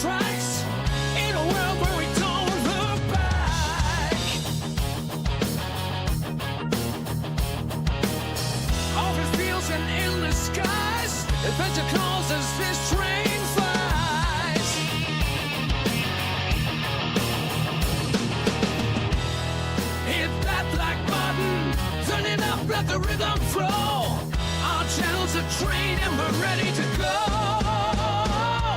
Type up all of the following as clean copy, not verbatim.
tracks in a world where we don't look back. Open fields and endless skies, adventure calls as this train flies. Hit that like button, turn it up, let the rhythm flow. Our channel's a train and we're ready to go.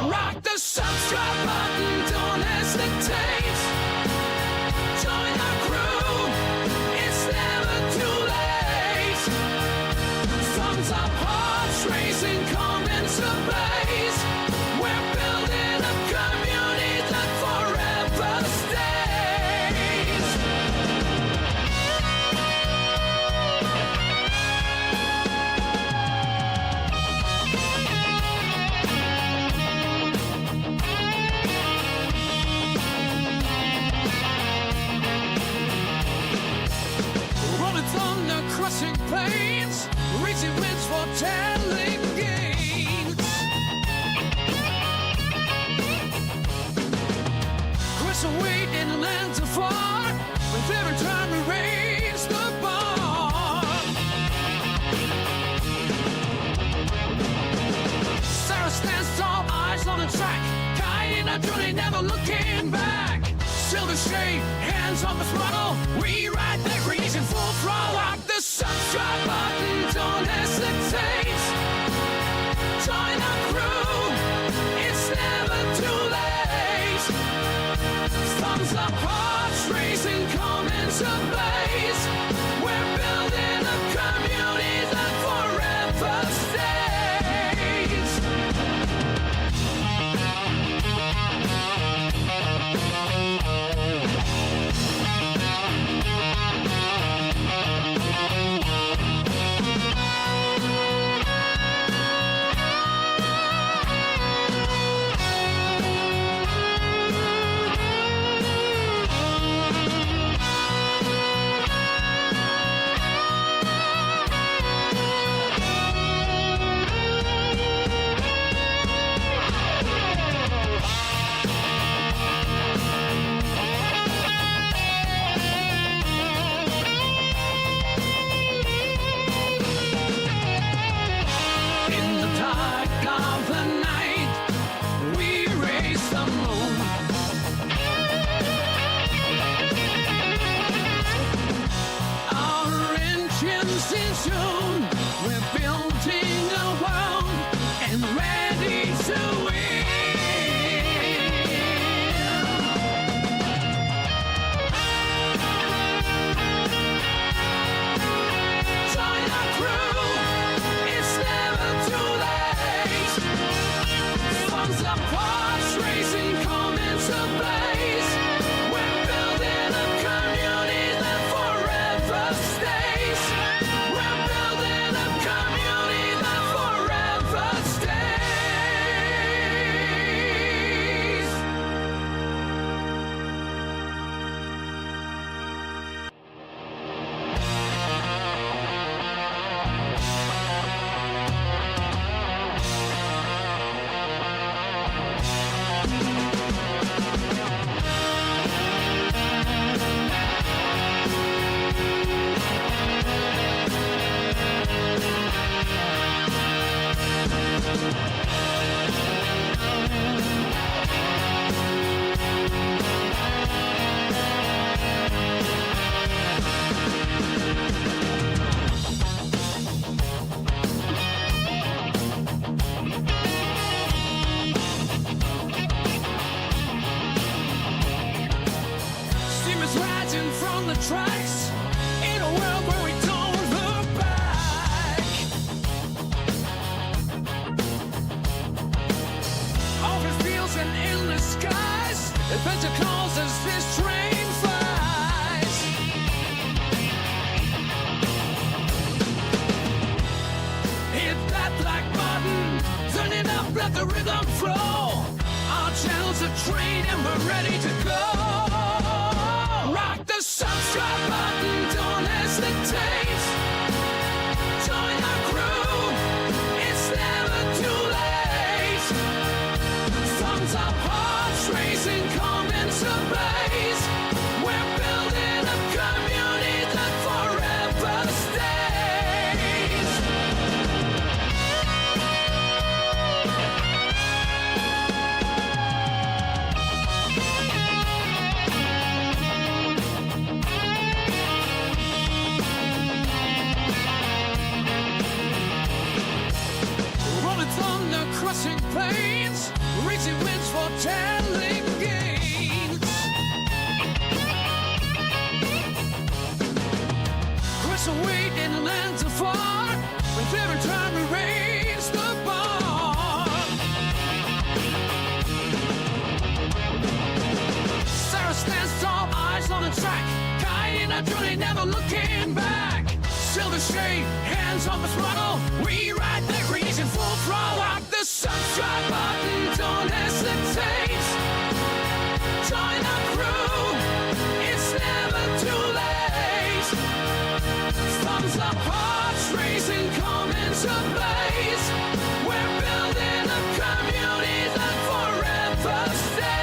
Rock the subscribe button, don't hesitate. Join our crew, it's never too late. Thumbs up, hearts racing, comments ablaze. We're building a community that forever stays. Rolling thunder, crushing plains, reaching winds for telling gains. Crushing weight in lands afar, with every time we raise the bar. Sarah stands tall, eyes on the track, guiding our journey, never looking back. Silvershade, hands on the throttle, we ride the creation full throttle. Rock the subscribe button, don't hesitate. Join our crew, it's never too late. Thumbs up, hearts racing, comments ablaze. We're building a community that forever stays. In the dark of the night, we raise the moon. Our engines in tune, we're building a world and ready to win. Join our crew, it's never too late. Thumbs up, hearts racing, comments ablaze. We're building a community that forever stays. We're building a community that forever stays. Steamers rising from the tracks in a world where we don't look back. Open fields and endless skies, adventure calls as this train flies. Hit that like button, turn it up, let the rhythm flow. Our channel's a train and we're ready to go. Rock the subscribe button, don't hesitate. Join our crew, it's never too late. Thumbs up, hearts crossing plains, raising winds for telling gains. Cross away in lands afar, with every time we raise the bar. Sarah stands tall, eyes on the track, guiding our journey, never looking back. Silvershade, hands on the throttle, we ride the creation full throttle. Rock the subscribe button, don't hesitate. Join our crew, it's never too late. Thumbs up, hearts racing, come into blaze. We're building a community that forever stays.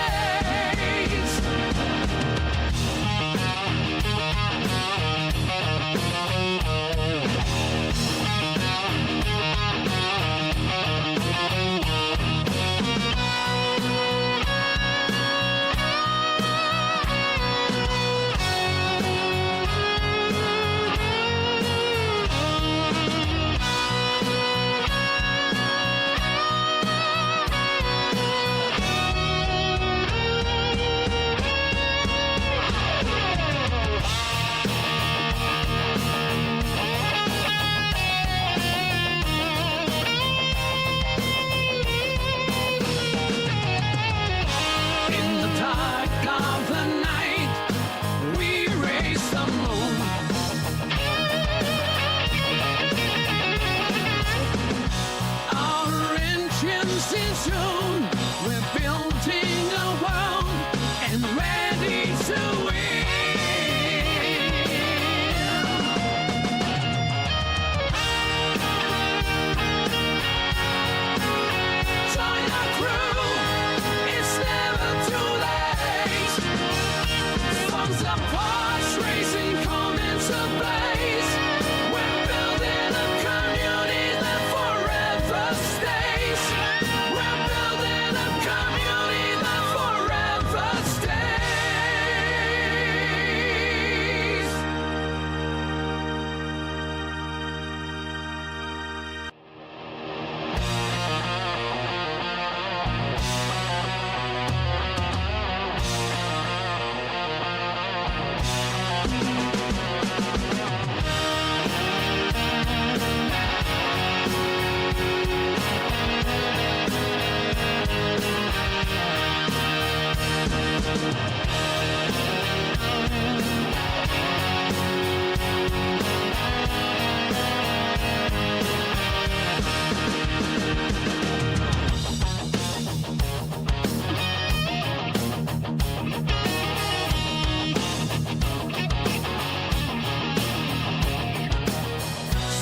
We're building a world and ready to win. Join our crew, it's never too late. Thumbs up, hearts racing, come into blaze. We're building a community that forever stays. We're building a community that forever stays.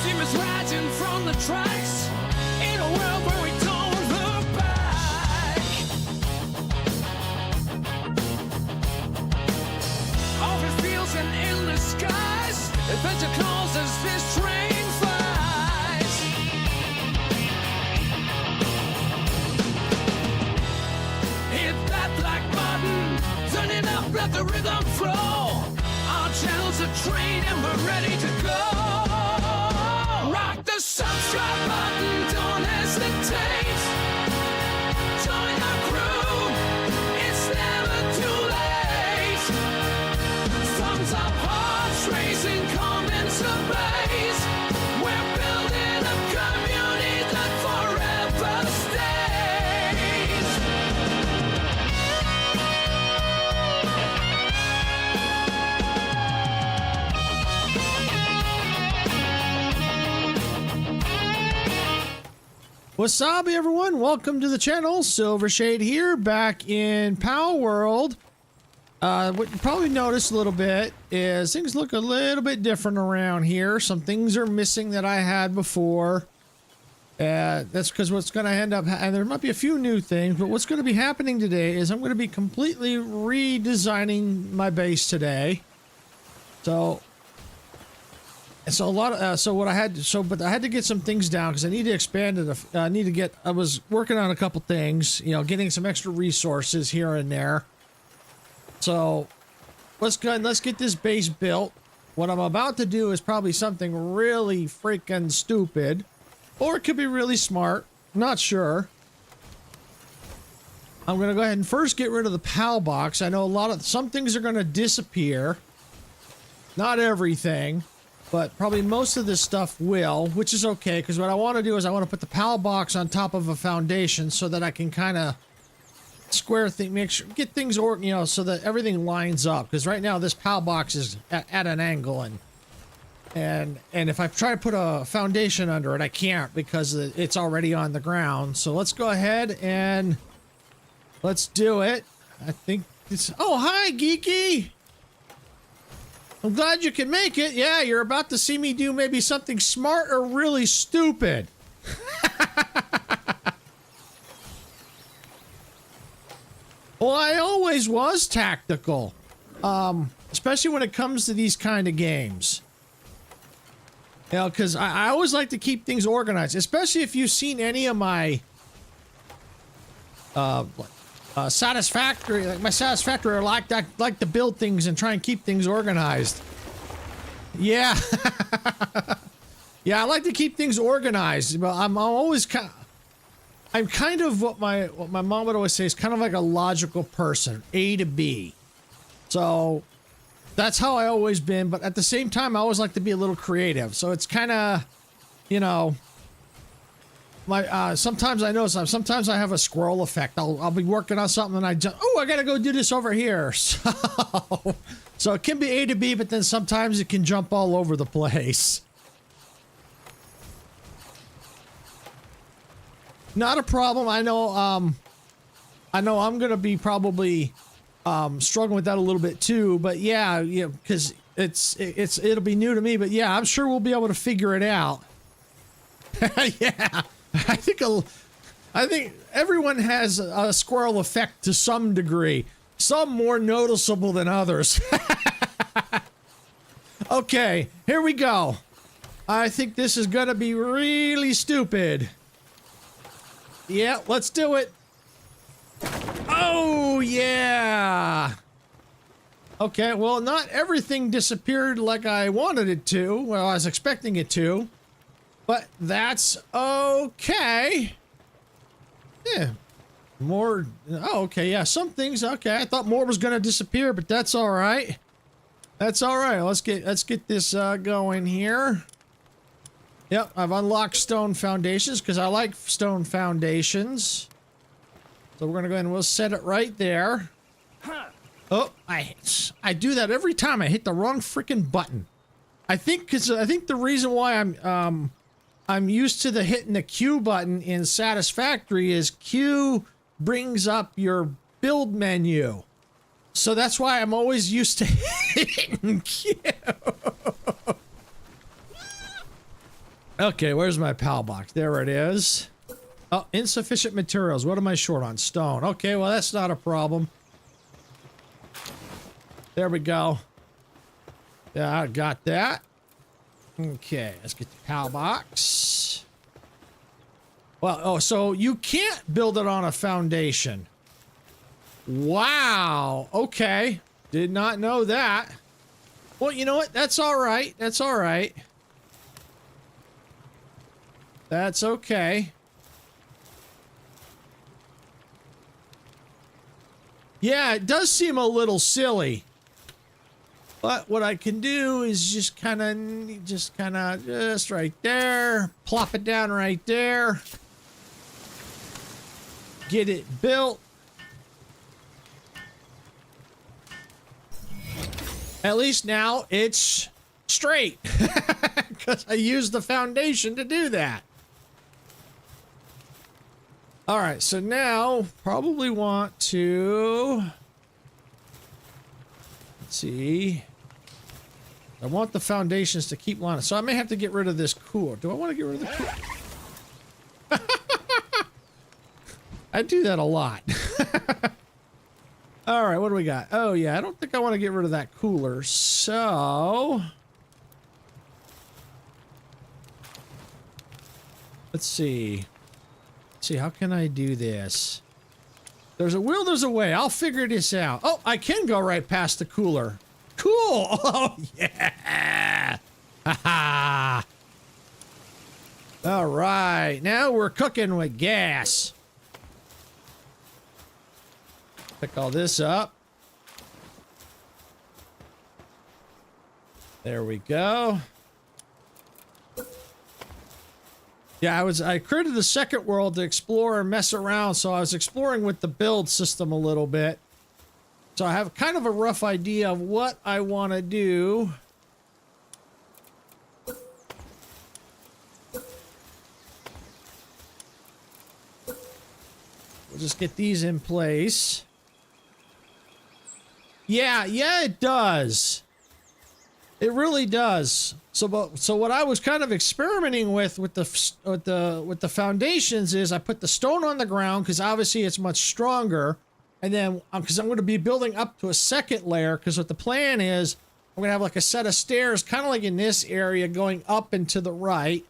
Steamers rising from the tracks in a world where we don't look back. Open fields and endless skies, adventure calls as this train flies. Hit that black button, turn it up, let the rhythm flow. Our channel's a train and we're ready to go. Rock the subscribe button, don't hesitate. Join our crew, it's never too late. Thumbs up, hearts racing, come into blaze. We're building a community that forever stays. What's up, everyone? Welcome to the channel. Silvershade here, back in Palworld. What you probably noticed a little bit is things look a little bit different around here. Some things are missing that I had before. That's because what's going to end up, and there might be a few new things, but what's going to be happening today is I'm going to be completely redesigning my base today. So what I had, but I had to get some things down because I need to expand it. I was working on a couple things, getting some extra resources here and there. So let's go and let's get this base built. What I'm about to do is probably something really freaking stupid, or it could be really smart. Not sure. I'm going to go ahead and first get rid of the PAL box. I know some things are going to disappear. Not everything, but probably most of this stuff will, which is okay, because what I want to do is I want to put the PAL box on top of a foundation so that I can kind of square things, make sure, get things, so that everything lines up, because right now this PAL box is at an angle, and if I try to put a foundation under it, I can't because it's already on the ground. So let's go ahead and let's do it. I think it's, oh, hi, Geeky. I'm glad you can make it. Yeah, you're about to see me do maybe something smart or really stupid. Well, I always was tactical, especially when it comes to these kind of games. You know, because I always like to keep things organized, especially if you've seen any of my satisfactory, like my satisfactory, I like to build things and try and keep things organized. Yeah. Yeah, I like to keep things organized, but I'm kind of what my mom would always say is kind of like a logical person, A to B. So that's how I always been, but at the same time I always like to be a little creative. So it's kind of, you know, my sometimes I know sometimes I have a squirrel effect. I'll be working on something and I got to go do this over here. So it can be A to B, but then sometimes it can jump all over the place. Not a problem. I know I'm going to be probably struggling with that a little bit too, but yeah, because it'll be new to me, but yeah, I'm sure we'll be able to figure it out. Yeah. I think everyone has a squirrel effect to some degree, some more noticeable than others. Okay, here we go. I think this is going to be really stupid. Yeah, let's do it. Oh, yeah. Okay, well, not everything disappeared like I wanted it to. Well, I was expecting it to. But that's okay. Yeah. More. Oh, okay. Yeah, some things. Okay, I thought more was going to disappear, but that's all right. That's all right. Let's get this going here. Yep, I've unlocked stone foundations because I like stone foundations. So we're going to go ahead and we'll set it right there. Oh, I do that every time. I hit the wrong freaking button. I think the reason why I'm used to the hitting the Q button in Satisfactory is Q brings up your build menu. So that's why I'm always used to hitting Q. Okay, where's my PAL box? There it is. Oh, insufficient materials. What am I short on? Stone. Okay, well, that's not a problem. There we go. Yeah, I got that. Okay, let's get the PAL box. Well, oh, so you can't build it on a foundation. Wow. Okay. Did not know that. Well, you know what? That's all right. That's all right. That's okay. Yeah, it does seem a little silly. But what I can do is just kind of right there. Plop it down right there. Get it built. At least now it's straight. Because I used the foundation to do that. All right, so now probably want to... Let's see. I want the foundations to keep lining. So I may have to get rid of this cooler. Do I want to get rid of the cooler? I do that a lot. All right, what do we got? Oh, yeah, I don't think I want to get rid of that cooler. So... Let's see. Let's see, how can I do this? There's a will, there's a way. I'll figure this out. Oh, I can go right past the cooler. Cool. Oh, yeah. Ha-ha. All right. Now we're cooking with gas. Pick all this up. There we go. Yeah, I created the second world to explore and mess around, so I was exploring with the build system a little bit. So I have kind of a rough idea of what I want to do. We'll just get these in place. Yeah, it does. It really does. So what I was kind of experimenting with the foundations is I put the stone on the ground because obviously it's much stronger, and then because I'm going to be building up to a second layer, because what the plan is I'm going to have like a set of stairs kind of like in this area going up and to the right.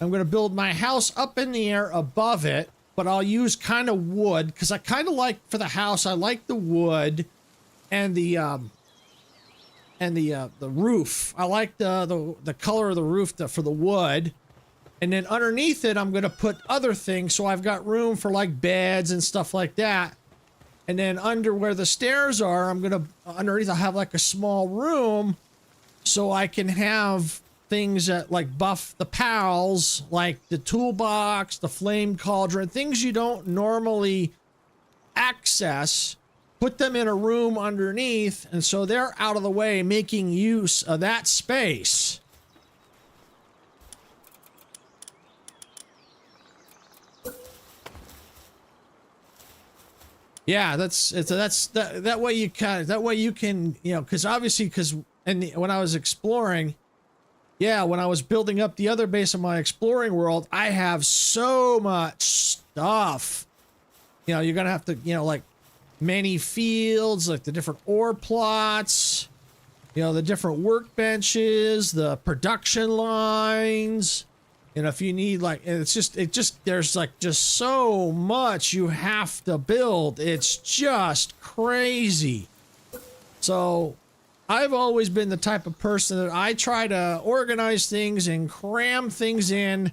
I'm going to build my house up in the air above it, but I'll use kind of wood because I kind of like, for the house, I like the wood and the roof. I like the color of the roof for the wood. And then underneath it, I'm going to put other things. So I've got room for like beds and stuff like that. And then under where the stairs are, underneath I'll have like a small room so I can have things that like buff the pals, like the toolbox, the flame cauldron, things you don't normally access. Put them in a room underneath, and so they're out of the way, making use of that space. Yeah, that way you can, you know, because obviously, when I was exploring, yeah, when I was building up the other base of my exploring world, I have so much stuff. You know, you're gonna have to, you know, like many fields, like the different ore plots, you know, the different workbenches, the production lines. You know, if you need like, there's like just so much you have to build. It's just crazy. So I've always been the type of person that I try to organize things and cram things in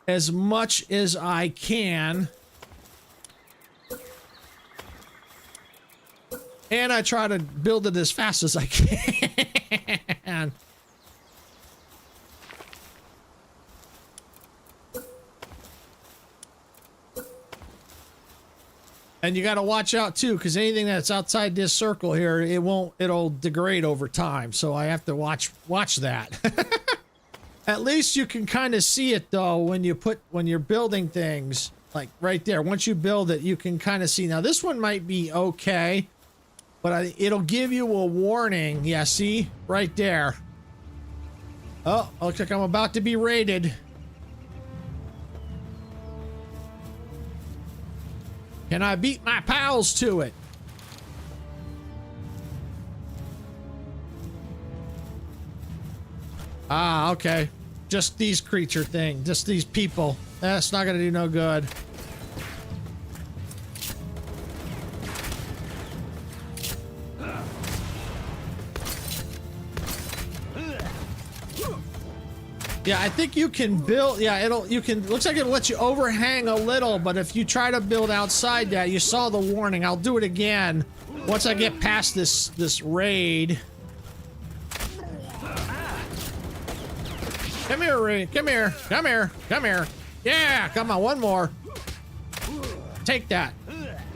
as much as I can. And I try to build it as fast as I can. And you got to watch out too, because anything that's outside this circle here, it'll degrade over time. So I have to watch that. At least you can kind of see it though when you're building things, like right there. Once you build it, you can kind of see. Now this one might be okay. But it'll give you a warning. Yeah, see? Right there. Oh, looks like I'm about to be raided. Can I beat my pals to it? Ah, okay. Just these creature things. Just these people. That's not gonna do no good. Yeah, I think you can build, yeah, looks like it'll let you overhang a little, but if you try to build outside that, you saw the warning. I'll do it again once I get past this raid. Come here, raid. Come here. Come here. Come here. Yeah, come on, one more. Take that.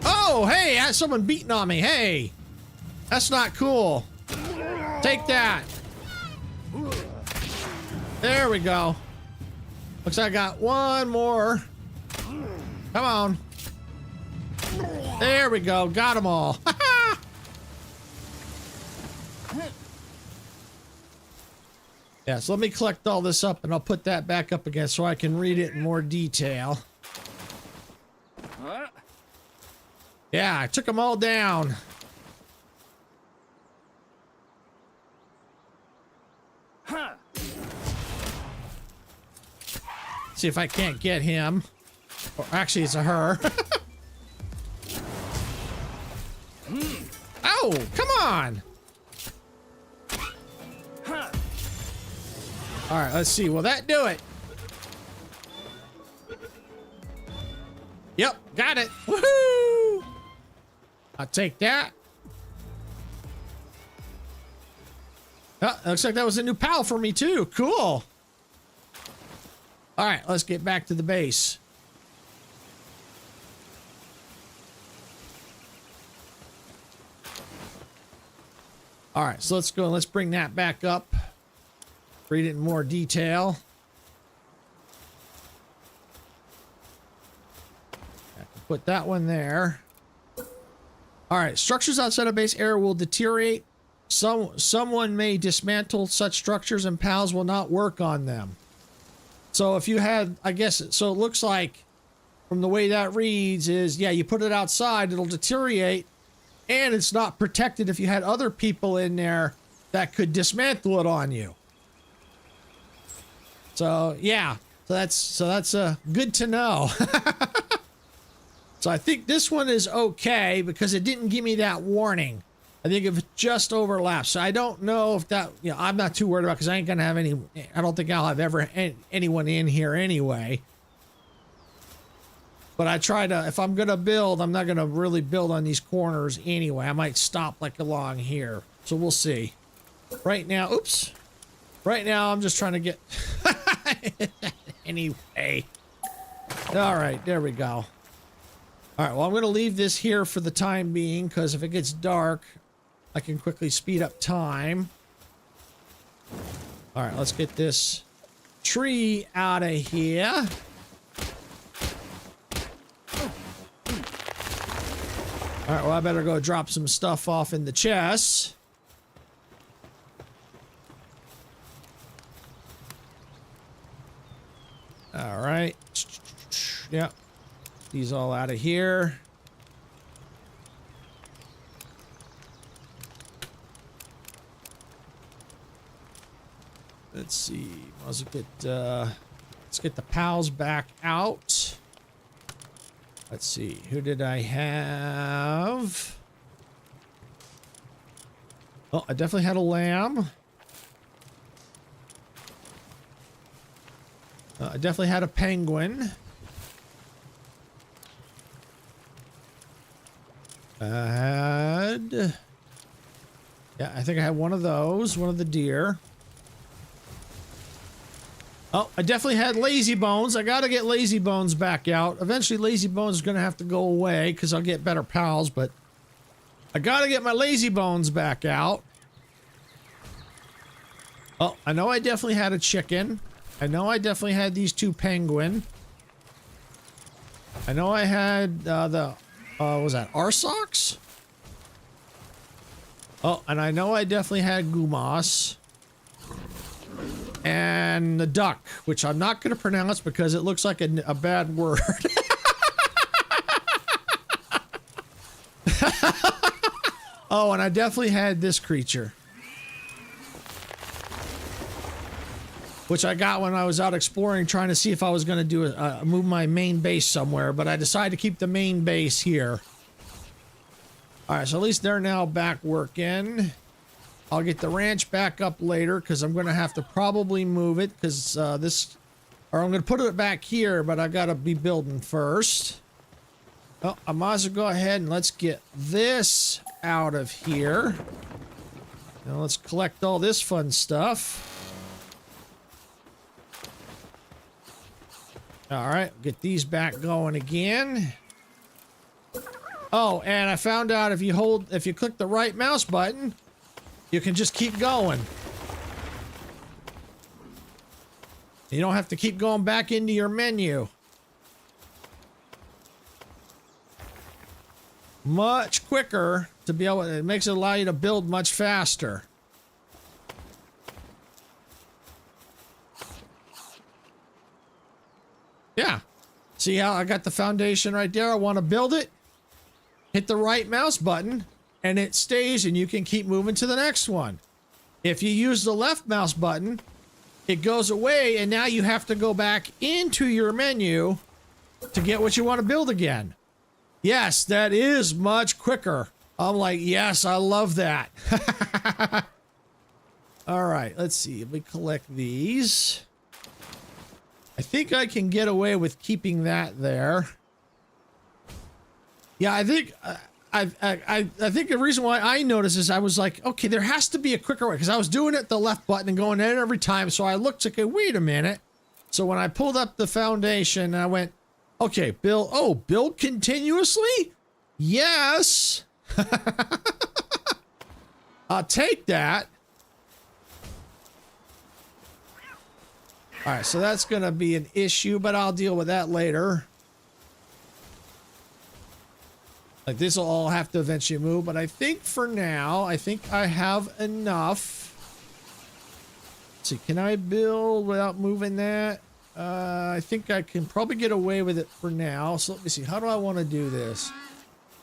Oh, hey, I had someone beating on me. Hey, that's not cool. Take that. There we go. Looks like I got one more. Come on. There we go. Got them all. Yeah, so let me collect all this up and I'll put that back up again so I can read it in more detail. Yeah, I took them all down. See if I can't get him. Or actually, it's a her. Oh, come on. All right, let's see. Will that do it? Yep, got it. Woohoo! I'll take that. Oh, looks like that was a new pal for me too. Cool. All right, let's get back to the base. All right, so let's go and let's bring that back up. Read it in more detail. I can put that one there. All right, structures outside of base area will deteriorate. Someone may dismantle such structures and pals will not work on them. So if you had, I guess, so it looks like from the way that reads is, yeah, you put it outside, it'll deteriorate, and it's not protected if you had other people in there that could dismantle it on you. So yeah, so that's good to know. So I think this one is okay because it didn't give me that warning. I think it just overlaps. So I don't know if that, you know, I'm not too worried about because I ain't gonna have any. I don't think I'll have ever anyone in here anyway. But I try to, if I'm gonna build, I'm not gonna really build on these corners anyway. I might stop like along here. So we'll see. Right now, oops. Right now, I'm just trying to get. Anyway. All right, there we go. All right, well, I'm going to leave this here for the time being because if it gets dark, I can quickly speed up time. All right, let's get this tree out of here. All right, well, I better go drop some stuff off in the chest. All right. Yep. These all out of here. Let's see. Let's get the pals back out. Let's see. Who did I have? Oh, I definitely had a lamb. I definitely had a penguin. Yeah, I think I had one of those, one of the deer. Oh, I definitely had lazy bones. I gotta get lazy bones back out. Eventually lazy bones is gonna have to go away because I'll get better pals, but I gotta get my lazy bones back out. Oh, I know I definitely had a chicken. I know I definitely had these two penguin. I know I had what was that, Arsox? Oh, and I know I definitely had Gumas. And the duck, which I'm not going to pronounce because it looks like a bad word. Oh, and I definitely had this creature. Which I got when I was out exploring, trying to see if I was going to do move my main base somewhere, but I decided to keep the main base here. All right, so at least they're now back working. I'll get the ranch back up later because I'm going to have to probably move it because or I'm going to put it back here, but I got to be building first. Oh, I might as well go ahead and let's get this out of here. Now let's collect all this fun stuff. All right, get these back going again. Oh, and I found out if you click the right mouse button, you can just keep going. You don't have to keep going back into your menu. Much quicker to be able, it makes it allow you to build much faster. Yeah. See how I got the foundation right there? I want to build it. Hit the right mouse button and it stays and you can keep moving to the next one. If you use the left mouse button, it goes away and now you have to go back into your menu to get what you want to build again. Yes, that is much quicker. I'm like, yes, I love that. All right, let's see if we collect these. I think I can get away with keeping that there. Yeah, I think I think the reason why I noticed is I was like, okay, there has to be a quicker way, because I was doing it the left button and going in every time. So I looked like, okay, wait a minute. So when I pulled up the foundation, I went, okay, build continuously? Yes. I'll take that. All right, so that's going to be an issue, but I'll deal with that later. Like, this will all have to eventually move, but I think for now, I think I have enough. Let's see, can I build without moving that? I think I can probably get away with it for now. So let me see, how do I want to do this?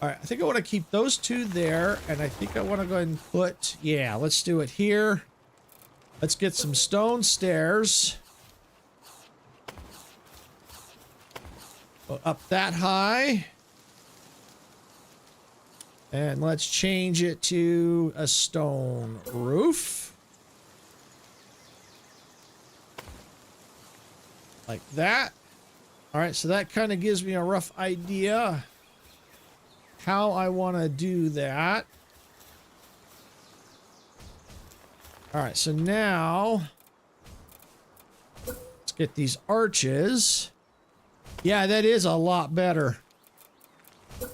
All right, I think I want to keep those two there, and I think I want to go ahead and put, yeah, let's do it here. Let's get some stone stairs. Go up that high. And let's change it to a stone roof. Like that. All right, so that kind of gives me a rough idea how I want to do that. All right, so now let's get these arches. Yeah, that is a lot better. All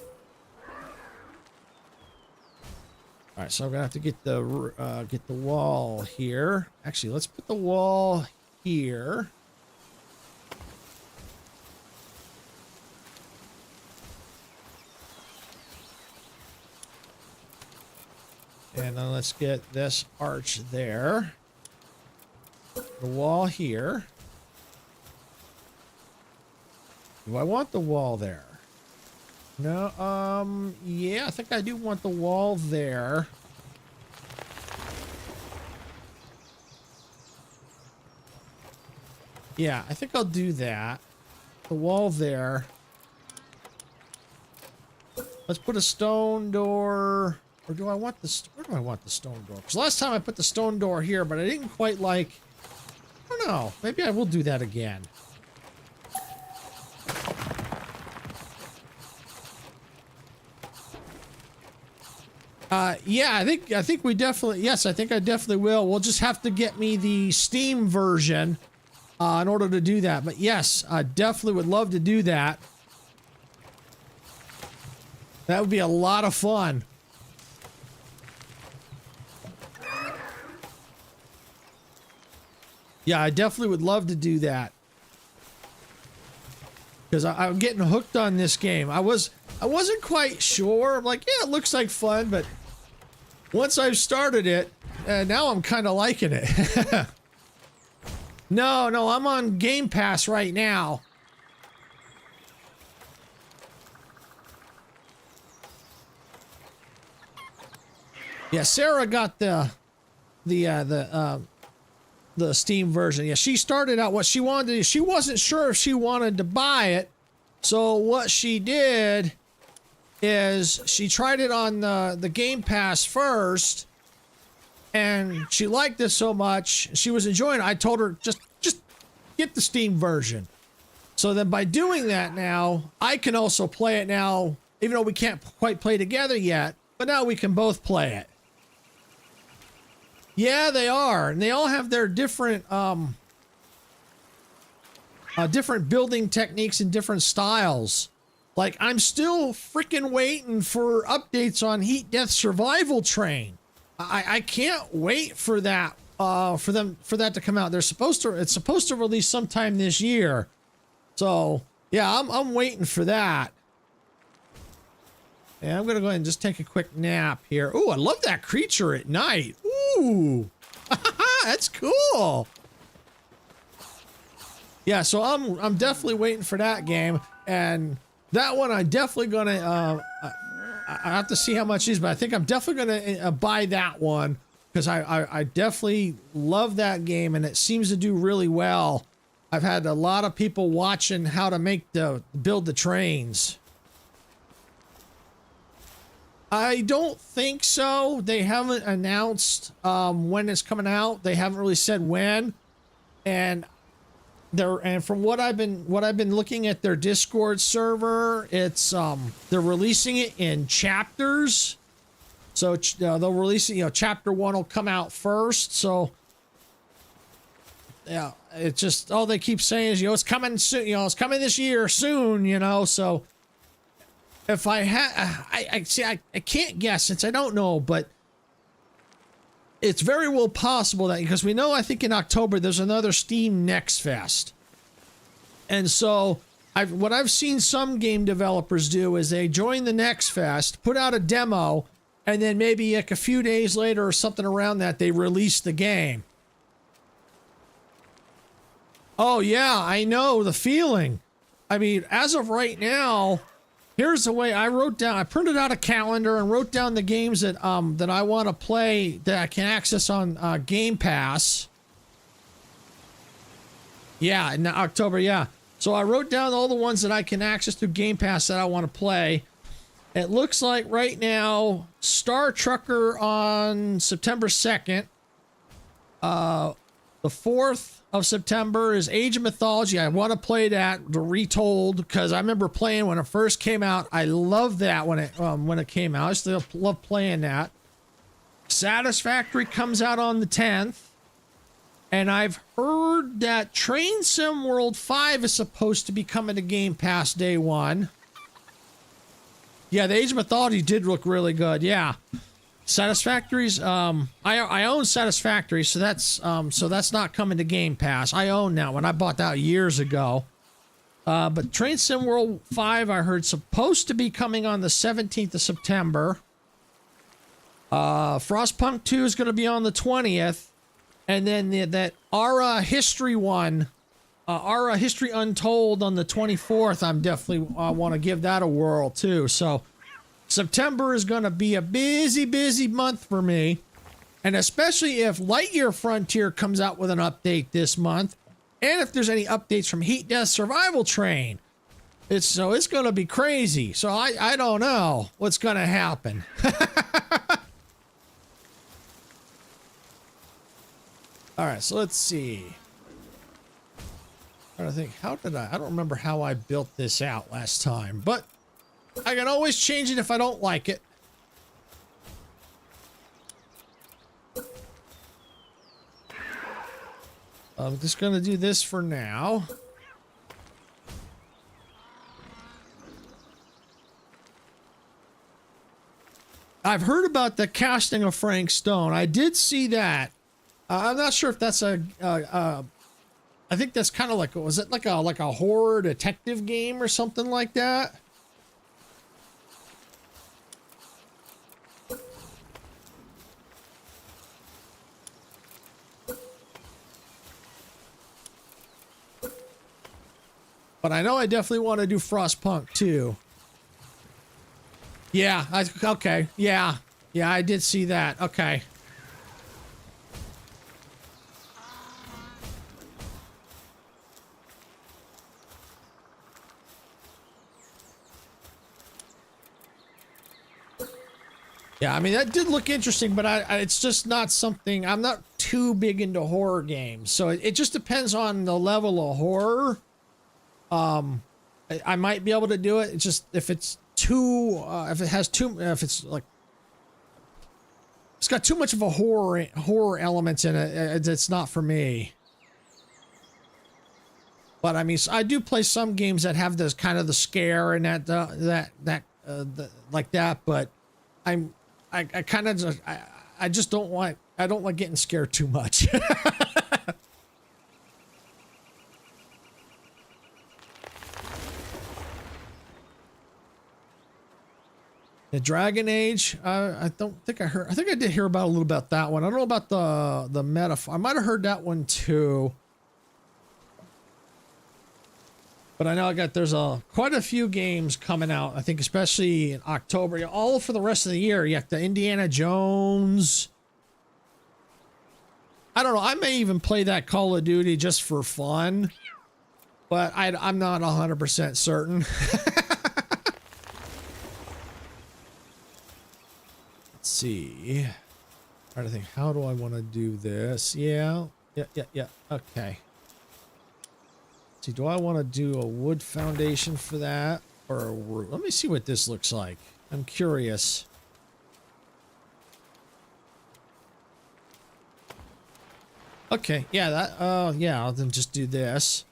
right, so I'm gonna have to get the wall here. Actually, let's put the wall here. And then let's get this arch there. The wall here. Do I want the wall there? No, yeah, I think I do want the wall there. Yeah, I think I'll do that. The wall there. Let's put a stone door. Or do I want this? Where do I want the stone door? Because last time I put the stone door here, but I didn't quite like. I don't know. Maybe I will do that again. Yeah, I think we definitely, yes, I think I definitely will. We'll just have to get me the Steam version in order to do that. But yes, I definitely would love to do that. That would be a lot of fun. Yeah, I definitely would love to do that. Because I'm getting hooked on this game. I wasn't quite sure. I'm like, yeah, it looks like fun, but once I've started it, now I'm kind of liking it. No, I'm on Game Pass right now. Yeah, Sarah got the Steam version. Yeah, she started out what she wanted to do. She wasn't sure if she wanted to buy it. So what she did is she tried it on the Game Pass first, and she liked it so much, she was enjoying it. I told her, just get the Steam version. So then by doing that now, I can also play it now, even though we can't quite play together yet, but now we can both play it. Yeah, they are. And they all have their different, different building techniques and different styles. Like, I'm still freaking waiting for updates on Heat Death Survival Train. I can't wait for that, for that to come out. It's supposed to release sometime this year. So yeah, I'm waiting for that. And I'm gonna go ahead and just take a quick nap here. Ooh, I love that creature at night. Ooh, that's cool. Yeah, so I'm definitely waiting for that game, and that one I'm definitely gonna. I have to see how much it is, but I think I'm definitely gonna buy that one because I definitely love that game, and it seems to do really well. I've had a lot of people watching how to build the trains. I don't think so. They haven't announced when it's coming out. They haven't really said when. And and from what I've been looking at their Discord server, it's they're releasing it in chapters. So they'll release it, you know, chapter 1 will come out first. So yeah, it's just all they keep saying is, you know, it's coming soon, you know, it's coming this year soon, you know. So if I can't guess since I don't know, but it's very well possible that, because we know, I think in October there's another Steam Next Fest. And so what I've seen some game developers do is they join the Next Fest, put out a demo, and then maybe like a few days later or something around that, they release the game. Oh yeah, I know the feeling. I mean, as of right now, here's the way I printed out a calendar and wrote down the games that I want to play that I can access on Game Pass. Yeah, in October, yeah. So I wrote down all the ones that I can access through Game Pass that I want to play. It looks like right now, Star Trucker on September 2nd. The 4th of September is Age of Mythology. I want to play that, the retold, because I remember playing when it first came out. I loved that when it came out. I still love playing that. Satisfactory comes out on the 10th. And I've heard that Train Sim World 5 is supposed to be coming to Game Pass day 1. Yeah, the Age of Mythology did look really good. Yeah. Satisfactory's I own Satisfactory, so that's not coming to Game Pass. I own that one. I bought that years ago. But Train Sim World 5 I heard supposed to be coming on the 17th of September. Frostpunk 2 is going to be on the 20th. And then that Ara History one, Ara History Untold on the 24th, I'm definitely want to give that a whirl too. So September is going to be a busy month for me. And especially if Lightyear Frontier comes out with an update this month. And if there's any updates from Heat Death Survival Train. It's going to be crazy. So I don't know what's going to happen. All right, so let's see. I'm trying to think, I don't remember how I built this out last time, but I can always change it if I don't like it. I'm just going to do this for now. I've heard about the casting of Frank Stone. I did see that. I'm not sure if that's I think that's kind of like, was it like a horror detective game or something like that? But I know I definitely want to do Frostpunk too. Yeah, okay. Yeah, I did see that. Okay. Yeah, I mean, that did look interesting, but it's just not something, I'm not too big into horror games. So it just depends on the level of horror. I might be able to do it. It's just, if it's too, if it's like, it's got too much of a horror elements in it, it's not for me. But I mean, I do play some games that have this kind of the scare and like that, but I kind of just, I just don't like, I don't like getting scared too much. The Dragon Age, I don't think I heard, I think I did hear about a little about that one. I don't know about the metaphor. I might have heard that one too. But I know there's quite a few games coming out, I think, especially in October, all for the rest of the year. You have the Indiana Jones. I don't know. I may even play that Call of Duty just for fun, but I'm not 100% certain. Let's see. I'm trying to think, how do I want to do this? Yeah. Okay. See, do I want to do a wood foundation for that or a roof? Let me see what this looks like. I'm curious. Okay, yeah, that, yeah, I'll then just do this.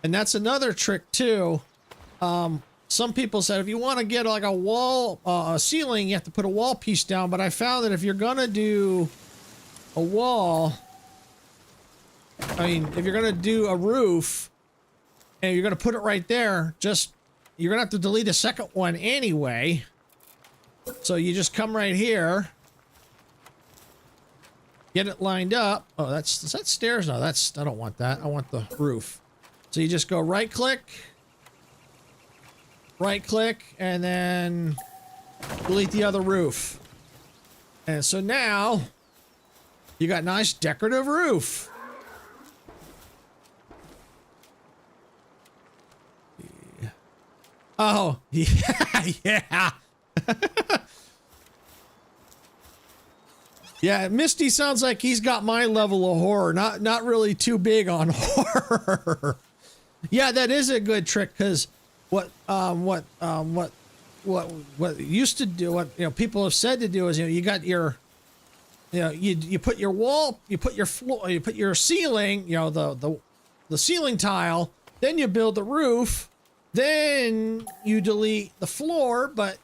And that's another trick too. Some people said if you want to get like a wall, a ceiling, you have to put a wall piece down. But I found that if you're gonna do a wall, I mean, if you're gonna do a roof and you're gonna put it right there, just you're gonna have to delete a second one anyway. So you just come right here, get it lined up. Oh, is that stairs? No, I don't want that. I want the roof. So you just go right click, and then delete the other roof. And so now you got nice decorative roof. Oh, yeah, yeah. Yeah, Misty sounds like he's got my level of horror. Not really too big on horror. Yeah, that is a good trick because what used to do, what people have said to do is you got your you put your wall, you put your floor, you put your ceiling, the ceiling tile, then you build the roof, then you delete the floor. But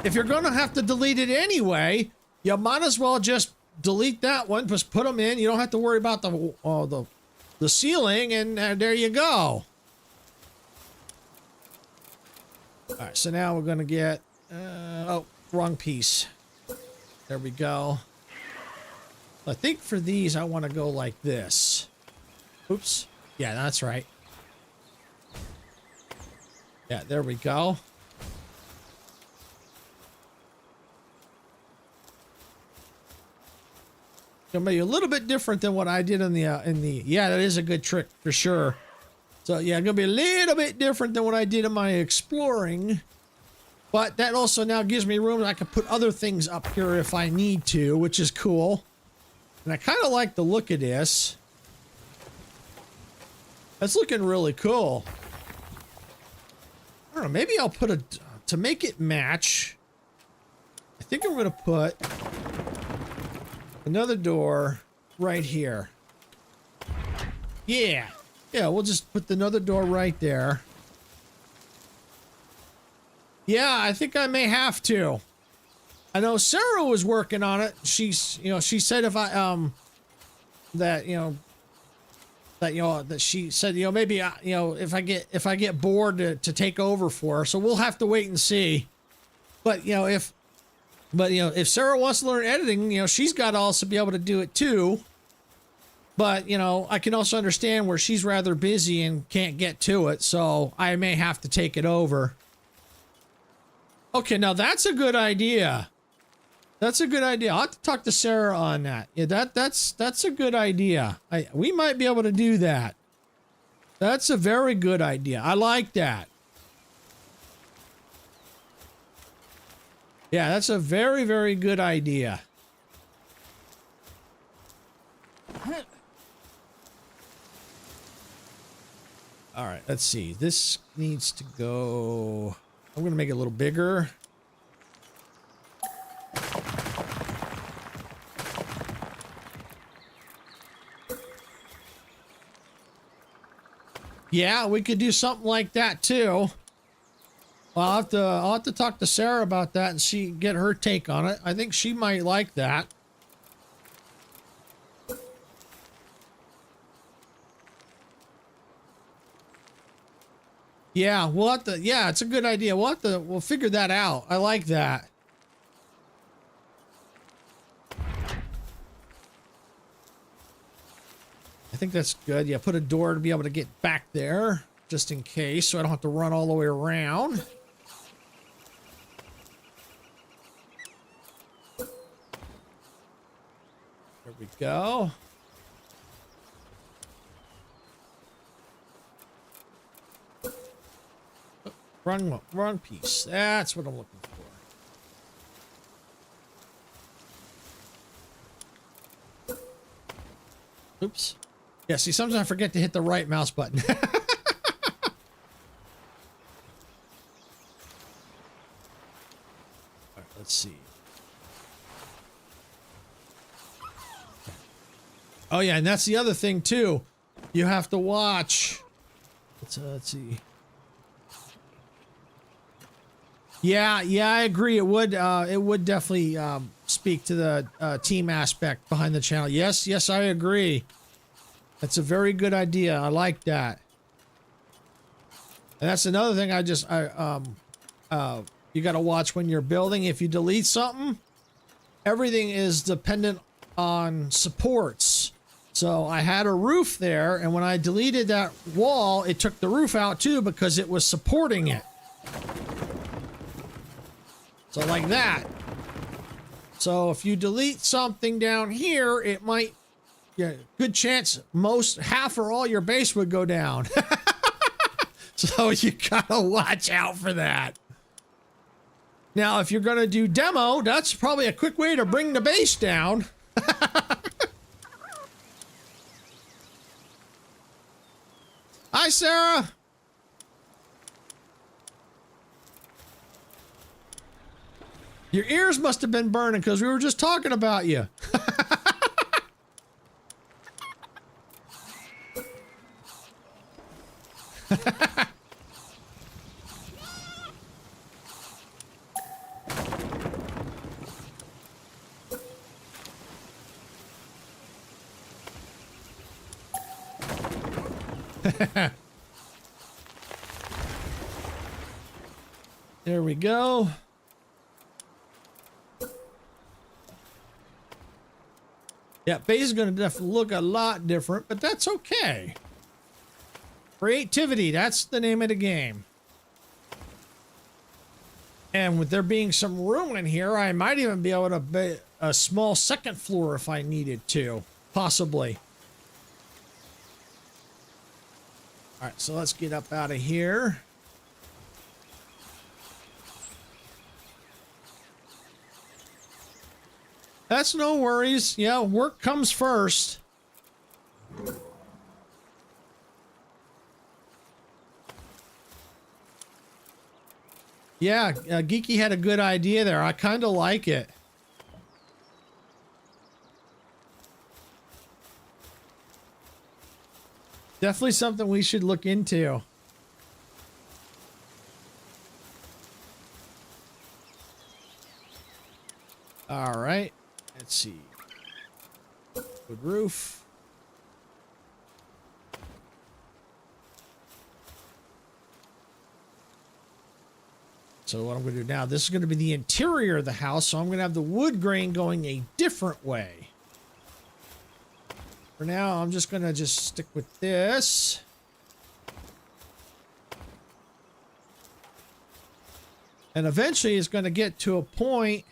if you're gonna have to delete it anyway, you might as well just delete that one, just put them in. You don't have to worry about the ceiling, and there you go. All right, so now we're gonna get oh, wrong piece. There we go. I think for these I want to go like this. Oops. Yeah, that's right. Yeah, there we go. Gonna be a little bit different than what I did in the yeah, that is a good trick for sure. So yeah, gonna be a little bit different than what I did in my exploring, but that also now gives me room. I can put other things up here if I need to, which is cool. And I kind of like the look of this. That's looking really cool. I don't know, maybe I'll put to make it match. I think I'm gonna put another door right here. Yeah. Yeah, we'll just put another door right there. Yeah, I think I may have to. I know Sarah was working on it. She said if I that she said maybe if I get bored to take over for her. So we'll have to wait and see. But if Sarah wants to learn editing, she's got to also be able to do it too. But, I can also understand where she's rather busy and can't get to it, so I may have to take it over. Okay, now that's a good idea. That's a good idea. I'll have to talk to Sarah on that. Yeah, that's a good idea. We might be able to do that. That's a very good idea. I like that. Yeah, that's a very, very good idea. All right, let's see. This needs to go... I'm going to make it a little bigger. Yeah, we could do something like that too. Well, I'll have to talk to Sarah about that and get her take on it. I think she might like that. Yeah, we'll have to, yeah, it's a good idea. We'll figure that out. I like that. I think that's good. Yeah, put a door to be able to get back there just in case, so I don't have to run all the way around. There we go. Wrong piece. That's what I'm looking for. Oops. Yeah, see, sometimes I forget to hit the right mouse button. let's see. Oh yeah, and that's the other thing too. You have to watch. Let's see. Yeah, I agree. It would definitely speak to the team aspect behind the channel. Yes, I agree. That's a very good idea. I like that. And that's another thing you got to watch when you're building. If you delete something, everything is dependent on supports. So I had a roof there, and when I deleted that wall, it took the roof out too because it was supporting it. So like that. So if you delete something down here, it might, yeah, good chance half or all your base would go down. So you gotta watch out for that. Now, if you're gonna do demo, that's probably a quick way to bring the base down. Hi, Sarah. Your ears must have been burning because we were just talking about you. There we go. Yeah, base is going to definitely look a lot different, but that's okay. Creativity, that's the name of the game. And with there being some room in here, I might even be able to build a small second floor if I needed to. Possibly. Alright, so let's get up out of here. That's no worries. Yeah, work comes first. Yeah, Geeky had a good idea there. I kind of like it. Definitely something we should look into. All right. Let's see. Wood roof. So what I'm going to do now, this is going to be the interior of the house, so I'm going to have the wood grain going a different way. For now, I'm just going to stick with this. And eventually it's going to get to a point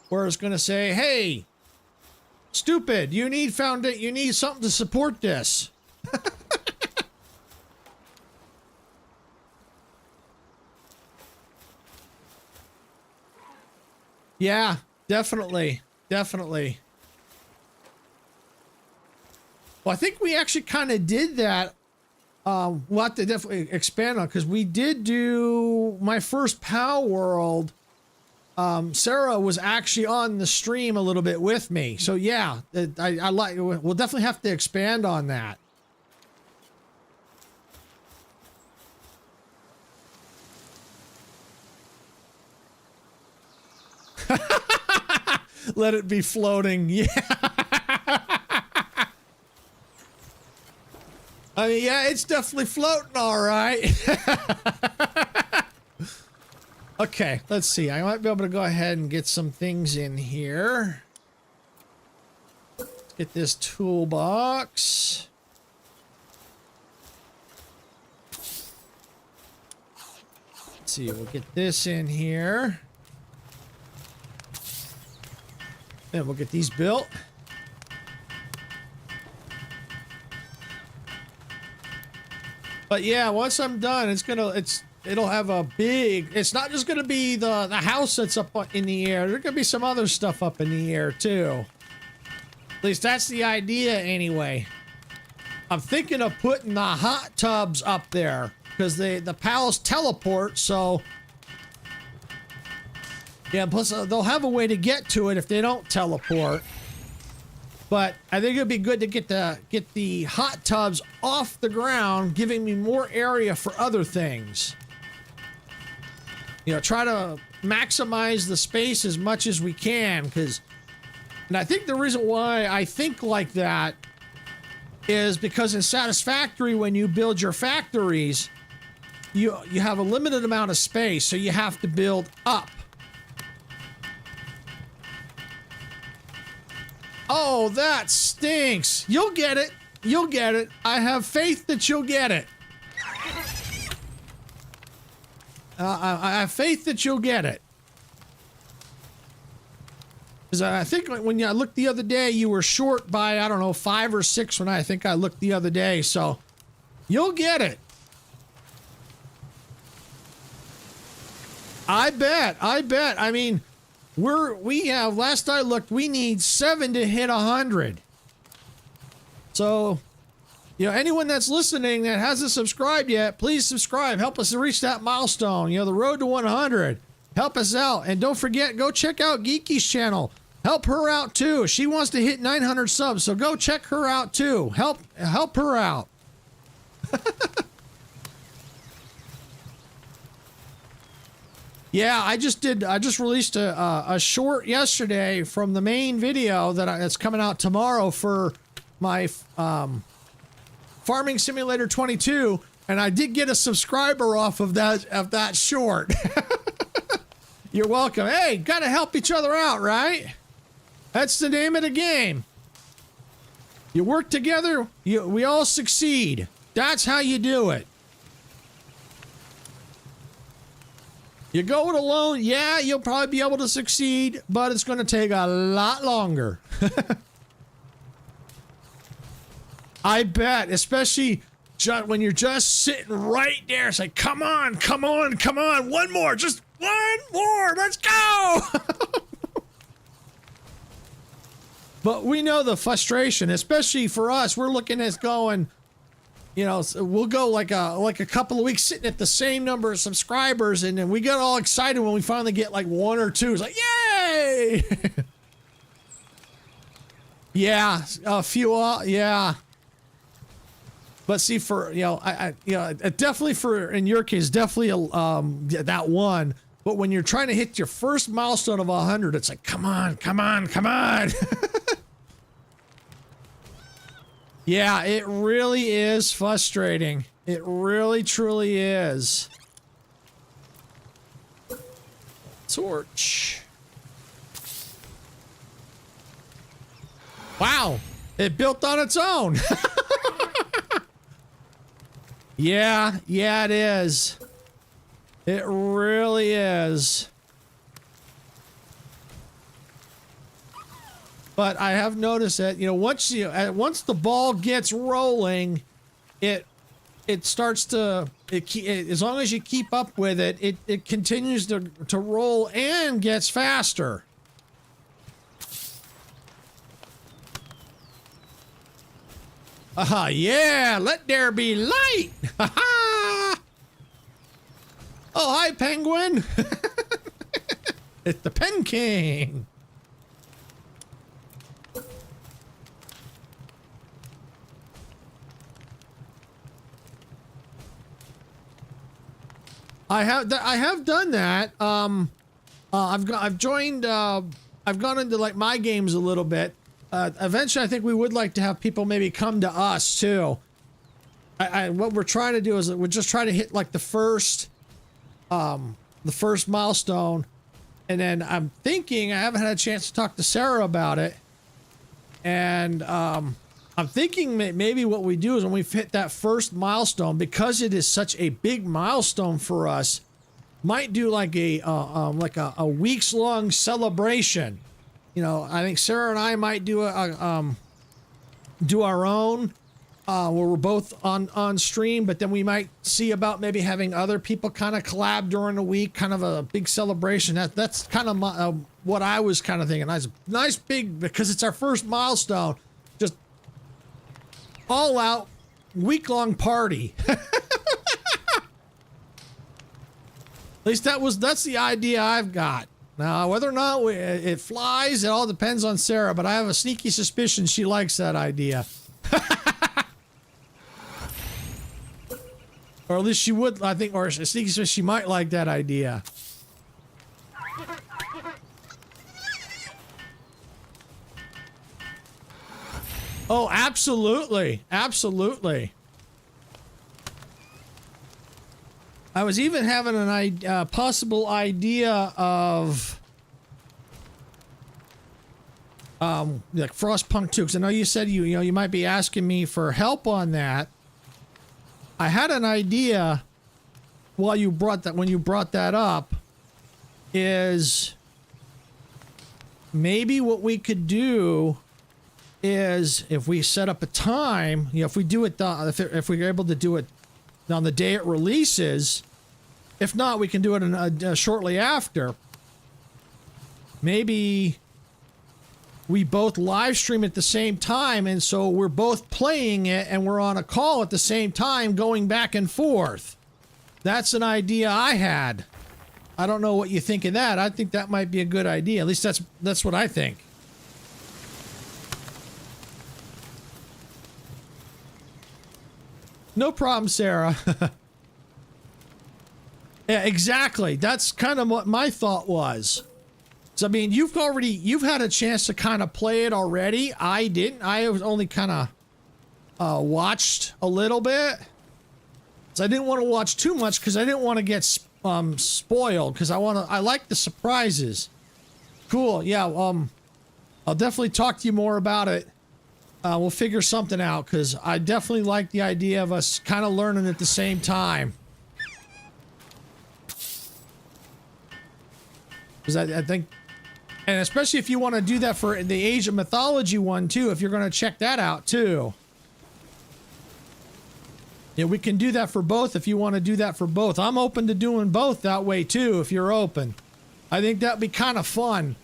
where it's going to say, hey, stupid, you need something to support this. Yeah, definitely. Definitely. Well, I think we actually kind of did that. We'll have to definitely expand on, because we did do my first Palworld. Sarah was actually on the stream a little bit with me. So yeah, I like, we'll definitely have to expand on that. Let it be floating. Yeah. I mean, yeah, it's definitely floating all right. Okay, let's see. I might be able to go ahead and get some things in here. Let's get this toolbox. Let's see, we'll get this in here. And we'll get these built. But yeah, once I'm done, it'll have a big, it's not just gonna be the house that's up in the air. There's gonna be some other stuff up in the air too. At least that's the idea anyway. I'm thinking of putting the hot tubs up there because the pals teleport, so Yeah, plus they'll have a way to get to it if they don't teleport. But I think it'd be good to get the hot tubs off the ground, giving me more area for other things. You know, try to maximize the space as much as we can, and I think the reason why I think like that is because in Satisfactory, when you build your factories, you have a limited amount of space, so you have to build up. Oh, that stinks. You'll get it. You'll get it. I have faith that you'll get it. I have faith that you'll get it. Because I think when I looked the other day, you were short by, I don't know, 5 or 6 when I think I looked the other day. So you'll get it. I bet. I mean, we have, last I looked, we need 7 to hit 100. So, you know, anyone that's listening that hasn't subscribed yet, please subscribe. Help us to reach that milestone. You know, the road to 100. Help us out. And don't forget, go check out Geeky's channel. Help her out too. She wants to hit 900 subs, so go check her out too. Help her out. Yeah, I just released a short yesterday from the main video that's coming out tomorrow for my Farming Simulator 22, and I did get a subscriber off of that short. You're welcome. Hey, gotta help each other out, right? That's the name of the game. You work together, we all succeed. That's how you do it. You go it alone, yeah, you'll probably be able to succeed, but it's going to take a lot longer. I bet, especially when you're just sitting right there. It's like, come on, one more, just one more, let's go. But we know the frustration, especially for us. We're looking at going, you know, so we'll go like a couple of weeks sitting at the same number of subscribers, and then we get all excited when we finally get like 1 or 2. It's like, yay! Yeah, a few, yeah. But see, for I definitely for in your case, definitely that one. But when you're trying to hit your first milestone of 100, it's like, come on. Yeah, it really is frustrating. It really, truly is. Torch. Wow, it built on its own. Yeah, it is. It really is. But I have noticed that, you know, once the ball gets rolling, it starts to, as long as you keep up with it, it continues to roll and gets faster. Yeah, let there be light. Oh, hi, penguin. It's the Pen King. I have done that. I've joined. I've gone into like my games a little bit. Eventually, I think we would like to have people maybe come to us too. What we're trying to do is we're just trying to hit like the first milestone, and then I'm thinking, I haven't had a chance to talk to Sarah about it, and I'm thinking maybe what we do is when we've hit that first milestone, because it is such a big milestone for us, might do like a weeks long celebration. You know, I think Sarah and I might do do our own where we're both on stream, but then we might see about maybe having other people kind of collab during the week, kind of a big celebration. That's kind of what I was kind of thinking. Nice big, because it's our first milestone. Just all out week-long party. At least that's the idea I've got. Now, whether or not it flies, it all depends on Sarah, but I have a sneaky suspicion she likes that idea. Or at least she would, I think, or a sneaky suspicion she might like that idea. Oh, absolutely. Absolutely. I was even having an possible idea of like Frostpunk 2, because I know you said you might be asking me for help on that. I had an idea when you brought that up, is maybe what we could do is if we set up a time, if we do it, if we're able to do it on the day it releases. If not, we can do it shortly after. Maybe we both live stream at the same time, and so we're both playing it and we're on a call at the same time going back and forth. That's an idea I had. I don't know what you think of that. I think that might be a good idea. At least that's what I think. No problem, Sarah. Yeah, exactly. That's kind of what my thought was. So, I mean, you've had a chance to kind of play it already. I didn't. I was only kind of watched a little bit. So I didn't want to watch too much because I didn't want to get spoiled, because I like the surprises. Cool. Yeah. I'll definitely talk to you more about it. We'll figure something out, because I definitely like the idea of us kind of learning at the same time. Because I think, and especially if you want to do that for the Age of Mythology one too, if you're going to check that out too. Yeah, we can do that for both if you want to do that for both. I'm open to doing both that way too, if you're open. I think that'd be kind of fun.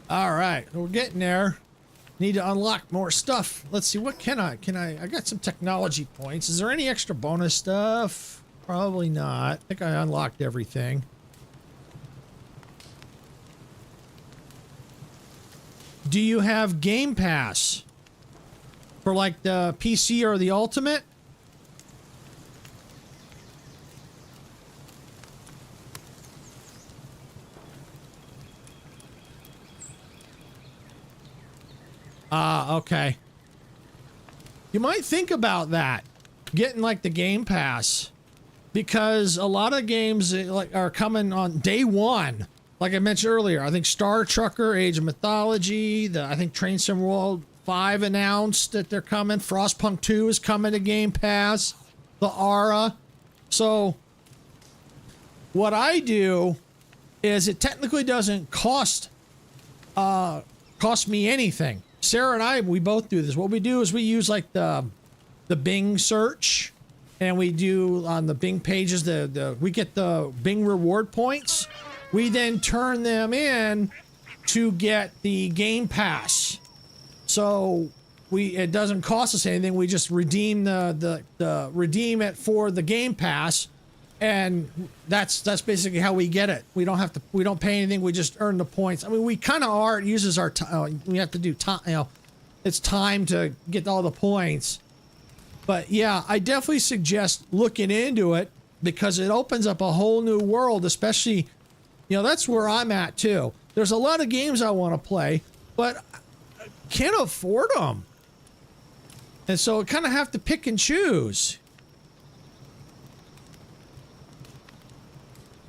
All right, we're getting there. Need to unlock more stuff. Let's see, what can I got some technology points. Is there any extra bonus stuff? Probably not. I think I unlocked everything. Do you have Game Pass for like the PC or the Ultimate? Okay. You might think about that, getting like the Game Pass, because a lot of games are coming on day one. Like I mentioned earlier, I think Star Trucker, Age of Mythology, I think Train Sim World 5 announced that they're coming. Frostpunk 2 is coming to Game Pass. The Aura. So what I do is, it technically doesn't cost me anything. Sarah and I, we both do this. What we do is we use like the Bing search, and we do on the Bing pages, we get the Bing reward points. We then turn them in to get the Game Pass. So it doesn't cost us anything. We just redeem redeem it for the Game Pass, and that's basically how we get it. We don't pay anything. We just earn the points. I mean, we kind of are. It uses our time. We have to do time. It's time to get all the points. But yeah, I definitely suggest looking into it, because it opens up a whole new world. Especially, that's where I'm at too. There's a lot of games I want to play, but I can't afford them, and so I kind of have to pick and choose.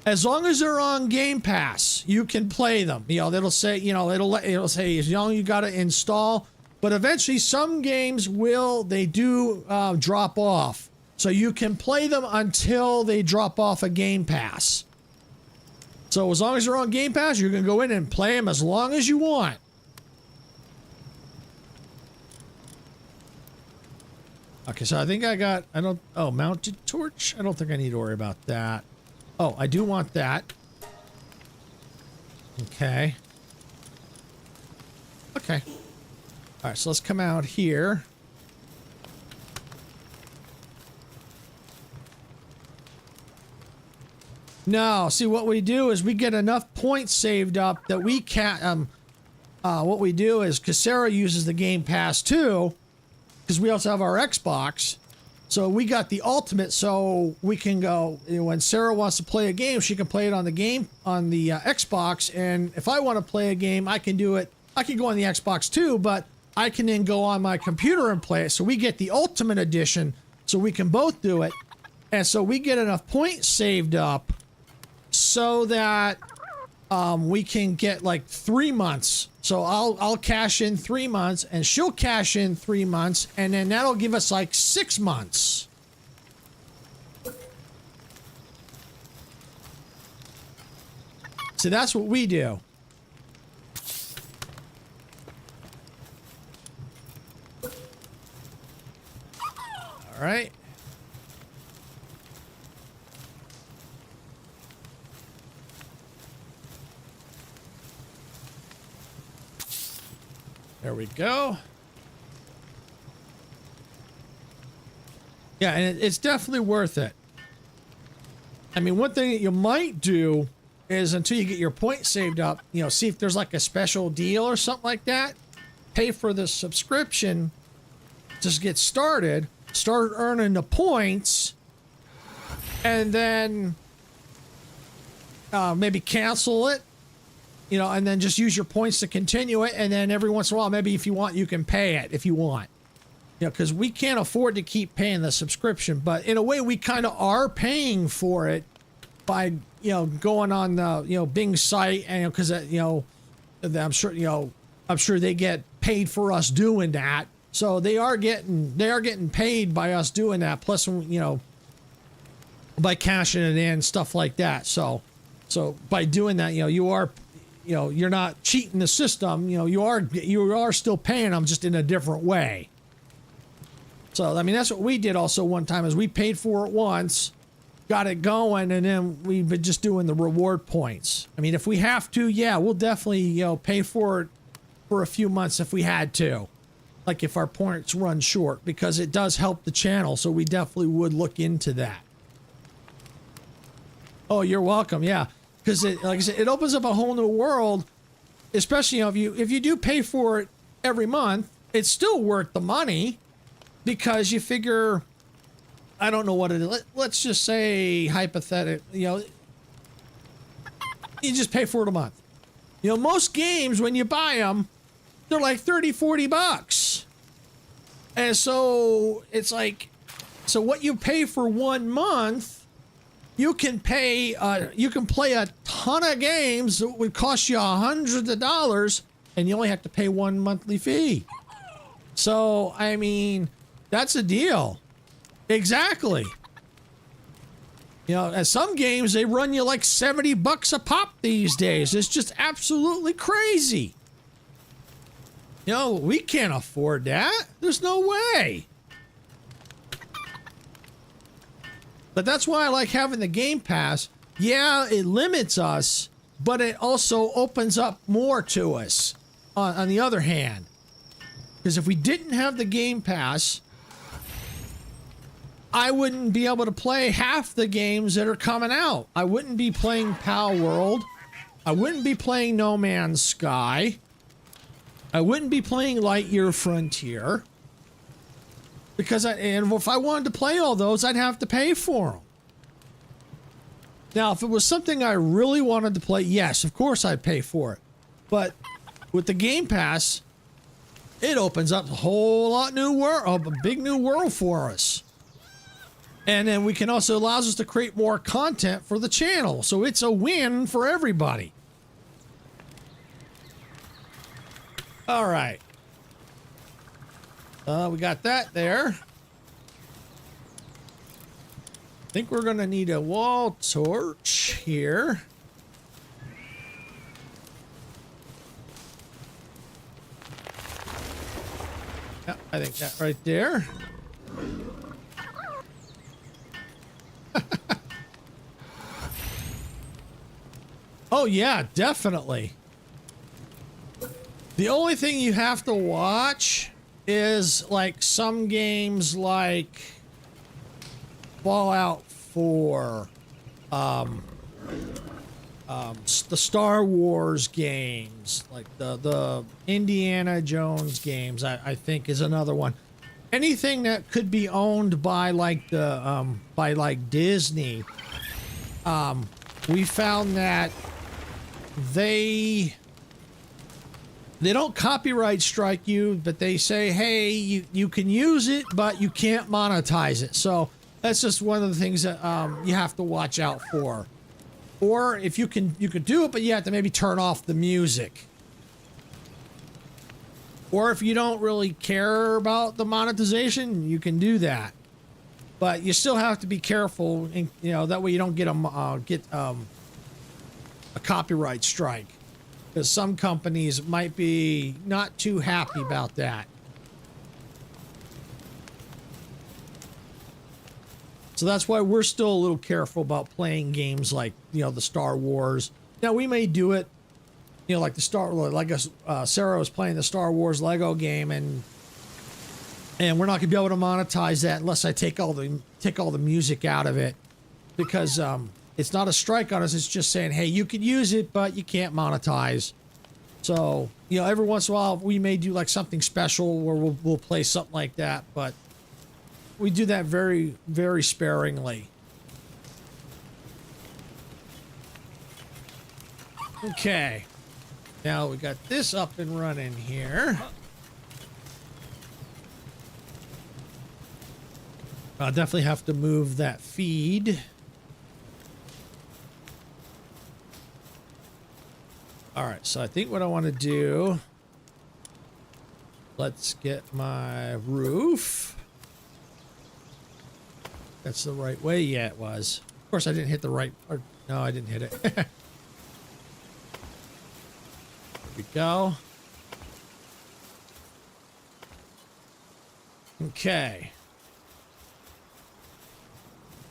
As long as they're on Game Pass, you can play them. It'll say, it'll say as long as you got to install. But eventually, some games do drop off. So you can play them until they drop off a Game Pass. So as long as they're on Game Pass, you can go in and play them as long as you want. Okay, so I think mounted torch? I don't think I need to worry about that. Oh, I do want that. Okay. Okay. All right, so let's come out here. No, see what we do is we get enough points saved up that we can't. What we do is, because Sarah uses the Game Pass too, because we also have our Xbox. So we got the ultimate, so we can go, you know, when Sarah wants to play a game, she can play it on the Xbox. And if I want to play a game, I can do it. I can go on the Xbox too, but I can then go on my computer and play it. So we get the ultimate edition, so we can both do it. And so we get enough points saved up so that we can get like 3 months. So I'll cash in 3 months and she'll cash in 3 months, and then that'll give us like 6 months. So that's what we do. All right. There we go. Yeah, and it's definitely worth it. I mean, one thing that you might do is, until you get your points saved up, you know, see if there's like a special deal or something like that. Pay for the subscription, just get started, start earning the points, and then maybe cancel it. You know, and then just use your points to continue it. And then every once in a while, maybe if you want, you can pay it if you want. You know, because we can't afford to keep paying the subscription. But in a way, we kind of are paying for it by, you know, going on the, you know, Bing site. And because, you know, I'm sure they get paid for us doing that. So they are getting paid by us doing that. Plus, you know, by cashing it in, stuff like that. So by doing that, you know, you're not cheating the system. You know, you are still paying them, just in a different way. So, I mean, that's what we did also one time, is we paid for it once, got it going, and then we've been just doing the reward points. I mean, if we have to, yeah, we'll definitely, you know, pay for it for a few months if we had to. Like if our points run short, because it does help the channel. So we definitely would look into that. Oh, you're welcome. Yeah. Because like I said, it opens up a whole new world, especially, you know, if you do pay for it every month, it's still worth the money, because you figure, I don't know what it is. Let's just say hypothetical, you know, you just pay for it a month. You know, most games, when you buy them, they're like 30, 40 bucks. And so it's like, so what you pay for 1 month, you can play a ton of games that would cost you hundreds of dollars, and you only have to pay 1 monthly fee. So, I mean, that's a deal. Exactly. You know, at some games, they run you like 70 bucks a pop these days. It's just absolutely crazy. You know, we can't afford that. There's no way. But that's why I like having the Game Pass. Yeah, it limits us, but it also opens up more to us on the other hand. Because if we didn't have the Game Pass, I wouldn't be able to play half the games that are coming out. I wouldn't be playing Palworld. I wouldn't be playing No Man's Sky. I wouldn't be playing Lightyear Frontier. Because if I wanted to play all those, I'd have to pay for them. Now, if it was something I really wanted to play, yes, of course I'd pay for it. But with the Game Pass, it opens up a whole lot a big new world for us. And then we can also allows us to create more content for the channel. So it's a win for everybody. All right. We got that there. I think we're going to need a wall torch here. Yeah, I think that right there. Oh, yeah, definitely. The only thing you have to watch is like some games like Fallout 4, the Star Wars games, like the Indiana Jones games, I think is another one. Anything that could be owned by like Disney. We found that they don't copyright strike you, but they say, hey, you can use it, but you can't monetize it. So that's just one of the things that you have to watch out for. Or if you could do it, but you have to maybe turn off the music. Or if you don't really care about the monetization, you can do that. But you still have to be careful, and, you know, that way you don't get a copyright strike. Because some companies might be not too happy about that. So that's why we're still a little careful about playing games like, you know, the Star Wars. Now, we may do it, you know, like Sarah was playing the Star Wars Lego game, and we're not gonna be able to monetize that unless I take all the music out of it, because it's not a strike on us. It's just saying, hey, you can use it, but you can't monetize. So, you know, every once in a while we may do like something special where we'll play something like that, but we do that very, very sparingly. Okay. Now we got this up and running here. I'll definitely have to move that feed. All right, so I think what I want to do, let's get my roof. That's the right way. Yeah, it was. Of course, I didn't hit the right, or no, I didn't hit it. There we go. Okay.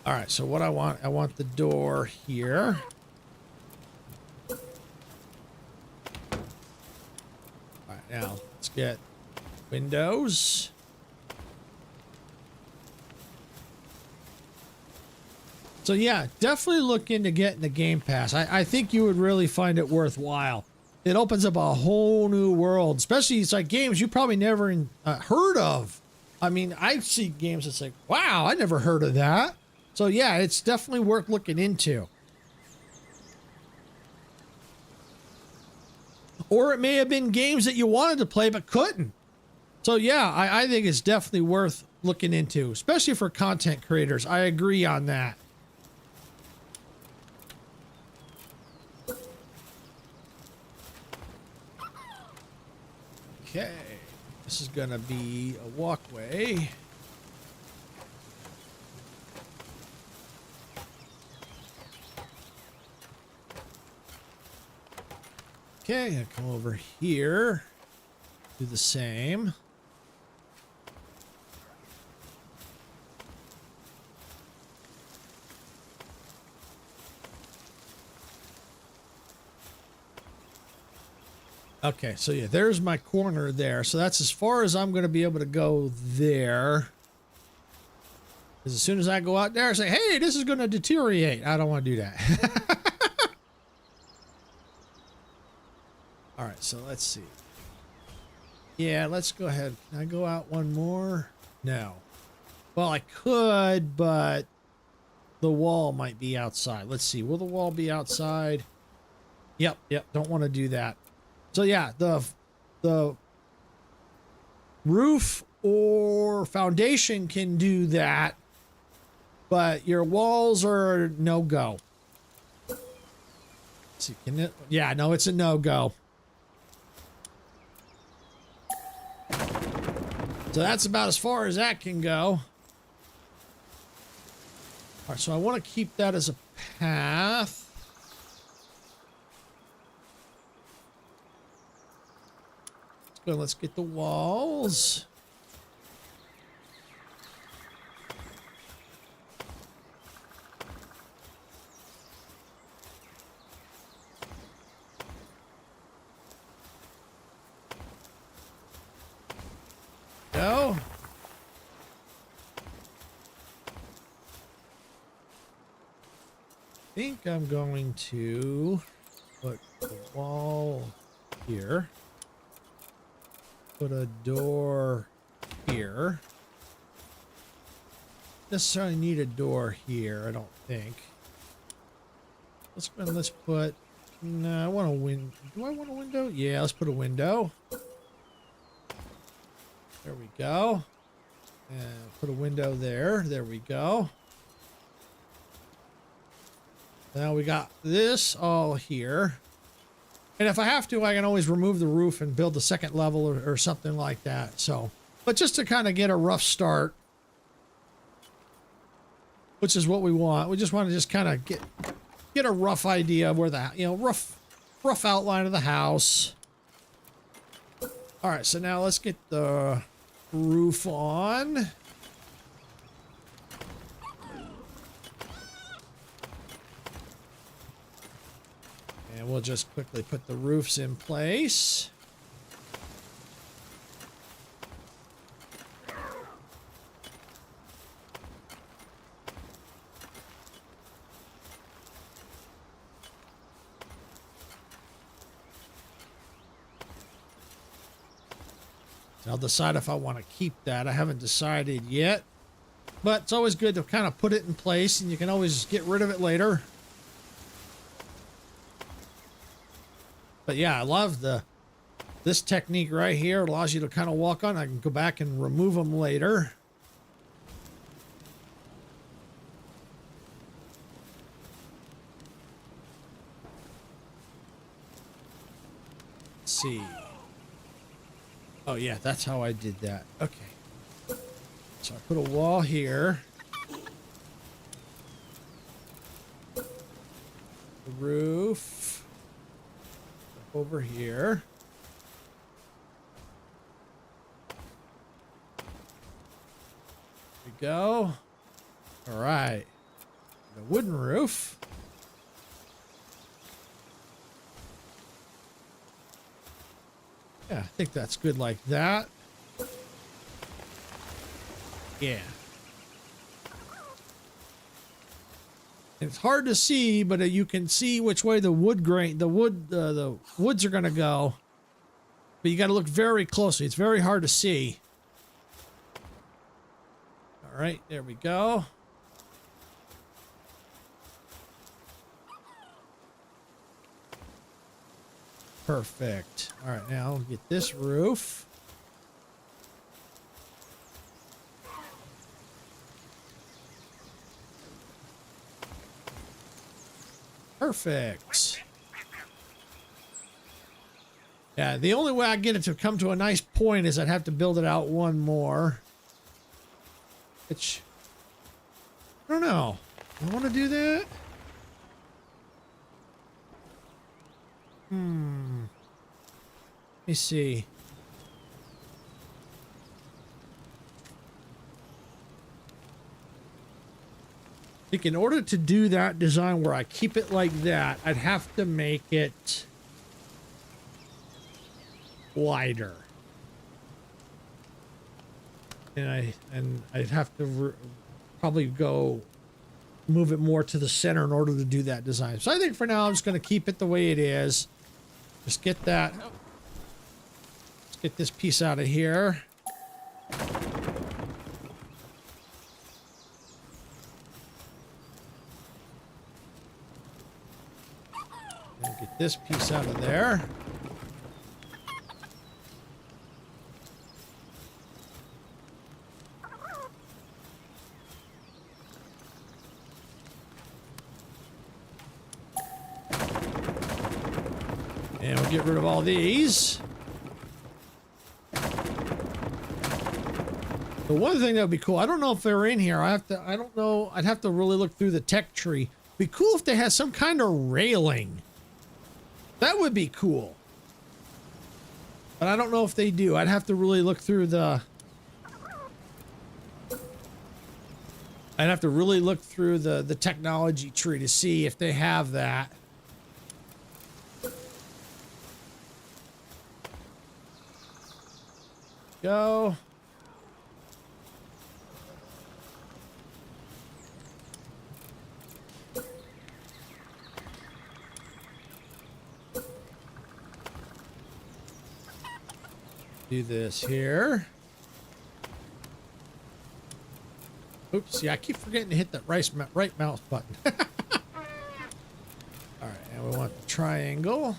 All right, so what I want the door here. All right, now let's get windows. So yeah, definitely look into getting the Game Pass. I think you would really find it worthwhile. It opens up a whole new world, especially it's like games you probably never heard of. I mean, I see games that's like, wow, I never heard of that. So yeah, it's definitely worth looking into. Or it may have been games that you wanted to play but couldn't. So yeah, I think it's definitely worth looking into, especially for content creators. I agree on that. Okay, this is gonna be a walkway. Okay, I come over here, do the same. Okay, so yeah, there's my corner there. So that's as far as I'm going to be able to go there. Because as soon as I go out there, I say, hey, this is going to deteriorate. I don't want to do that. All right, so let's see. Yeah, let's go ahead. Can I go out one more? No. Well, I could, but the wall might be outside. Let's see. Will the wall be outside? Yep, don't want to do that. So yeah, the roof or foundation can do that, but your walls are no-go. See, can it? Yeah, no, it's a no-go. So that's about as far as that can go. All right, so I want to keep that as a path. Let's get the walls. Go. think I'm going to put a wall here. Put a door here. Necessarily need a door here, I don't think. Let's put. No, I want a window. Do I want a window? Yeah, let's put a window. There we go. And put a window there. There we go. Now we got this all here. And if I have to, I can always remove the roof and build the second level or something like that. So, but just to kind of get a rough start, which is what we want. We just want to just kind of get a rough idea of where the, rough outline of the house. All right, so now let's get the roof on. And we'll just quickly put the roofs in place. I'll decide if I want to keep that. I haven't decided yet, but it's always good to kind of put it in place, and you can always get rid of it later. But yeah, I love this technique right here. It allows you to kind of walk on. I can go back and remove them later. Let's see. Oh yeah, that's how I did that. Okay. So I put a wall here. The roof over here. There we go. All right. The wooden roof. Yeah, I think that's good like that. Yeah. And it's hard to see, but you can see which way the wood grain, the woods are going to go. But you got to look very closely. It's very hard to see. All right, there we go. Perfect. All right, now we'll get this roof. Perfect. Yeah, the only way I get it to come to a nice point is I'd have to build it out one more. Which, I don't know. I want to do that. Let me see. I think in order to do that design where I keep it like that, I'd have to make it wider. And I'd have to probably go move it more to the center in order to do that design. So I think for now I'm just going to keep it the way it is. Just get that. Let's get this piece out of here. And get this piece out of there. And we'll get rid of all these. The one thing that would be cool, I don't know if they're in here. I don't know. I'd have to really look through the tech tree. It'd be cool if they had some kind of railing. That would be cool. But I don't know if they do. I'd have to really look through the... I'd have to really look through the technology tree to see if they have that. Go. Do this here. Oops, yeah, I keep forgetting to hit that right mouse button. All right, and we want the triangle.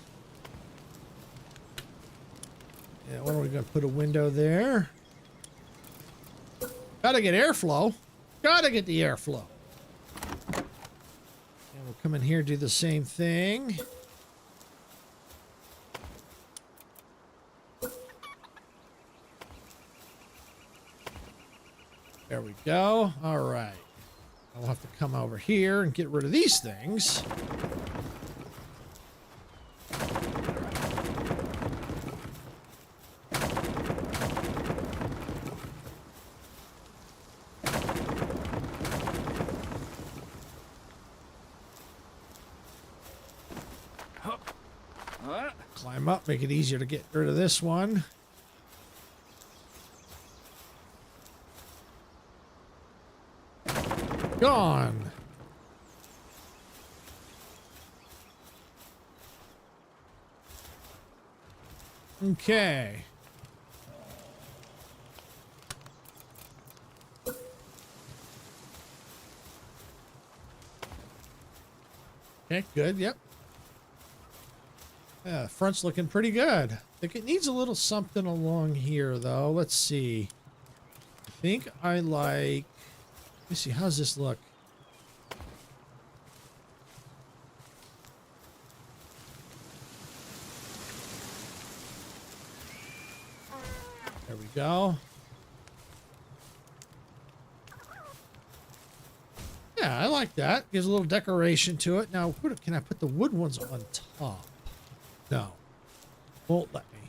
Yeah, when are we going to put a window there? Gotta get airflow. Gotta get the airflow. And we'll come in here, do the same thing. There we go. All right. I'll have to come over here and get rid of these things. Climb up, make it easier to get rid of this one. Gone. Okay. Okay, good, yep. Yeah, front's looking pretty good. I think it needs a little something along here, though. Let's see. I think I like... Let me see, how's this look? There we go. Yeah, I like that. Gives a little decoration to it. Now, can I put the wood ones on top? No. Won't let me.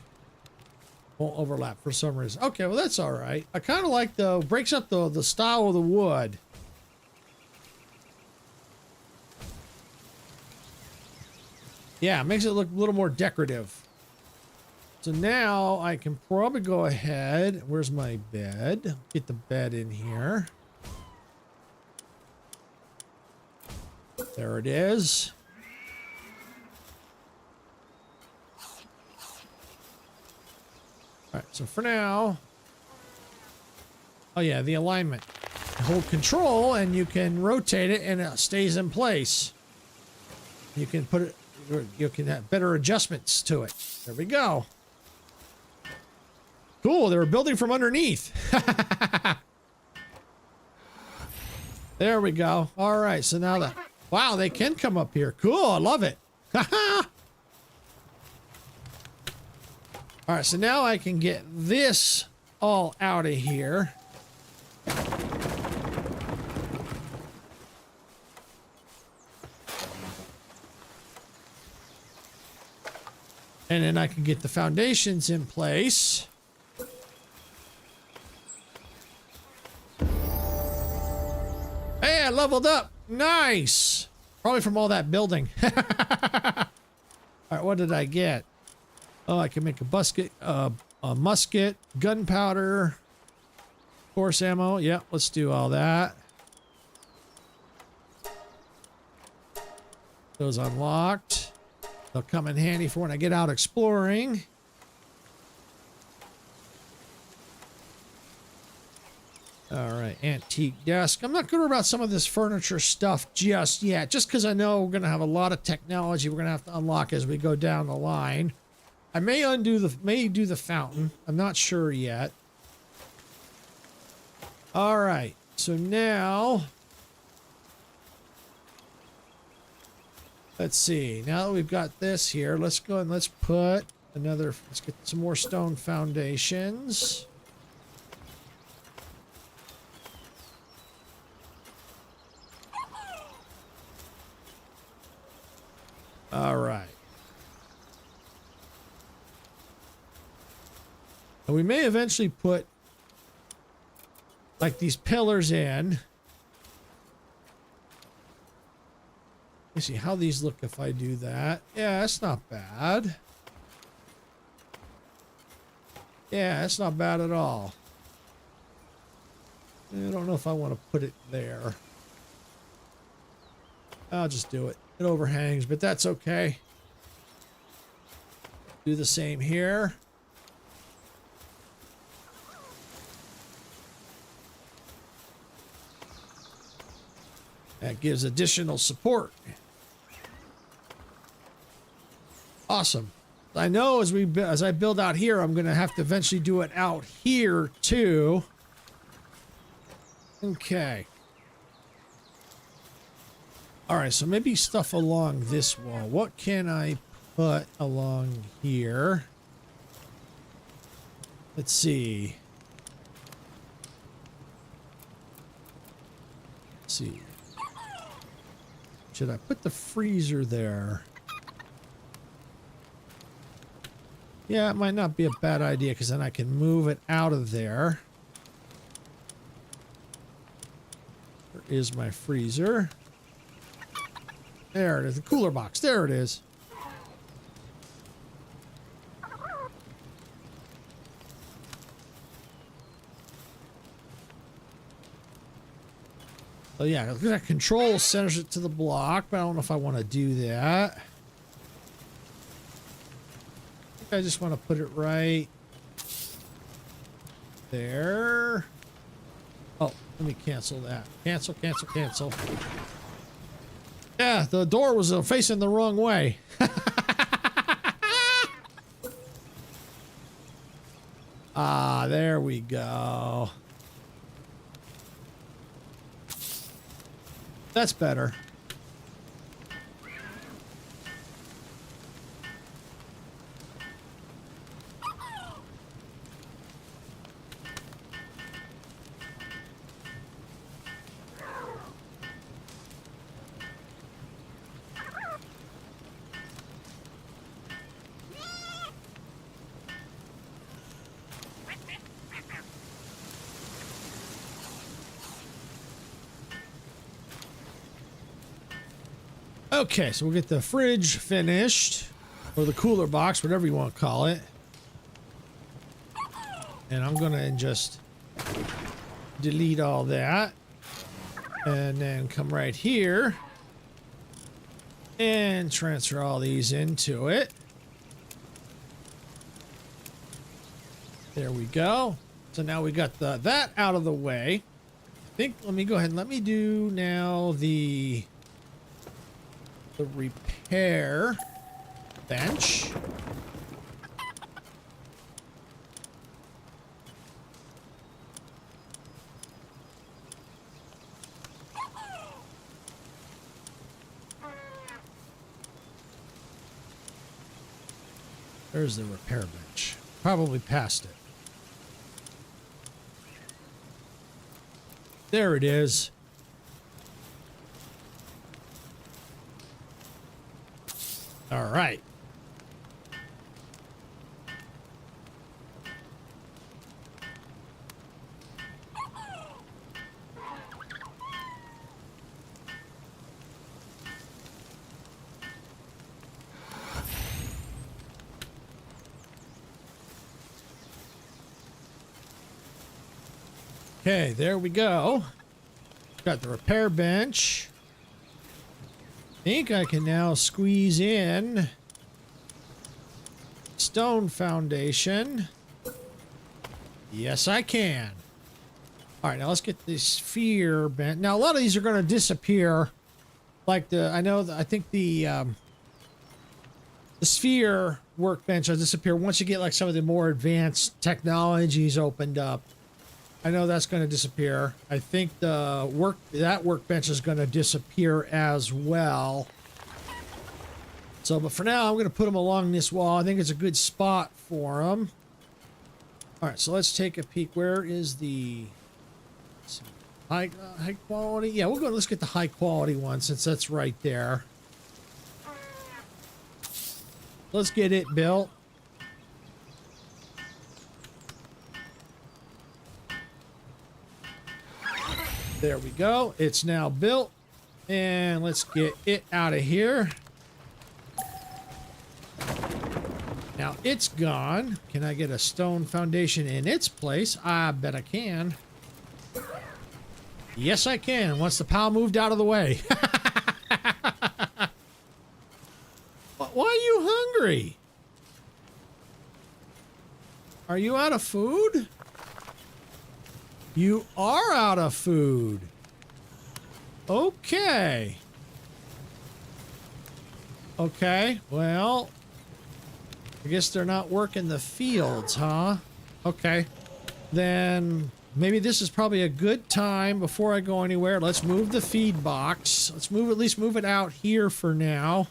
Won't overlap for some reason. Okay, well, that's all right. I kind of like the... Breaks up the style of the wood. Yeah, makes it look a little more decorative. So now I can probably go ahead. Where's my bed? Get the bed in here. There it is. All right, so for now, oh yeah, the alignment. Hold control and you can rotate it and it stays in place. You can put it, you can have better adjustments to it. There we go. Cool, they were building from underneath. There we go. All right, so now wow, they can come up here. Cool, I love it. All right, so now I can get this all out of here. And then I can get the foundations in place. Hey, I leveled up. Nice. Probably from all that building. All right, what did I get? Oh, I can make a musket, gunpowder, horse ammo. Yeah, let's do all that. Those unlocked. They'll come in handy for when I get out exploring. All right, antique desk. I'm not good about some of this furniture stuff just yet, just because I know we're going to have a lot of technology we're going to have to unlock as we go down the line. I may do the fountain. I'm not sure yet. All right, so now let's see. Now that we've got this here, let's go and let's put another. Let's get some more stone foundations. All right. And we may eventually put like these pillars in. Let me see how these look if I do that. Yeah, that's not bad. Yeah, that's not bad at all. I don't know if I want to put it there. I'll just do it. It overhangs, but that's okay. Do the same here. That gives additional support. Awesome. I know as I build out here, I'm going to have to eventually do it out here too. Okay. All right, so maybe stuff along this wall. What can I put along here? Let's see. Let's see. Should I put the freezer there? Yeah, it might not be a bad idea because then I can move it out of there. Where is my freezer? There it is, the cooler box. There it is. So yeah, that control centers it to the block, but I don't know if I want to do that. I just want to put it right there. Oh, let me cancel that. Cancel, cancel, cancel. Yeah, the door was facing the wrong way. Ah, there we go. That's better. Okay, so we'll get the fridge finished, or the cooler box, whatever you want to call it. And I'm going to just delete all that. And then come right here and transfer all these into it. There we go. So now we got that out of the way. I think, let me go ahead and let me do now the repair bench. There's the repair bench. Probably past it. There it is. All right. Okay, there we go. Got the repair bench. I think I can now squeeze in stone foundation. Yes, I can. All right, now let's get this sphere bent. Now, a lot of these are going to disappear. Like I think the sphere workbench will disappear once you get like some of the more advanced technologies opened up. I know that's going to disappear. I think that workbench is going to disappear as well. So, but for now, I'm going to put them along this wall. I think it's a good spot for them. All right, so let's take a peek. Where is the high quality? Yeah, we'll go. Let's get the high quality one since that's right there. Let's get it built. There we go. It's now built. And let's get it out of here. Now it's gone. Can I get a stone foundation in its place? I bet I can. Yes, I can. Once the pal moved out of the way. Why are you hungry? Are you out of food? You are out of food. Okay. Okay, well, I guess they're not working the fields, huh? Okay. Then maybe this is probably a good time before I go anywhere. Let's move the feed box. Let's at least move it out here for now.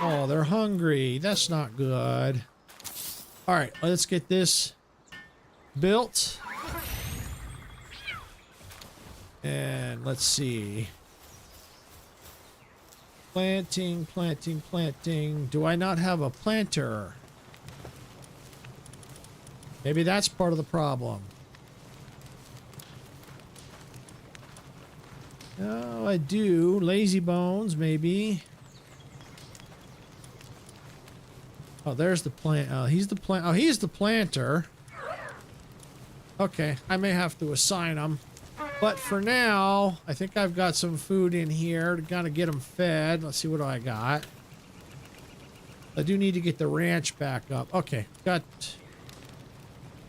Oh, they're hungry. That's not good. All right, let's get this built. And let's see. Planting, planting, planting. Do I not have a planter? Maybe that's part of the problem. Oh, I do. Lazy bones, maybe. Oh, there's the plant. Oh, he's the plant. Oh, he's the planter. Okay, I may have to assign him. But for now, I think I've got some food in here to kind of get them fed. Let's see what I got. I do need to get the ranch back up. Okay, got...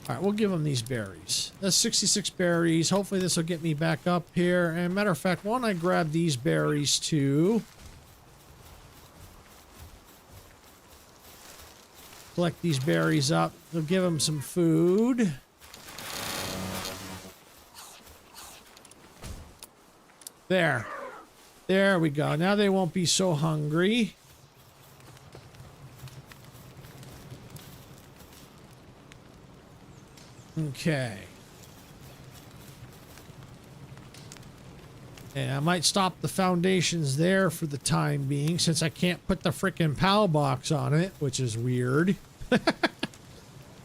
All right, we'll give them these berries. That's 66 berries. Hopefully this will get me back up here. And matter of fact, why don't I grab these berries too? Collect these berries up. We'll give them some food. There. There we go. Now they won't be so hungry. Okay. And I might stop the foundations there for the time being since I can't put the frickin' PAL box on it, which is weird.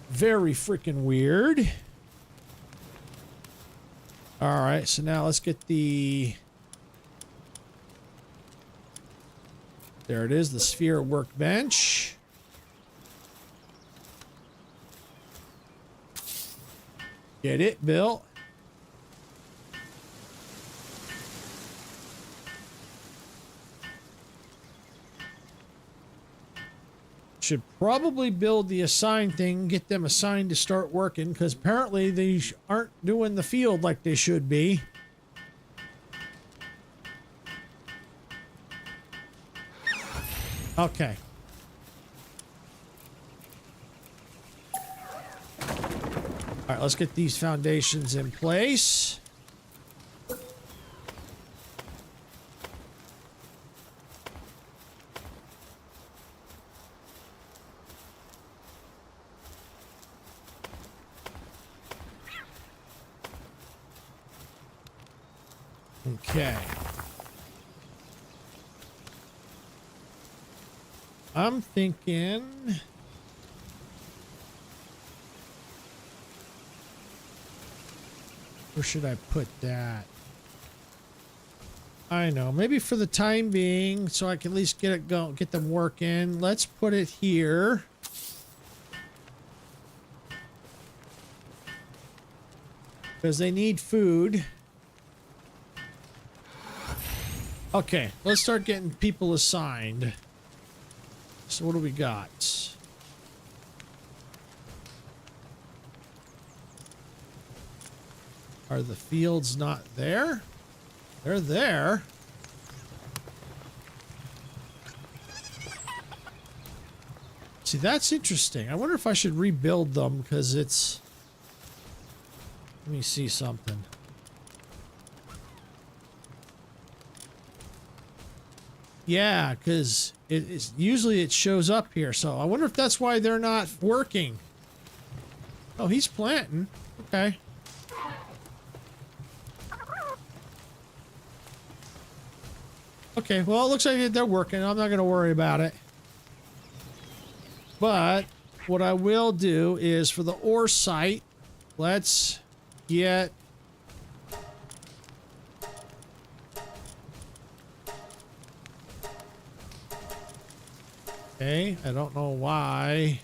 Very frickin' weird. All right, so now let's get the... There it is, the sphere workbench. Get it built. Should probably build the assign thing, get them assigned to start working, because apparently they aren't doing the field like they should be. Okay. All right, let's get these foundations in place. Okay. I'm thinking... Where should I put that? I know, maybe for the time being, so I can at least get it go, get them working. Let's put it here. Because they need food. Okay, let's start getting people assigned. So what do we got? Are the fields not there? They're there. See, that's interesting. I wonder if I should rebuild them because it's... Let me see something. Yeah, because it is usually it shows up here. So I wonder if that's why they're not working. Oh, he's planting. Okay. Okay, well, it looks like they're working. I'm not going to worry about it. But what I will do is for the ore site, let's get... Okay, I don't know why.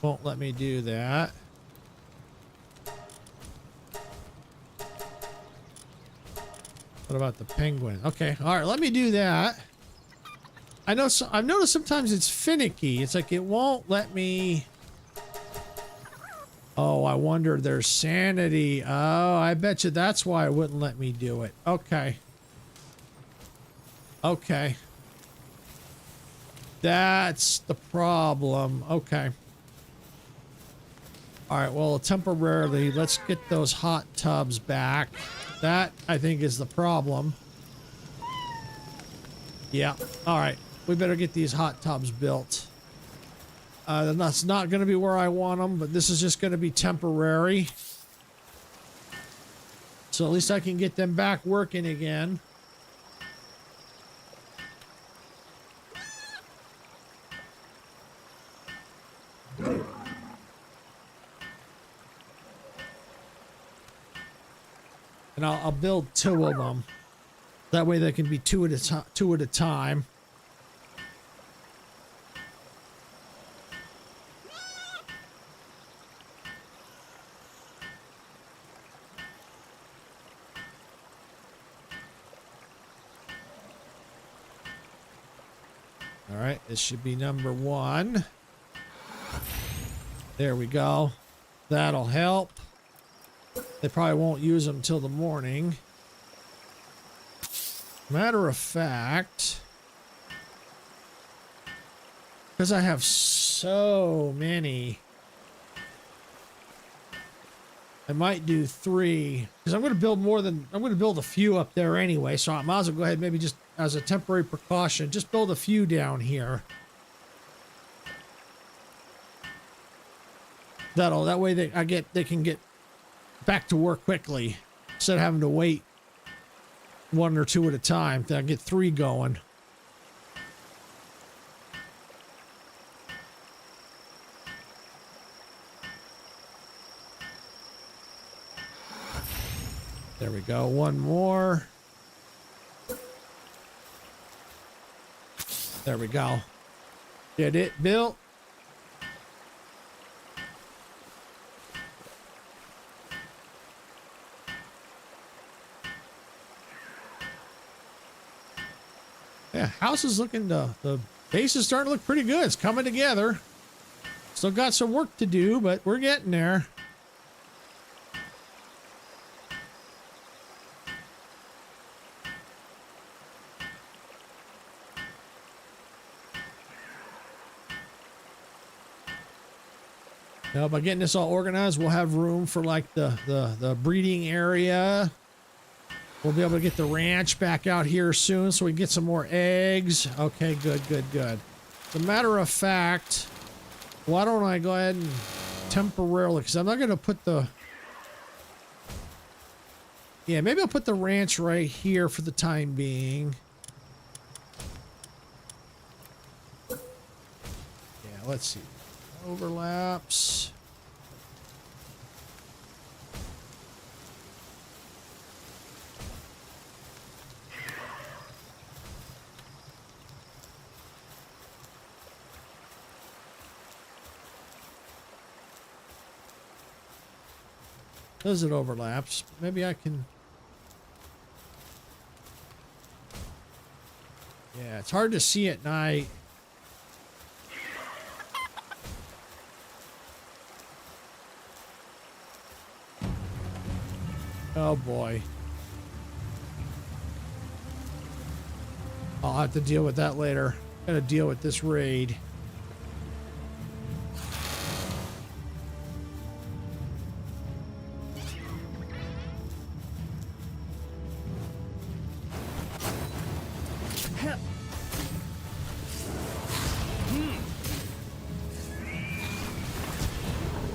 Won't let me do that. What about the penguin? Okay, all right, let me do that. I know, I've noticed sometimes it's finicky. It's like it won't let me Oh, I wonder there's sanity. Oh, I bet you that's why it wouldn't let me do it. Okay. Okay. That's the problem. Okay. All right, well, temporarily, let's get those hot tubs back. That, I think, is the problem. Yeah. All right. We better get these hot tubs built. That's not going to be where I want them, but this is just going to be temporary. So at least I can get them back working again. And I'll build 2 of them. That way they can be 2 at a time. All right, this should be number 1. There we go. That'll help. They probably won't use them till the morning. Matter of fact, because I have so many, I might do 3, because I'm going to build I'm going to build a few up there anyway, so I might as well go ahead, maybe just as a temporary precaution, just build a few down here. That way they can get back to work quickly instead of having to wait 1 or 2 at a time. Then I get 3 going. There we go. 1 more. There we go. Get it built. Yeah, house is looking, the base is starting to look pretty good. It's coming together. Still got some work to do, but we're getting there. Now, by getting this all organized, we'll have room for like the breeding area. We'll be able to get the ranch back out here soon so we can get some more eggs. Okay, good, good, good. As a matter of fact, why don't I go ahead and temporarily, because I'm not going to put the... Yeah, maybe I'll put the ranch right here for the time being. Yeah, let's see. Overlaps. Does it overlaps? Maybe I can... Yeah, it's hard to see at night. Oh boy. I'll have to deal with that later. Gotta deal with this raid.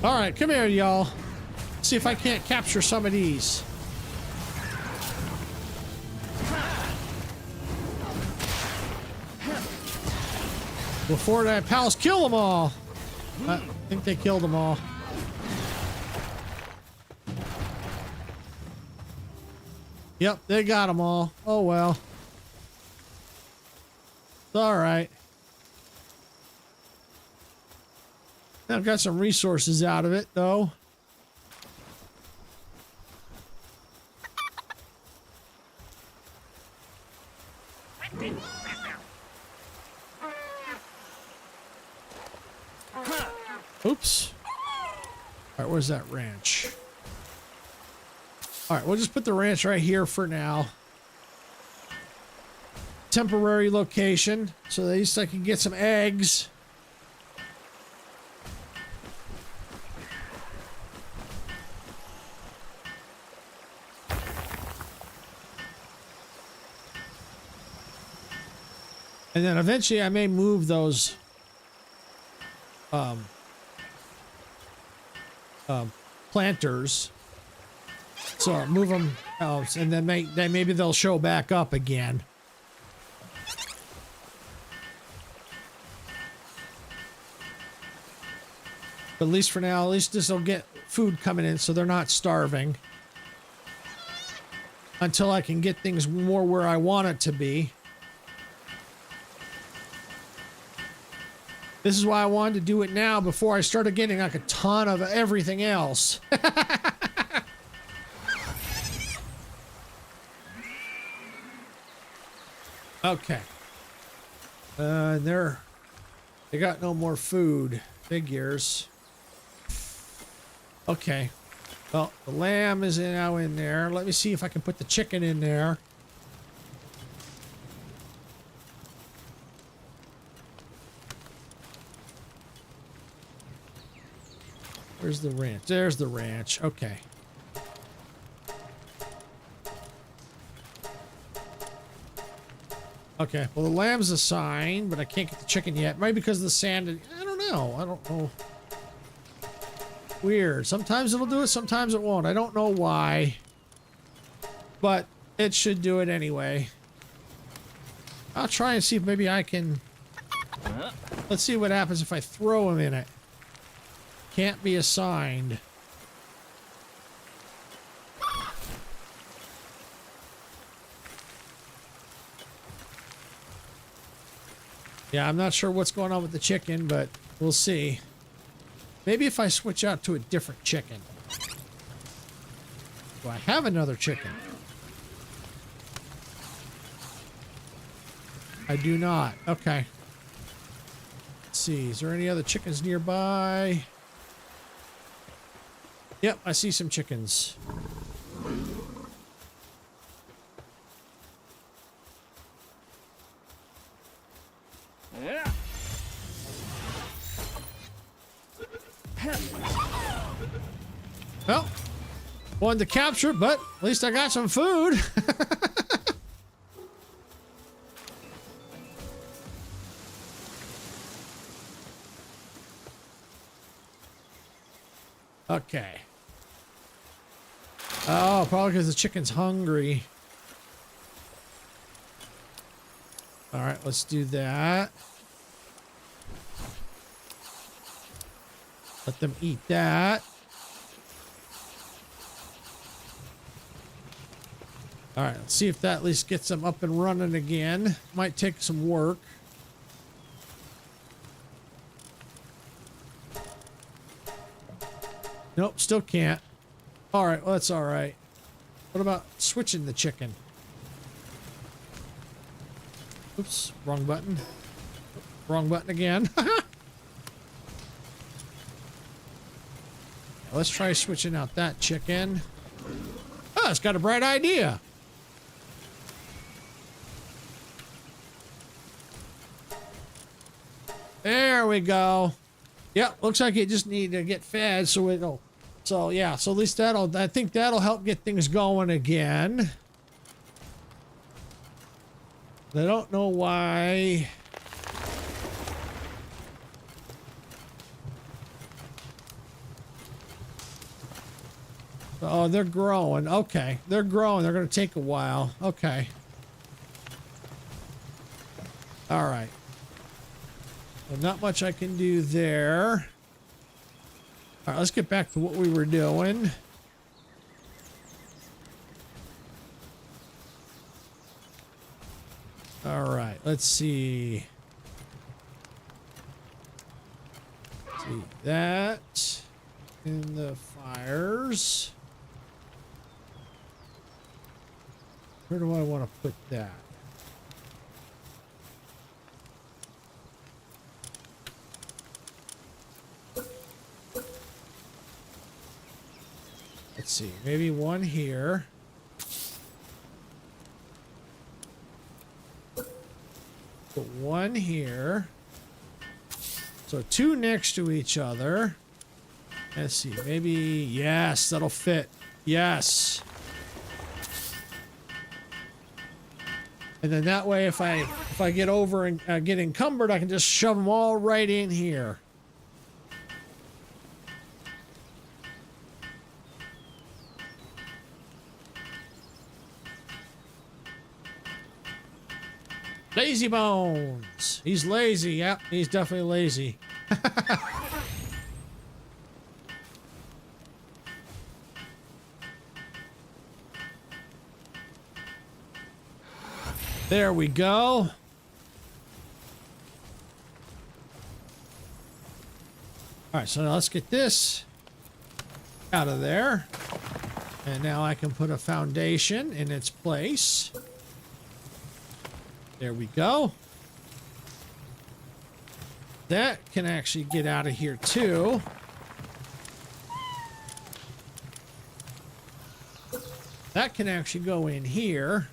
All right, come here, y'all. See if I can't capture some of these. Before that pals kill them all. I think they killed them all. Yep, they got them all. Oh well. It's all right. I've got some resources out of it, though. Oops. All right, where's that ranch? All right, we'll just put the ranch right here for now. Temporary location, so at least I can get some eggs. And then eventually I may move those planters. So I'll move them out, and then maybe they'll show back up again. But at least for now, at least this will get food coming in so they're not starving. Until I can get things more where I want it to be. This is why I wanted to do it now before I started getting like a ton of everything else. Okay. They got no more food. Figures. Okay. Well, the lamb is now in there. Let me see if I can put the chicken in there. Where's the ranch? There's the ranch. Okay. Okay, well, the lamb's assigned, but I can't get the chicken yet. Maybe because of the sand. I don't know. I don't know. Weird. Sometimes it'll do it, sometimes it won't. I don't know why. But it should do it anyway. I'll try and see if maybe I can... Let's see what happens if I throw him in it. Can't be assigned. Yeah, I'm not sure what's going on with the chicken, but we'll see. Maybe if I switch out to a different chicken. Do I have another chicken? I do not. Okay. Let's see. Is there any other chickens nearby? Yep, I see some chickens. Well, wanted to capture it, but at least I got some food. Okay. Oh, probably because the chicken's hungry. All right, let's do that. Let them eat that. All right, let's see if that at least gets them up and running again. Might take some work. Nope, still can't. All right, well, that's all right. What about switching the chicken? Oops, wrong button. Wrong button again. Let's try switching out that chicken. Oh, it's got a bright idea. There we go. Yep, looks like it just needed to get fed, so it'll... So, yeah, so at least that'll... I think that'll help get things going again. I don't know why... Oh, they're growing. Okay, they're growing. They're going to take a while. Okay. All right. Well, not much I can do there. All right, let's get back to what we were doing. All right, let's see. See that in the fires. Where do I want to put that? Let's see, maybe one here. Put one here. So two next to each other. Let's see, maybe, yes, that'll fit. Yes. And then that way, if I get over and get encumbered, I can just shove them all right in here. Lazy Bones. He's lazy. Yep, he's definitely lazy. There we go. All right, so now let's get this out of there. And now I can put a foundation in its place. There we go. That can actually get out of here too. That can actually go in here.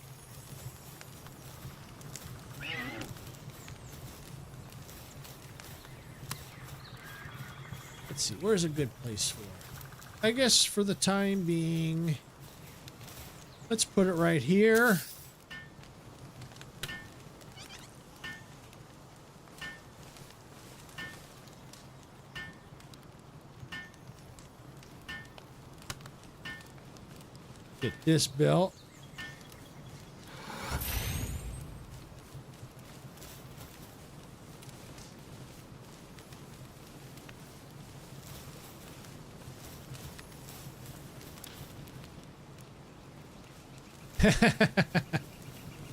Let's see, where's a good place for it? I guess for the time being, let's put it right here. Get this built.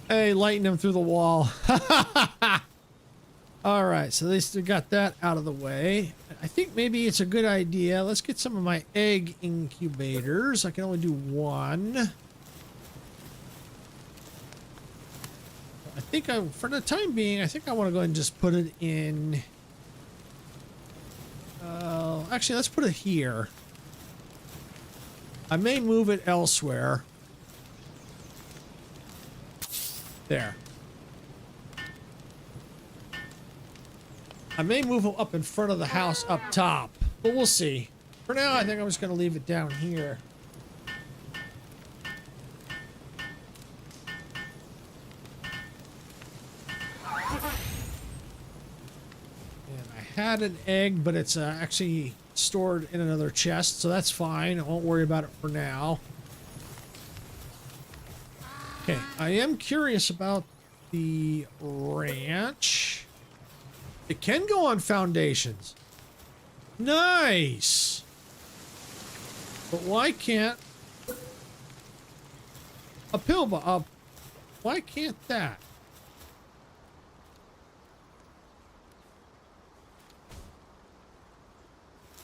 Hey, lighten them through the wall. All right, so they still got that out of the way. I think maybe it's a good idea. Let's get some of my egg incubators. I can only do one. I think for the time being, I think I want to go ahead and just put it in. Actually, let's put it here. I may move it elsewhere. There. I may move them up in front of the house up top, but we'll see. For now, I think I'm just going to leave it down here. And I had an egg, but it's actually stored in another chest, so that's fine. I won't worry about it for now. Okay, I am curious about the ranch. It can go on foundations. Nice. But why can't a pillbox? Why can't that?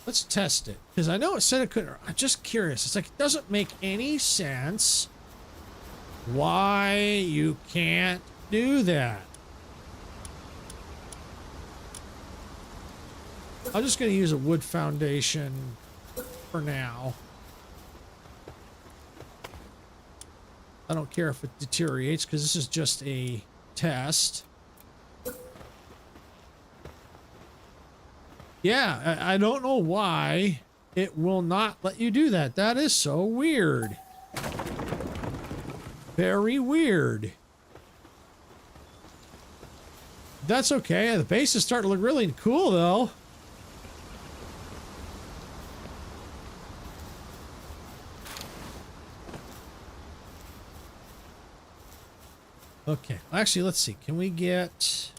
Let's test it, because I know it said it couldn't. I'm just curious. It's like it doesn't make any sense why you can't do that. I'm just going to use a wood foundation for now. I don't care if it deteriorates because this is just a test. Yeah, I don't know why it will not let you do that. That is so weird. Very weird. That's okay. The base is starting to look really cool, though. Okay. Actually, let's see. Can we get...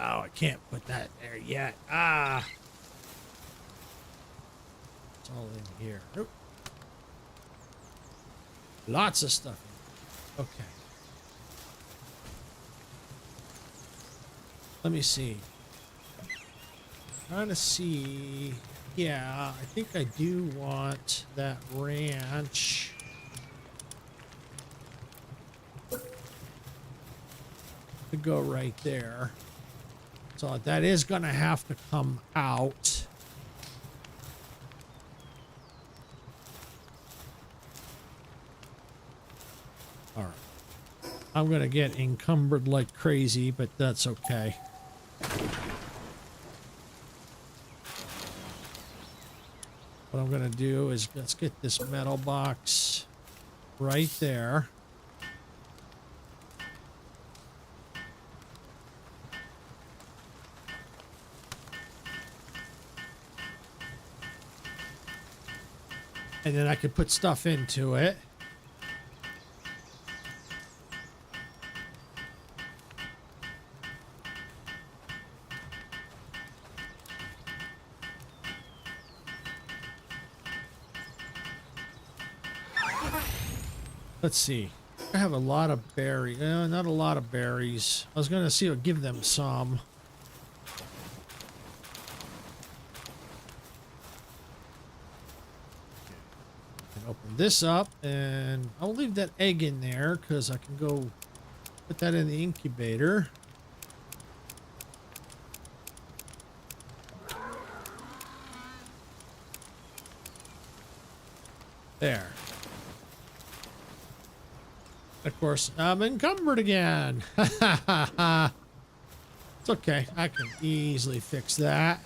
Oh, I can't put that there yet. Ah. It's all in here. Oop. Lots of stuff. Okay. Let me see. Trying to see. Yeah, I think I do want that ranch. to go right there. So that is going to have to come out. All right. I'm going to get encumbered like crazy, but that's okay. What I'm going to do is let's get this metal box right there. And then I could put stuff into it. Let's see. I have a lot of berries. Not a lot of berries. I was going to see if I'll give them some. Open this up, and I'll leave that egg in there because I can go put that in the incubator. There. Of course, I'm encumbered again. It's okay. I can easily fix that.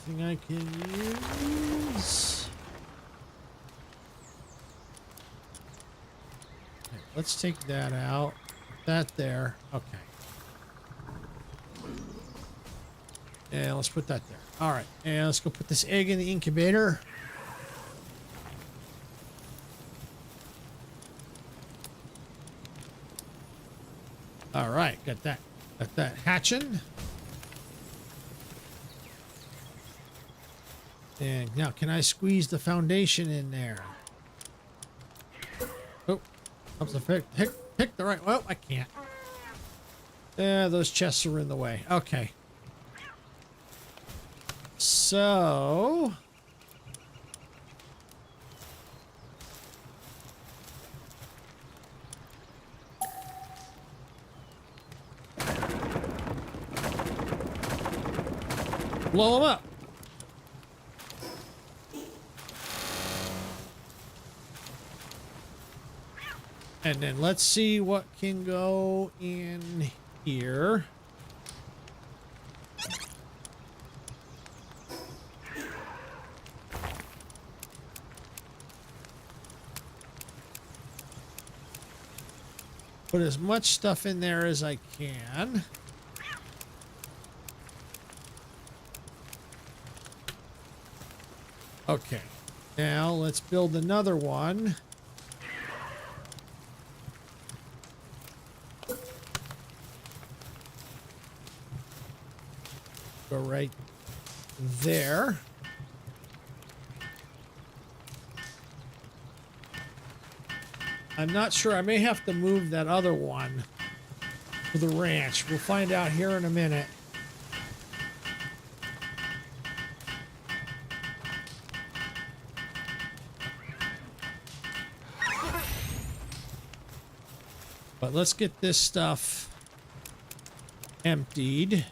Anything I can use? Okay, let's take that out. Put that there. Okay. And let's put that there. All right. And let's go put this egg in the incubator. All right. Got that hatching. And now, can I squeeze the foundation in there? Oh, I'm the pick the right. Well, I can't. Yeah, those chests are in the way. Okay. So. Blow them up. And then let's see what can go in here. Put as much stuff in there as I can. Okay. Now let's build another one. Go right there. I'm not sure. I may have to move that other one to the ranch. We'll find out here in a minute. But let's get this stuff emptied.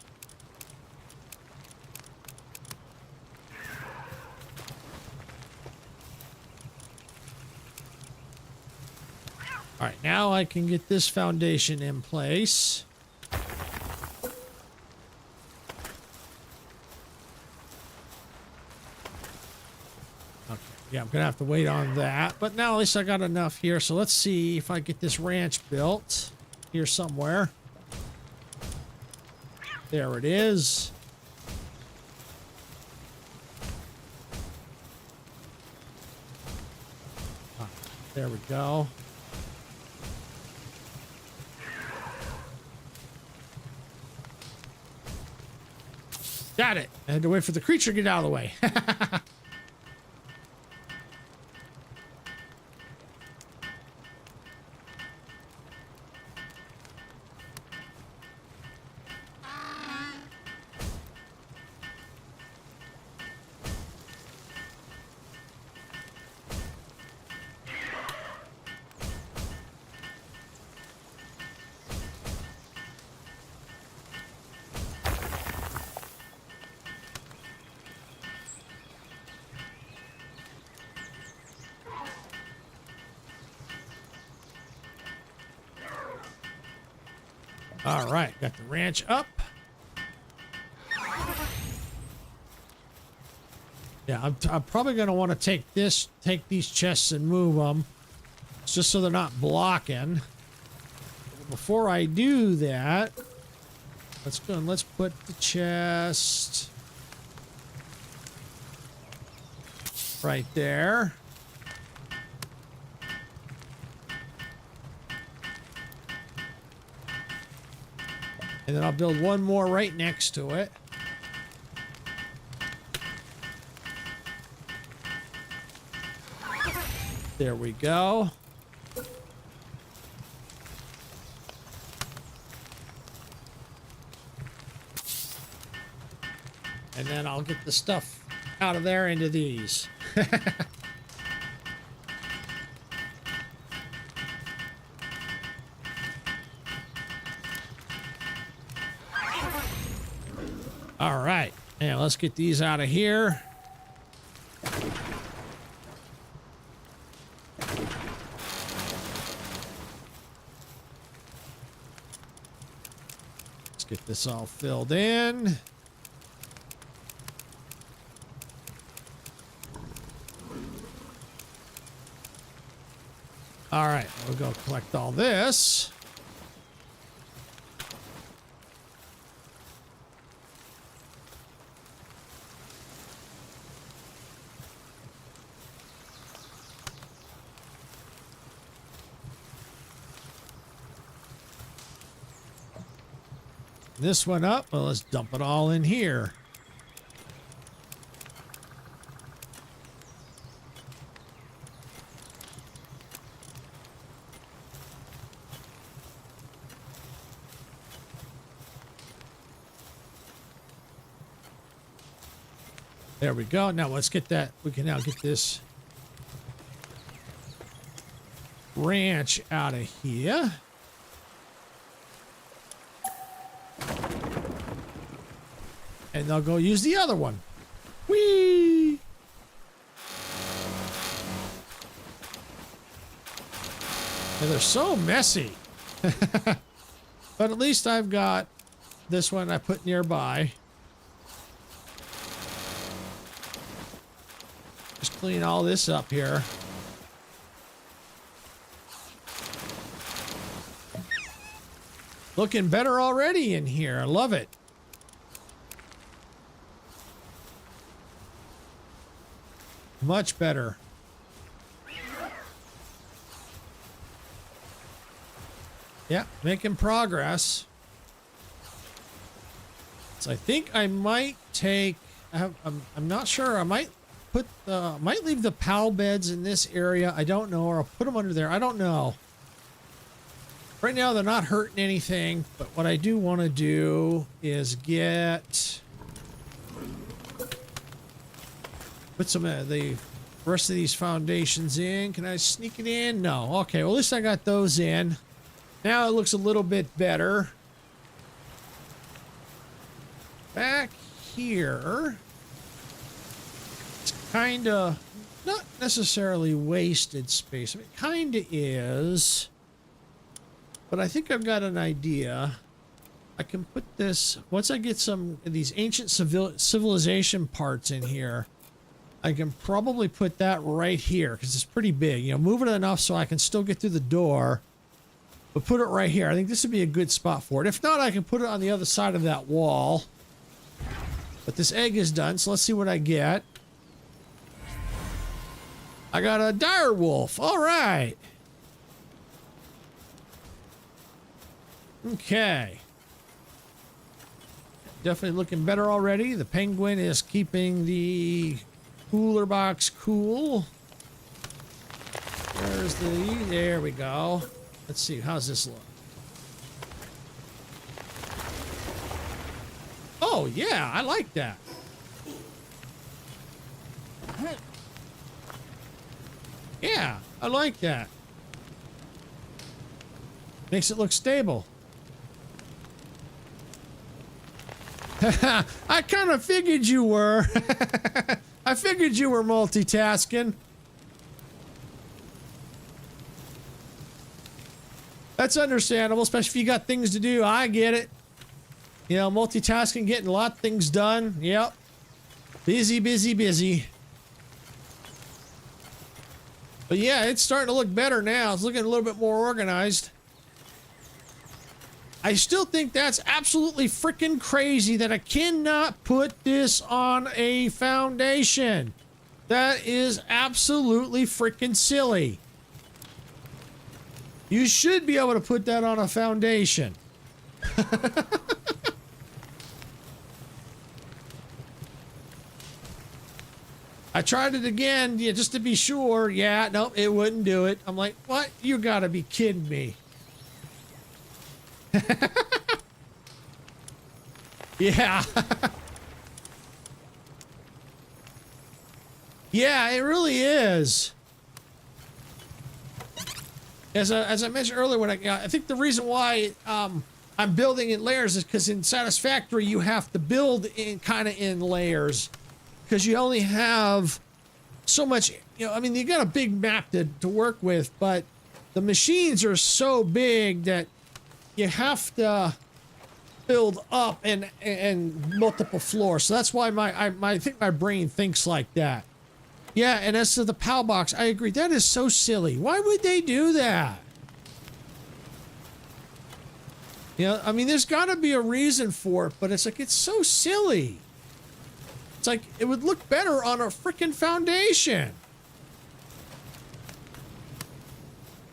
All right, now I can get this foundation in place. Okay, yeah, I'm gonna have to wait on that, but now at least I got enough here. So let's see if I get this ranch built here somewhere. There it is. Ah, there we go. Got it. I had to wait for the creature to get out of the way. All right, got the ranch up. Yeah, I'm probably going to want to take these chests and move them just so they're not blocking. Before I do that, let's go and let's put the chest right there. And then I'll build one more right next to it. There we go. And then I'll get the stuff out of there into these. All right, and let's get these out of here. Let's get this all filled in. All right, we'll go collect all this. This one up. Well, let's dump it all in here. There we go. Now let's get that. We can now get this ranch out of here. And they'll go use the other one. Whee! And they're so messy. But at least I've got this one I put nearby. Just clean all this up here. Looking better already in here. I love it. Much better. Yeah, making progress. So I think I might take. I'm not sure. I might put. Might leave the PAL beds in this area. I don't know, or I'll put them under there. I don't know. Right now they're not hurting anything, but what I do want to do is get. Put some of the rest of these foundations in. Can I sneak it in? No. Okay, well, at least I got those in. Now it looks a little bit better. Back here, it's kind of not necessarily wasted space. I mean, it kind of is. But I think I've got an idea. I can put this, once I get some of these ancient civilization parts in here, I can probably put that right here because it's pretty big. You know, move it enough so I can still get through the door, but put it right here. I think this would be a good spot for it. If not, I can put it on the other side of that wall. But this egg is done, so let's see what I get. I got a dire wolf. All right. Okay. Definitely looking better already. The penguin is keeping the cooler box cool. There's the, there we go. Let's see, how's this look? Oh yeah, I like that. Yeah, I like that. Makes it look stable. I kind of figured you were. I figured you were multitasking. That's understandable, especially if you got things to do. I get it. You know, multitasking, getting a lot of things done. Yep. Busy, busy, busy. But yeah, it's starting to look better now. It's looking a little bit more organized. I still think that's absolutely freaking crazy that I cannot put this on a foundation. That is absolutely freaking silly. You should be able to put that on a foundation. I tried it again, yeah, just to be sure. Yeah, nope, it wouldn't do it. I'm like, what? You gotta be kidding me. Yeah. Yeah, it really is. As I mentioned earlier, when I think the reason why I'm building in layers is because in Satisfactory you have to build in kind of in layers. Because you only have so much, you know, I mean, you got a big map to work with, but the machines are so big that you have to build up and multiple floors. So that's why I think my brain thinks like that. Yeah, and as to the Palpagos, I agree. That is so silly. Why would they do that? You know, I mean, there's got to be a reason for it, but it's like, it's so silly. It's like, it would look better on a freaking foundation.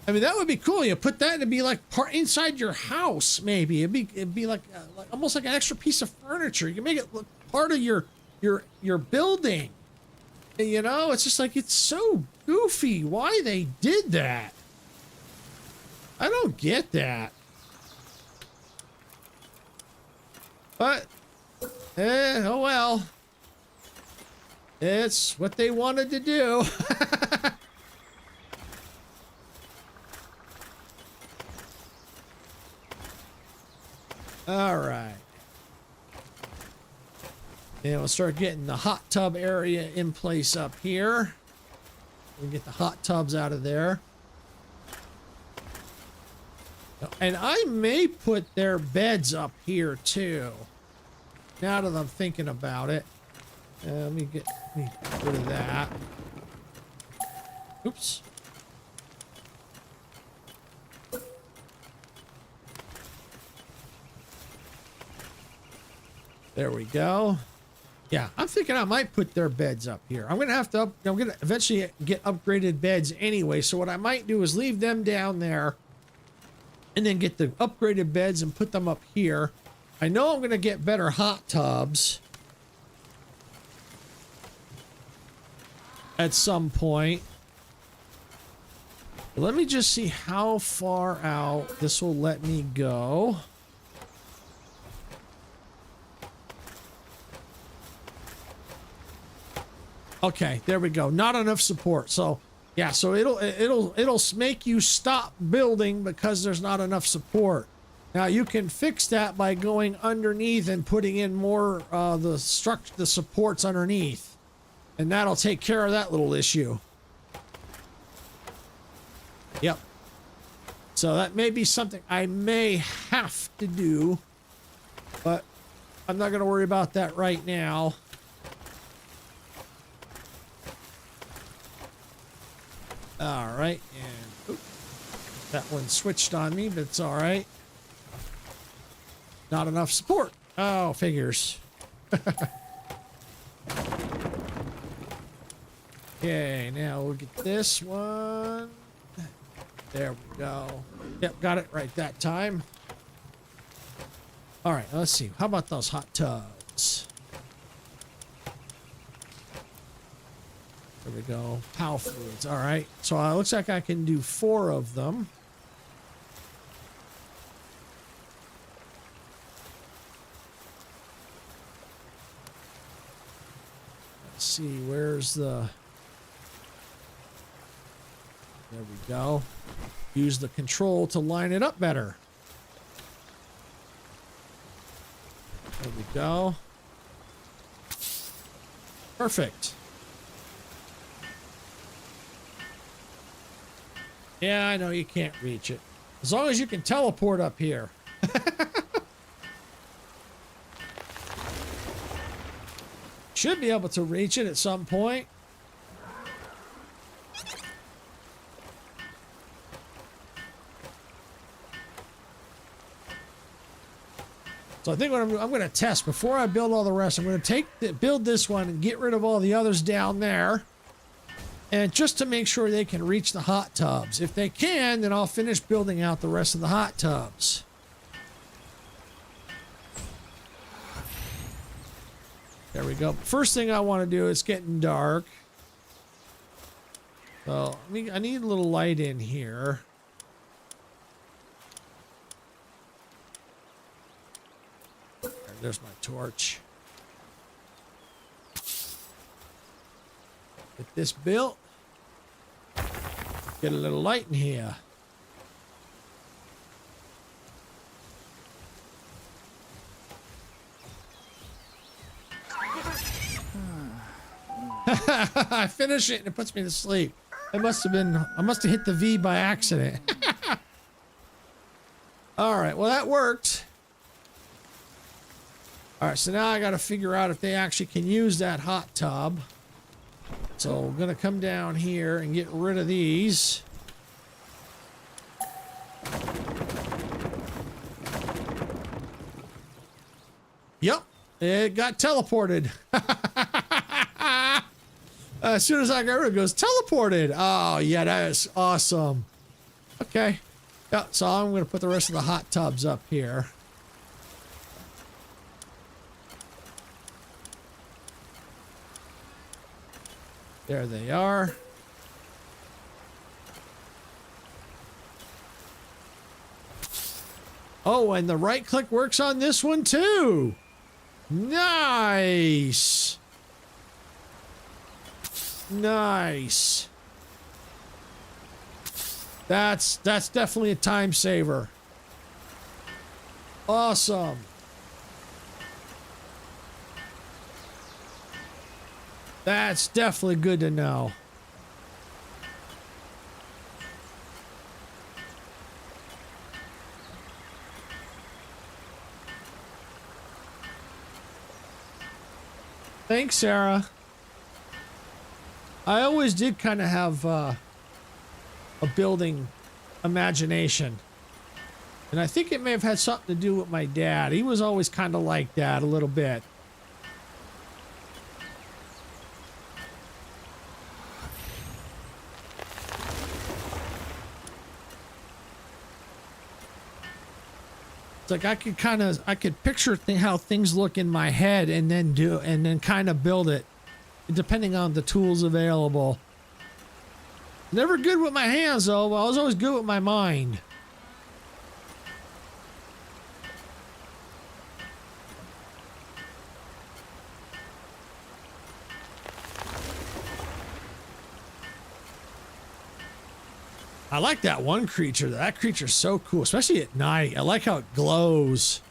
I mean, that would be cool. You put that and it'd be like part inside your house, maybe. It'd be like almost like an extra piece of furniture. You can make it look part of your building. You know, it's just like, it's so goofy why they did that. I don't get that. But, oh well. It's what they wanted to do. All right. And we'll start getting the hot tub area in place up here. We'll get the hot tubs out of there. And I may put their beds up here too. Now that I'm thinking about it. Let me get rid of that. Oops. There we go. Yeah, I'm thinking I might put their beds up here. I'm gonna eventually get upgraded beds anyway. So what I might do is leave them down there, and then get the upgraded beds and put them up here. I know I'm gonna get better hot tubs at some point. Let me just see how far out this will let me go. Okay, there we go. Not enough support. So, yeah, so it'll make you stop building because there's not enough support. Now you can fix that by going underneath and putting in more the supports underneath. And that'll take care of that little issue. Yep. So that may be something I may have to do, but I'm not going to worry about that right now. All right, and that one switched on me, but it's all right. Not enough support. Oh, figures. Okay, now we'll get this one. There we go. Yep, got it right that time. All right, let's see. How about those hot tubs? There we go. Pow fluids. All right. So it looks like I can do 4 of them. Let's see. Where's the... There we go. Use the control to line it up better. There we go. Perfect. Yeah, I know you can't reach it. As long as you can teleport up here. Should be able to reach it at some point. So I think what I'm going to test before I build all the rest. I'm going to build this one and get rid of all the others down there. And just to make sure they can reach the hot tubs. If they can, then I'll finish building out the rest of the hot tubs. There we go. First thing I want to do, it's getting dark. So I need a little light in here. There's my torch. Get this built. Get a little light in here. I finish it and it puts me to sleep. I must have hit the V by accident. All right, well that worked. All right, so now I got to figure out if they actually can use that hot tub. So I'm going to come down here and get rid of these. Yep, it got teleported. As soon as I got rid of it, it goes teleported. Oh, yeah, that is awesome. Okay. Yeah, so I'm going to put the rest of the hot tubs up here. There they are. Oh, and the right click works on this one too. Nice. Nice. That's definitely a time saver. Awesome. That's definitely good to know. Thanks, Sarah. I always did kind of have a building imagination. And I think it may have had something to do with my dad. He was always kind of like that a little bit. Like I could picture how things look in my head and then kind of build it depending on the tools available. Never good with my hands though, but I was always good with my mind. I like that one creature. That creature's so cool, especially at night. I like how it glows.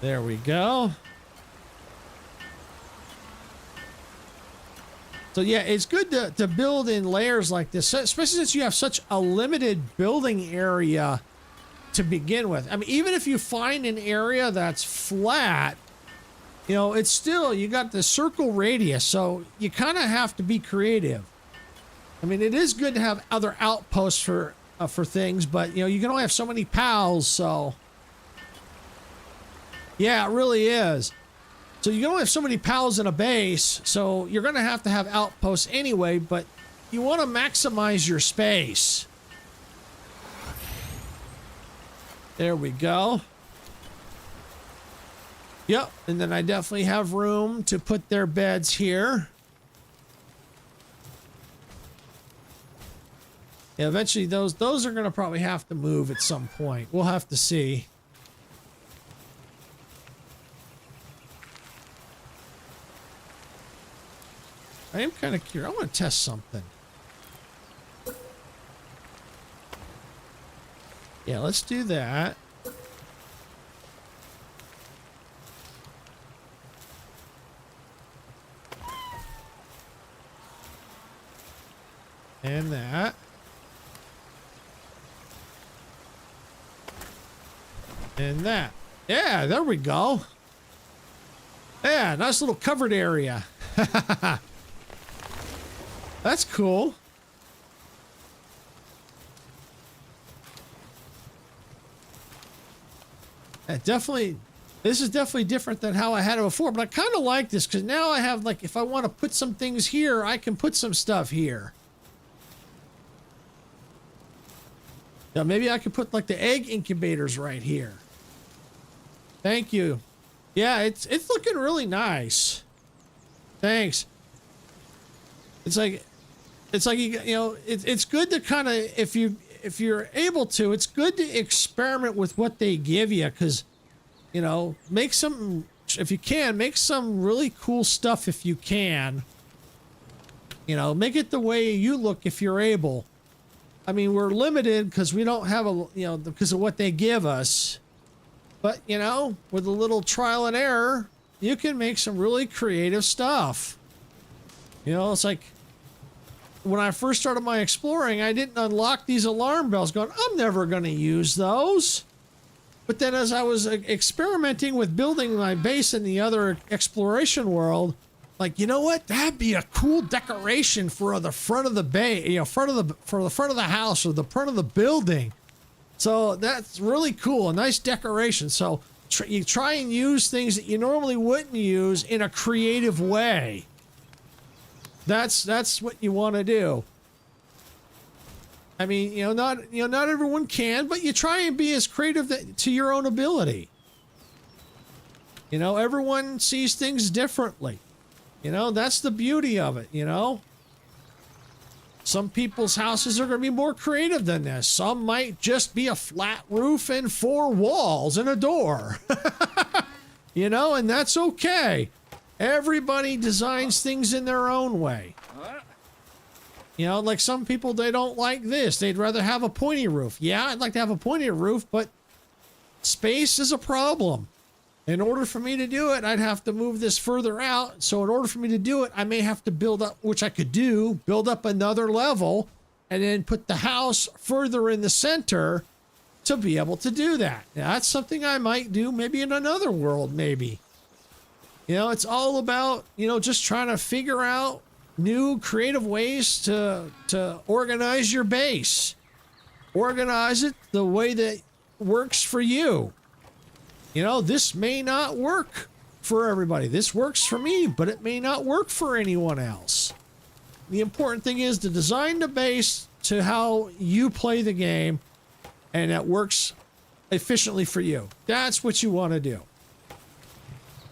There we go. So yeah, it's good to build in layers like this, especially since you have such a limited building area to begin with. I mean, even if you find an area that's flat, you know, it's still, you got the circle radius, so you kind of have to be creative. I mean, it is good to have other outposts for things, but, you know, you can only have so many pals, so. Yeah, it really is. So you can only have so many pals in a base, so you're going to have outposts anyway, but you want to maximize your space. There we go. Yep, and then I definitely have room to put their beds here. Yeah, eventually those are going to probably have to move at some point. We'll have to see. I am kind of curious. I want to test something. Yeah, let's do that. And that. And that. Yeah, there we go. Yeah, nice little covered area. That's cool. This is definitely different than how I had it before, but I kind of like this because now I have, like, if I want to put some things here, I can put some stuff here. Now, maybe I could put, like, the egg incubators right here. Thank you. Yeah, it's looking really nice. Thanks. It's like you know, it's good to kind of, if you're able to, it's good to experiment with what they give you, because, you know, make some, if you can, make some really cool stuff if you can. You know, make it the way you look if you're able. I mean, we're limited because we don't have a, you know, because of what they give us. But, you know, with a little trial and error, you can make some really creative stuff. You know, it's like when I first started my exploring, I didn't unlock these alarm bells going, I'm never going to use those. But then as I was experimenting with building my base in the other exploration world, like, you know what? That'd be a cool decoration for the front of the bay, you know, for the front of the house or the front of the building. So that's really cool, a nice decoration. So you try and use things that you normally wouldn't use in a creative way. That's what you want to do. I mean, not everyone can, but you try and be as creative to your own ability. You know, everyone sees things differently. You know, that's the beauty of it, you know? Some people's houses are going to be more creative than this. Some might just be a flat roof and 4 walls and a door. You know, and that's okay. Everybody designs things in their own way. You know, like some people, they don't like this. They'd rather have a pointy roof. Yeah, I'd like to have a pointy roof, but space is a problem. In order for me to do it, I'd have to move this further out. So in order for me to do it, I may have to build up, which I could do, build up another level and then put the house further in the center to be able to do that. Now, that's something I might do maybe in another world, maybe. You know, it's all about, you know, just trying to figure out new creative ways to organize your base. Organize it the way that works for you. You know, this may not work for everybody. This works for me, but it may not work for anyone else. The important thing is to design the base to how you play the game, and that works efficiently for you. That's what you want to do.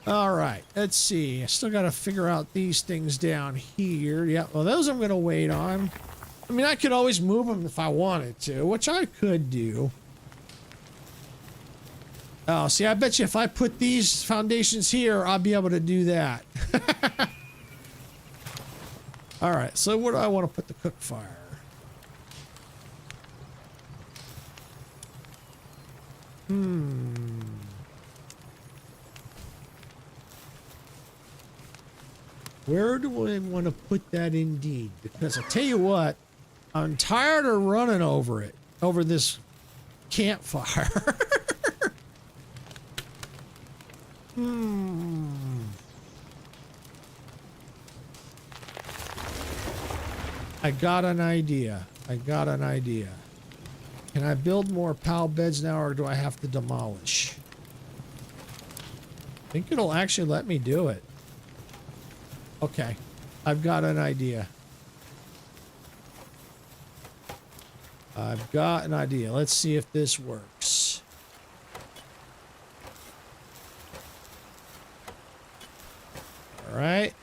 All right, let's see. I still got to figure out these things down here. Yeah, well, those I'm going to wait on. I mean, I could always move them if I wanted to, which I could do. Oh, see, I bet you if I put these foundations here, I'll be able to do that. All right, so where do I want to put the cook fire? Where do I want to put that indeed? Because I tell you what, I'm tired of running over this campfire. I got an idea. Can I build more PAL beds now, or do I have to demolish? I think it'll actually let me do it. Okay, I've got an idea. Let's see if this works. All right.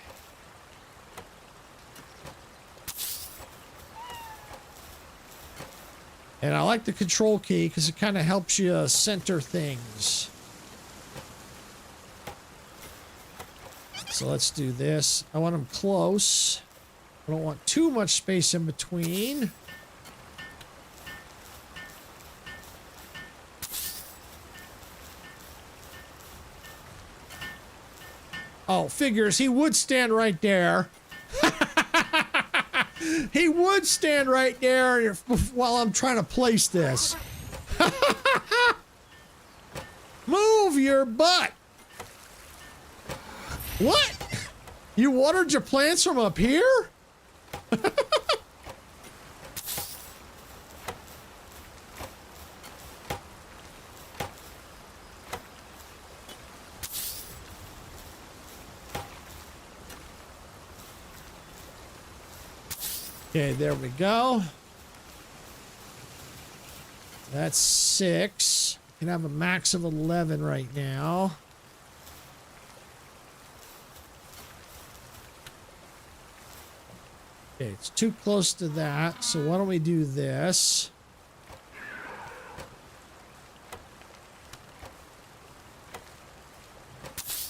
And I like the control key because it kind of helps you center things. So let's do this. I want them close. I don't want too much space in between. Oh, figures he would stand right there. He would stand right there while I'm trying to place this. Move your butt. What? You watered your plants from up here? Okay, there we go. That's 6. Can have a max of 11 right now. Okay, it's too close to that, so why don't we do this?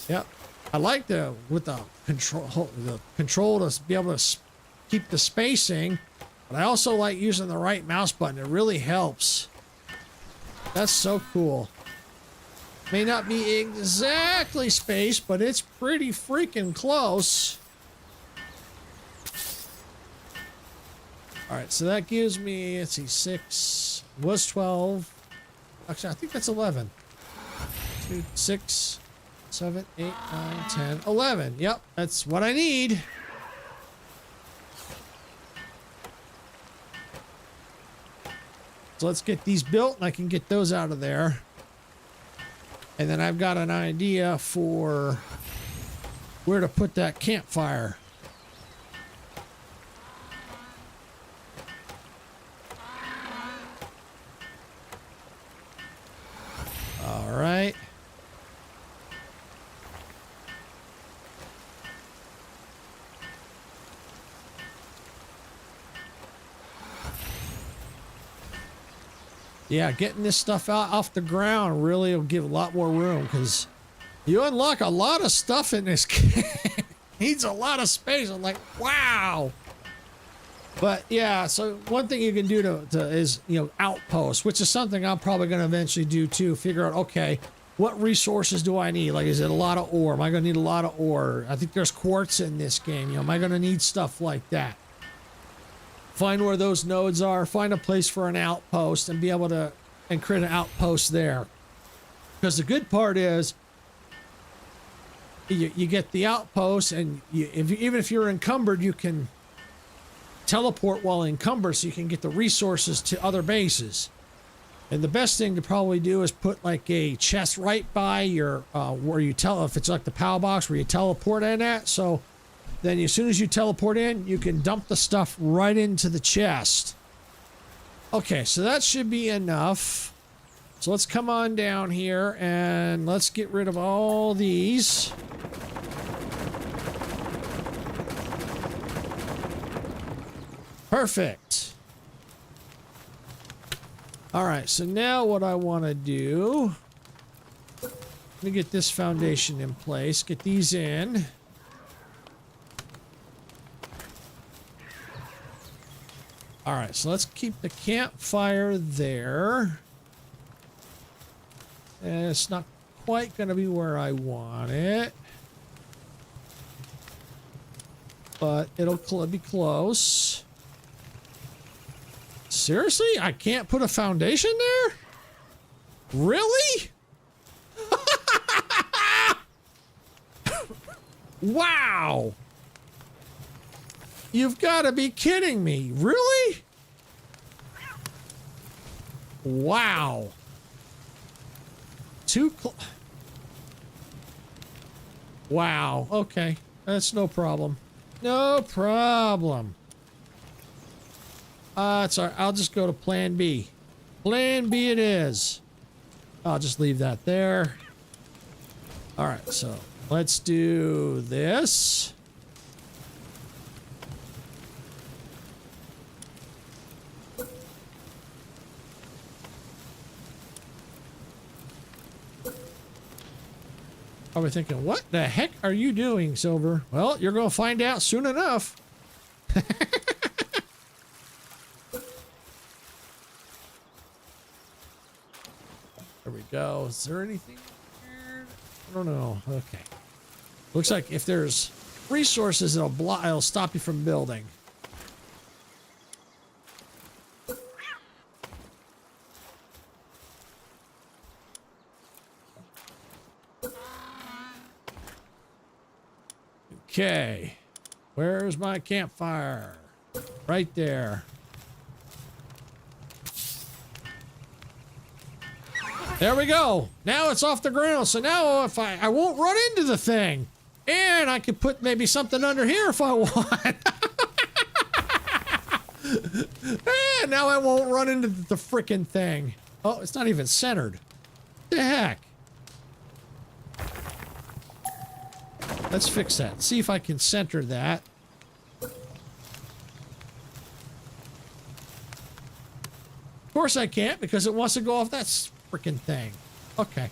Yep. I like the control to be able to keep the spacing, but I also like using the right mouse button. It really helps. That's so cool. May not be exactly spaced, but it's pretty freaking close. All right, so that gives me, let's see, 6, was 12. Actually, I think that's 11. 2, 6, 7, 8, 9, 10, 11. Yep, that's what I need. So let's get these built and I can get those out of there. And then I've got an idea for where to put that campfire. All right. Yeah, getting this stuff out off the ground really will give a lot more room because you unlock a lot of stuff in this game. Needs a lot of space. I'm like, wow. But yeah, so one thing you can do is, you know, outposts, which is something I'm probably going to eventually do too. Figure out, okay, what resources do I need? Like, is it a lot of ore? Am I going to need a lot of ore? I think there's quartz in this game. You know, am I going to need stuff like that? Find where those nodes are, find a place for an outpost and be able to, and create an outpost there. Because the good part is, you get the outpost and even if you're encumbered, you can teleport while encumbered so you can get the resources to other bases. And the best thing to probably do is put like a chest right by your, where you if it's like the Palpagos where you teleport in at. So then as soon as you teleport in, you can dump the stuff right into the chest. Okay, so that should be enough. So let's come on down here and let's get rid of all these. Perfect. All right, so now what I want to do, let me get this foundation in place, get these in. All right, so let's keep the campfire there. And it's not quite going to be where I want it, but it'll be close. Seriously? I can't put a foundation there? Really? Wow. You've got to be kidding me. Really? Wow. Wow. Okay. That's no problem. No problem. It's all right. I'll just go to plan B. Plan B it is. I'll just leave that there. All right. So let's do this. Probably thinking, what the heck are you doing, Silver? Well, you're going to find out soon enough. There we go. Is there anything here? I don't know. Okay. Looks like if there's resources, it'll stop you from building. Okay. Where's my campfire? Right there. There we go. Now it's off the ground. So now if I won't run into the thing. And I could put maybe something under here if I want. And now I won't run into the frickin' thing. Oh, it's not even centered. What the heck? Let's fix that. See if I can center that. Of course I can't because it wants to go off that frickin' thing. Okay.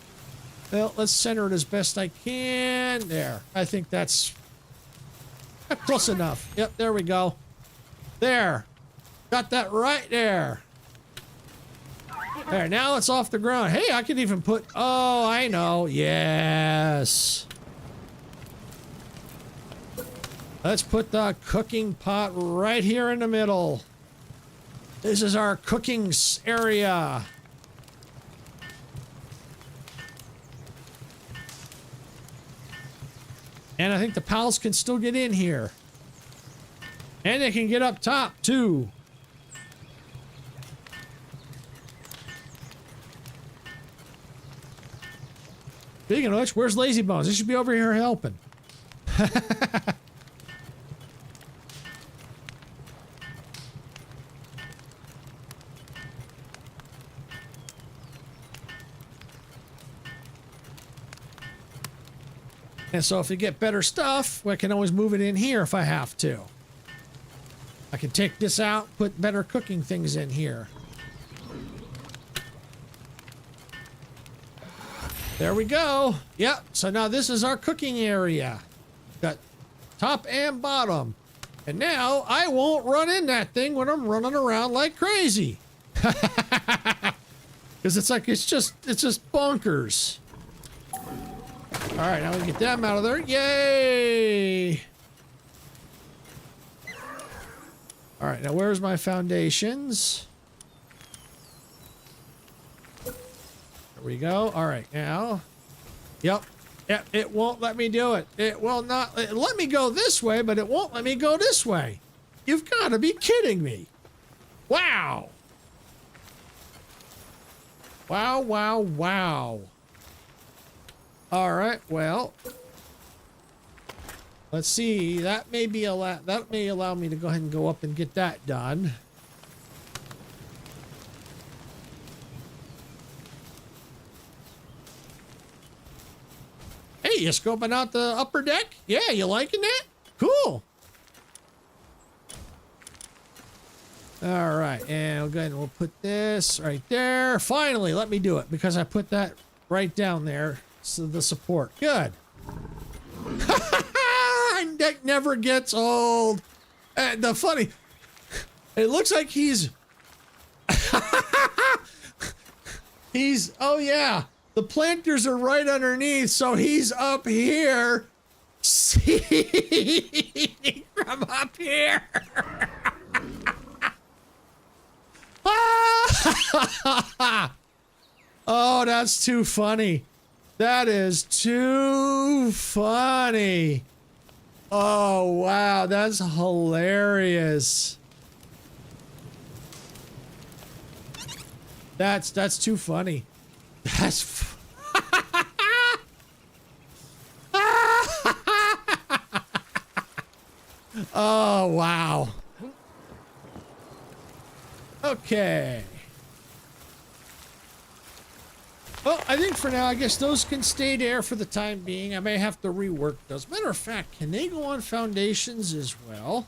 Well, let's center it as best I can. There. I think that's close enough. Yep, there we go. There. Got that right there. There, now it's off the ground. Hey, I can even put... Oh, I know. Yes. Let's put the cooking pot right here in the middle. This is our cooking area. And I think the pals can still get in here. And they can get up top, too. Speaking of which, where's Lazy Bones? He should be over here helping. And so if you get better stuff, I can always move it in here if I have to. I can take this out, put better cooking things in here. There we go. Yep. So now this is our cooking area. Got top and bottom. And now I won't run in that thing when I'm running around like crazy. Because it's like, it's just bonkers. All right, now we get them out of there. Yay! All right, now where's my foundations? There we go. All right, now. Yep. Yep, it won't let me do it. It will not. It let me go this way, but it won't let me go this way. You've got to be kidding me. Wow. Wow, wow, wow. All right, well, let's see. That may allow me to go ahead and go up and get that done. Hey, you scoping out the upper deck? Yeah, you liking that? Cool. All right, and we'll go ahead and we'll put this right there. Finally, let me do it because I put that right down there. So the support. Good. That never gets old. The funny, it looks like he's, oh yeah, the planters are right underneath, so he's up here, seeing from up here. Oh, that's too funny. That is too funny. Oh, wow. That's hilarious. That's too funny. That's... Oh, wow. Okay. Well, I think for now, I guess those can stay there for the time being. I may have to rework those. Matter of fact, can they go on foundations as well?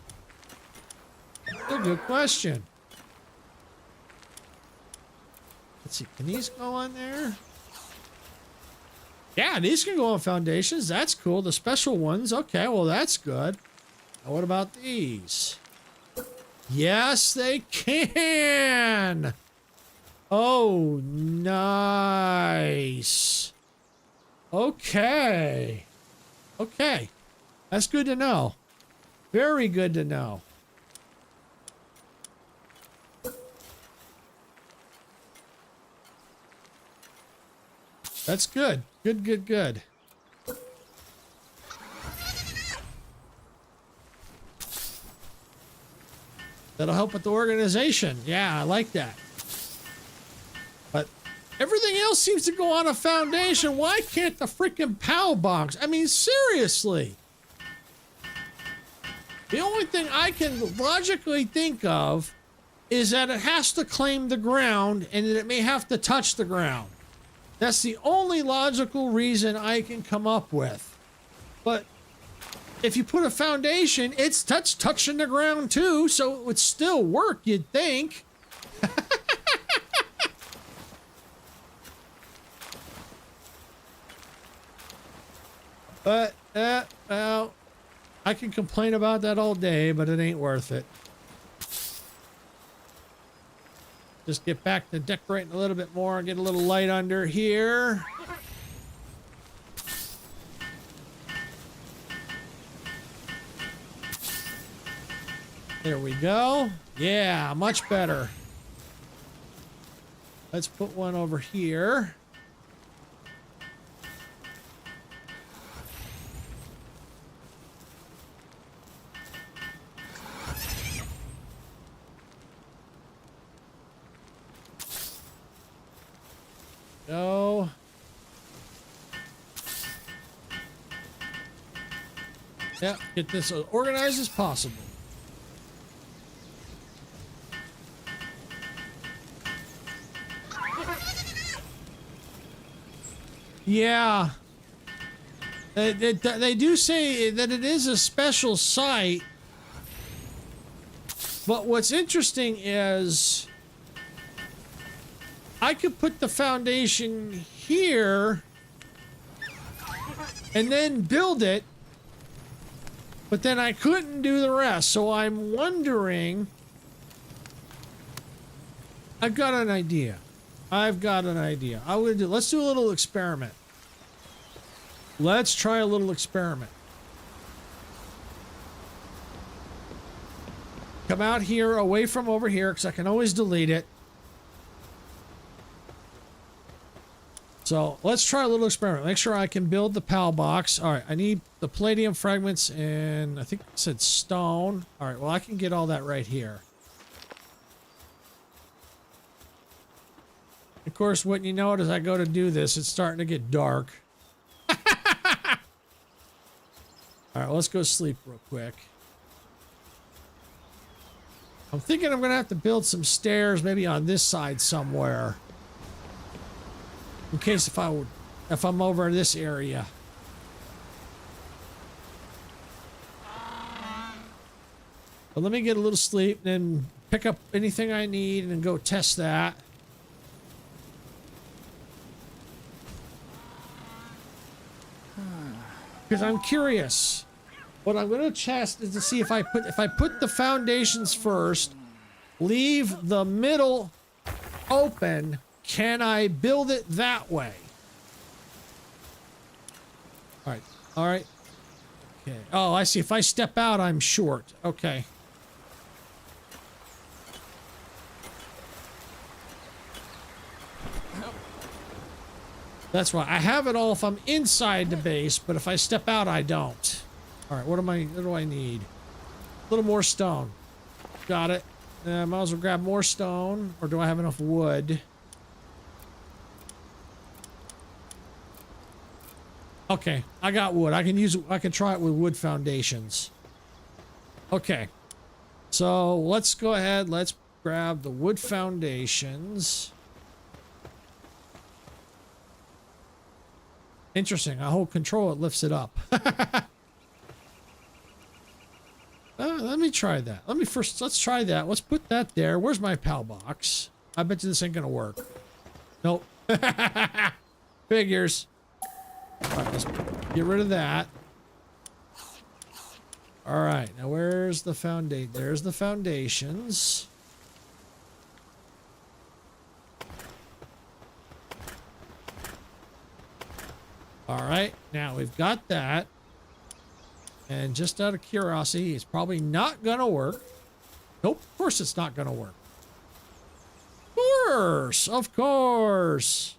That's a good question. Let's see, can these go on there? Yeah, these can go on foundations. That's cool. The special ones. Okay, well, that's good. Now, what about these? Yes, they can. Oh, nice. Okay. Okay. That's good to know. Very good to know. That's good. Good, good, good. That'll help with the organization. Yeah, I like that. But everything else seems to go on a foundation. Why can't the freaking PAL box? I mean, seriously. The only thing I can logically think of is that it has to claim the ground and that it may have to touch the ground. That's the only logical reason I can come up with. But if you put a foundation, it's touching the ground too, so it would still work, you'd think. But, well, I can complain about that all day, but it ain't worth it. Just get back to decorating a little bit more, get a little light under here. There we go. Yeah, much better. Let's put one over here. Go. Yeah, get this as organized as possible. Yeah. They do say that it is a special site. But what's interesting is I could put the foundation here and then build it, but then I couldn't do the rest. So I'm wondering, I've got an idea. I'm gonna do, let's do a little experiment. Let's try a little experiment. Come out here, away from over here, because I can always delete it. So let's try a little experiment. Make sure I can build the PAL box. All right, I need the palladium fragments and I think it said stone. All right, well, I can get all that right here. Of course, what you notice, I go to do this, it's starting to get dark. All right, let's go sleep real quick. I'm thinking I'm going to have to build some stairs maybe on this side somewhere. In case if I'm over in this area. But let me get a little sleep, then pick up anything I need and then go test that. Because I'm curious. What I'm going to test is to see if I put the foundations first, leave the middle open, can I build it that way? All right. All right. Okay. Oh, I see. If I step out, I'm short. Okay. That's why I have it all if I'm inside the base, but if I step out, I don't. All right, what do I need? A little more stone. Got it. I might as well grab more stone, or do I have enough wood? Okay, I got wood. I can try it with wood foundations. Okay. So let's go ahead. Let's grab the wood foundations. Interesting. I hold control, it lifts it up. Let me try that. Let's try that. Let's put that there. Where's my PAL box? I bet you this ain't gonna work. Nope. Figures. All right, let's get rid of that. All right, now where's the foundation? There's the foundations. All right, now we've got that. And just out of curiosity, it's probably not gonna work. Nope, of course it's not gonna work. Of course.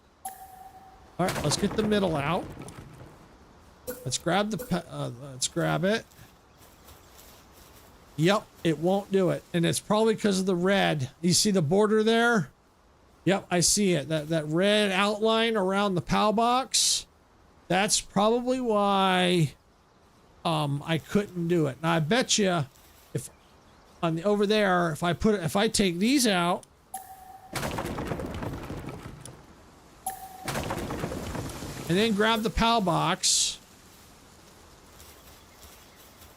All right, let's get the middle out. Let's grab let's grab it. Yep, it won't do it. And it's probably because of the red. You see the border there? Yep, I see it. That red outline around the PAL box. That's probably why I couldn't do it. Now I bet you if on the over there, if I take these out and then grab the PAL box,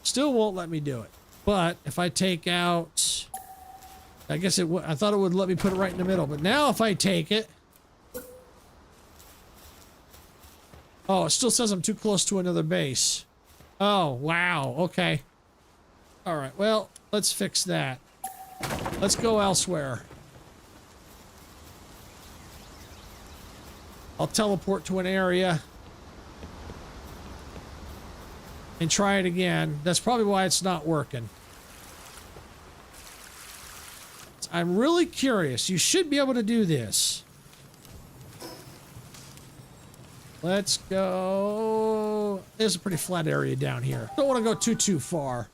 still won't let me do it. But if I take out, I guess it would. I thought it would let me put it right in the middle, but now if I take it, oh, it still says I'm too close to another base. Oh, wow. Okay. All right. Well, let's fix that. Let's go elsewhere. I'll teleport to an area and try it again. That's probably why it's not working. I'm really curious. You should be able to do this. Let's go. There's a pretty flat area down here. Don't want to go too far.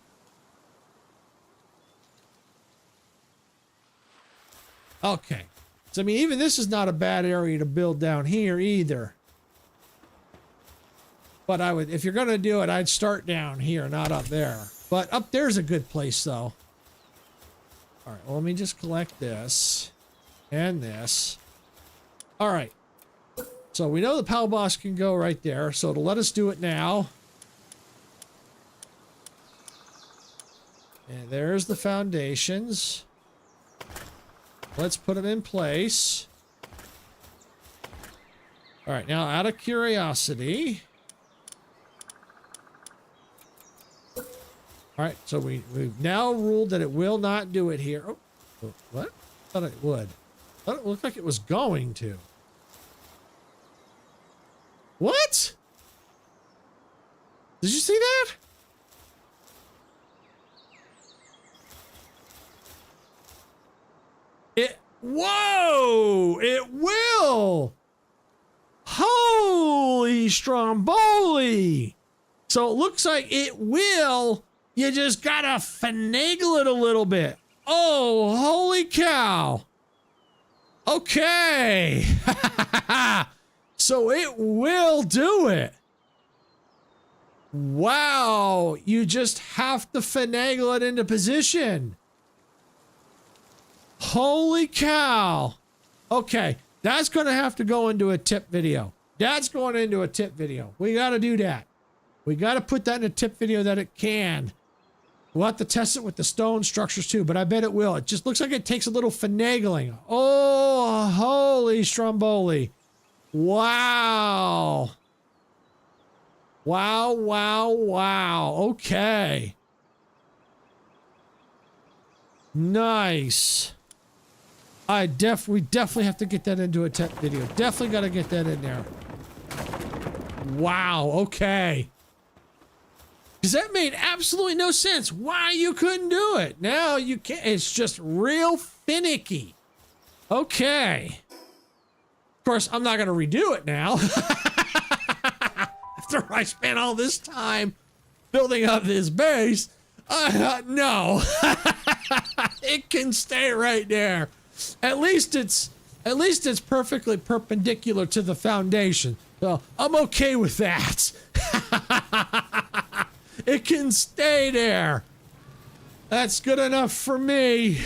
Okay. So, I mean, even this is not a bad area to build down here either. But I would, if you're going to do it, I'd start down here, not up there. But up there's a good place, though. All right, well, let me just collect this and this. All right. So we know the Palpagos can go right there, so it'll let us do it now. And there's the foundations. Let's put them in place. All right, now out of curiosity. All right, so we've now ruled that it will not do it here. Oh, what? I thought it would. I thought it looked like it was going to. What? Did you see that? Whoa! It will! Holy stromboli! So it looks like it will. You just gotta finagle it a little bit. Oh, holy cow. Okay. So it will do it. Wow. You just have to finagle it into position. Holy cow. Okay. That's going to have to go into a tip video. That's going into a tip video. We got to do that. We got to put that in a tip video that it can. We'll have to test it with the stone structures too, but I bet it will. It just looks like it takes a little finagling. Oh, holy stromboli. Wow. Wow, wow, wow. Okay. Nice. We definitely have to get that into a tech video. Definitely got to get that in there. Wow, okay. Because that made absolutely no sense why you couldn't do it. Now you can't. It's just real finicky. Okay. Of course, I'm not going to redo it now. After I spent all this time building up this base, no. It can stay right there. At least it's perfectly perpendicular to the foundation. So I'm okay with that. It can stay there. That's good enough for me.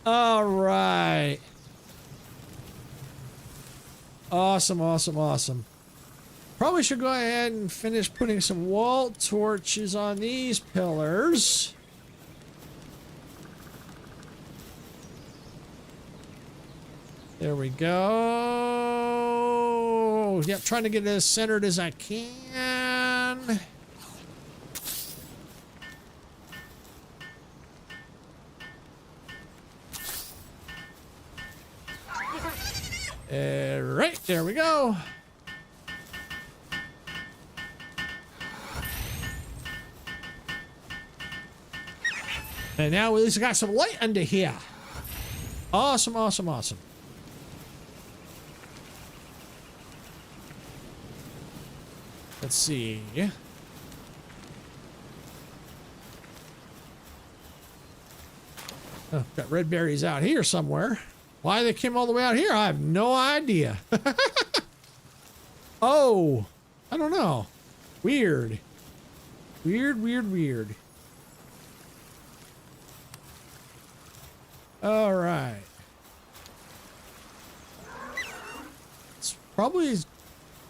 All right. Awesome, awesome, awesome. Probably should go ahead and finish putting some wall torches on these pillars. There we go. Yep, trying to get it as centered as I can. Right, there we go. And now we at least got some light under here. Awesome, awesome, awesome. Let's see. Oh, got red berries out here somewhere. Why they came all the way out here, I have no idea. Oh, I don't know. Weird. Weird, weird, weird. All right. It's probably his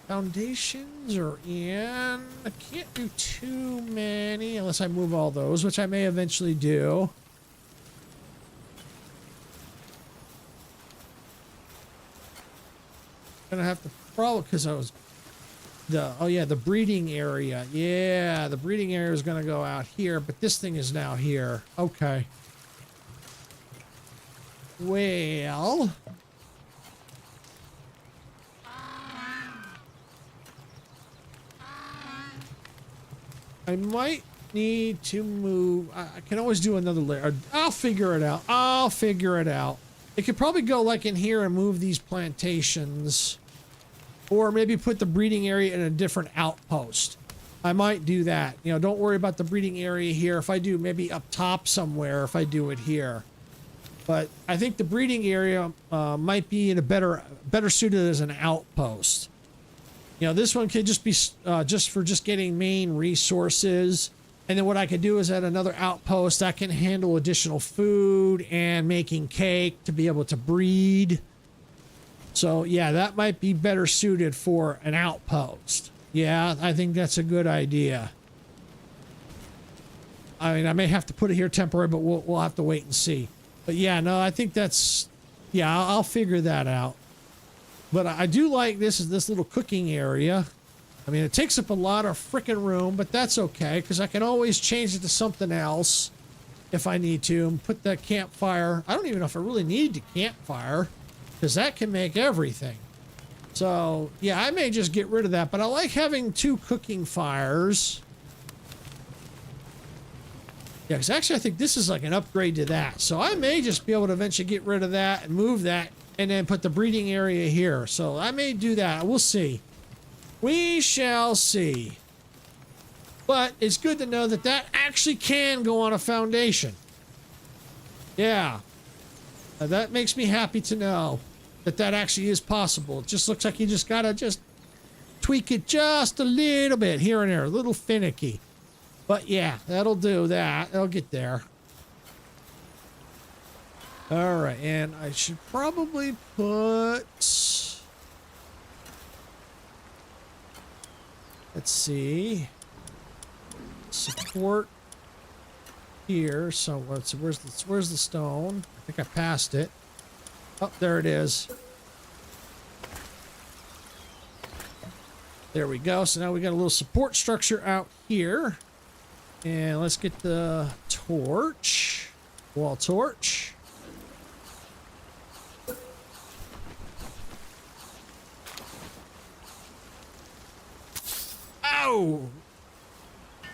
foundations are in. I can't do too many unless I move all those, which I may eventually do. Gonna have to probably, because I was the breeding area. Yeah, the breeding area is gonna go out here, but this thing is now here. Okay. Well, I might need to move. I can always do another layer. I'll figure it out. I'll figure it out. It could probably go like in here and move these plantations, or maybe put the breeding area in a different outpost. I might do that. You know, don't worry about the breeding area here. If I do maybe up top somewhere, if I do it here. But I think the breeding area might be in a better suited as an outpost. You know, this one could just be just for getting main resources. And then what I could do is at another outpost, I can handle additional food and making cake to be able to breed. So yeah, that might be better suited for an outpost. Yeah, I think that's a good idea. I mean, I may have to put it here temporary, but we'll have to wait and see. But yeah, no, I think that's, yeah, I'll figure that out. But I do like this little cooking area. I mean, it takes up a lot of freaking room, but that's okay, because I can always change it to something else if I need to, and put that campfire. I don't even know if I really need the campfire, because that can make everything. So, yeah, I may just get rid of that, but I like having 2 cooking fires. Yeah, because actually I think this is like an upgrade to that. So I may just be able to eventually get rid of that and move that, and then put the breeding area here. So I may do that. We'll see. We shall see. But it's good to know that that actually can go on a foundation. Yeah. That makes me happy to know that that actually is possible. It just looks like you just gotta just tweak it just a little bit here and there. A little finicky. But yeah, that'll do that. That'll get there. All right, and I should probably put... Let's see. Support here. So where's the stone? I think I passed it. Oh, there it is. There we go. So now we got a little support structure out here. And let's get the torch. Wall torch. Oh!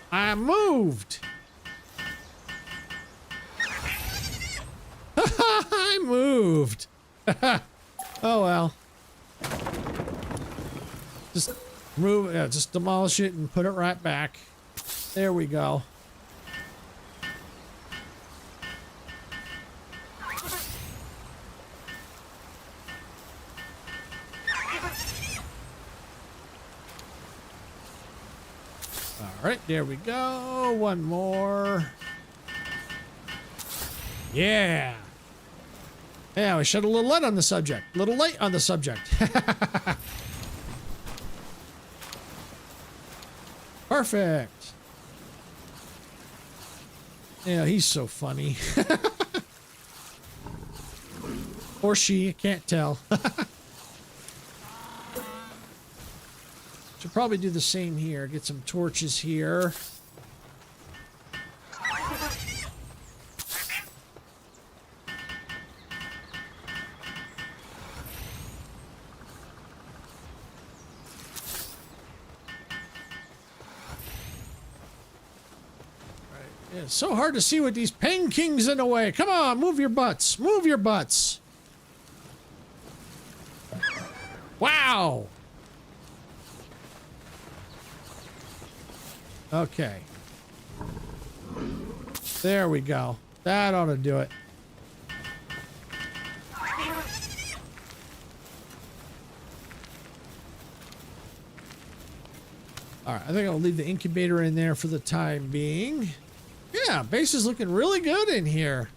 I moved! I moved! Oh well. Just move, yeah, just demolish it and put it right back. There we go. All right, there we go. One more. Yeah. Yeah, we shed a little light on the subject. A little light on the subject. Perfect. Yeah, he's so funny. Or she, I can't tell. Should probably do the same here. Get some torches here. It's so hard to see with these Peng Kings in the way. Come on, move your butts. Move your butts. Wow. Okay. There we go. That ought to do it. All right, I think I'll leave the incubator in there for the time being. Yeah, base is looking really good in here.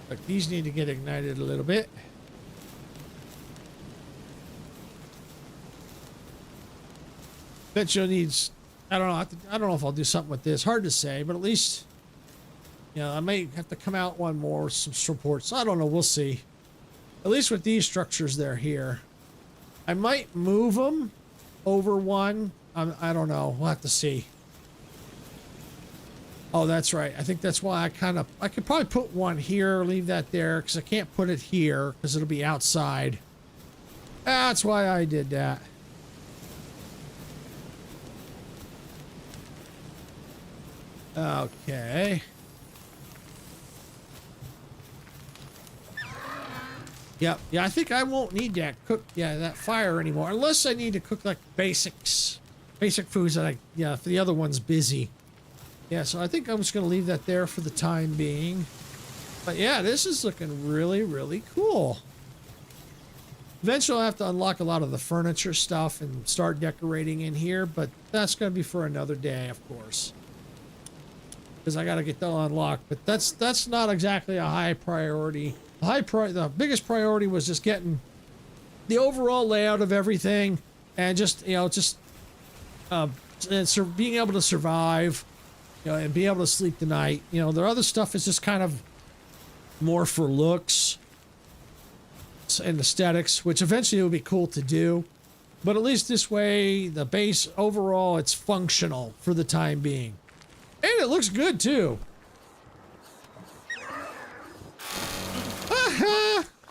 But these need to get ignited a little bit. Bet you'll need, I don't know, I don't know if I'll do something with this. Hard to say, but at least, you know, I may have to come out one more with some supports. I don't know, we'll see. At least with these structures they're here. I might move them over one. I don't know, we'll have to see. Oh, that's right. I think that's why I could probably put one here, leave that there, because I can't put it here because it'll be outside. That's why I did that. Okay. Yep. Yeah, I think I won't need that that fire anymore, unless I need to cook like basic foods that if the other one's busy. Yeah, so I think I'm just going to leave that there for the time being. But yeah, this is looking really, really cool. Eventually I'll have to unlock a lot of the furniture stuff and start decorating in here, but that's going to be for another day, of course. Because I got to get that unlocked, but that's not exactly a high priority. The biggest priority was just getting the overall layout of everything, and just being able to survive, and be able to sleep tonight. The other stuff is just kind of more for looks and aesthetics, which eventually will be cool to do. But at least this way, the base overall, it's functional for the time being. And it looks good, too.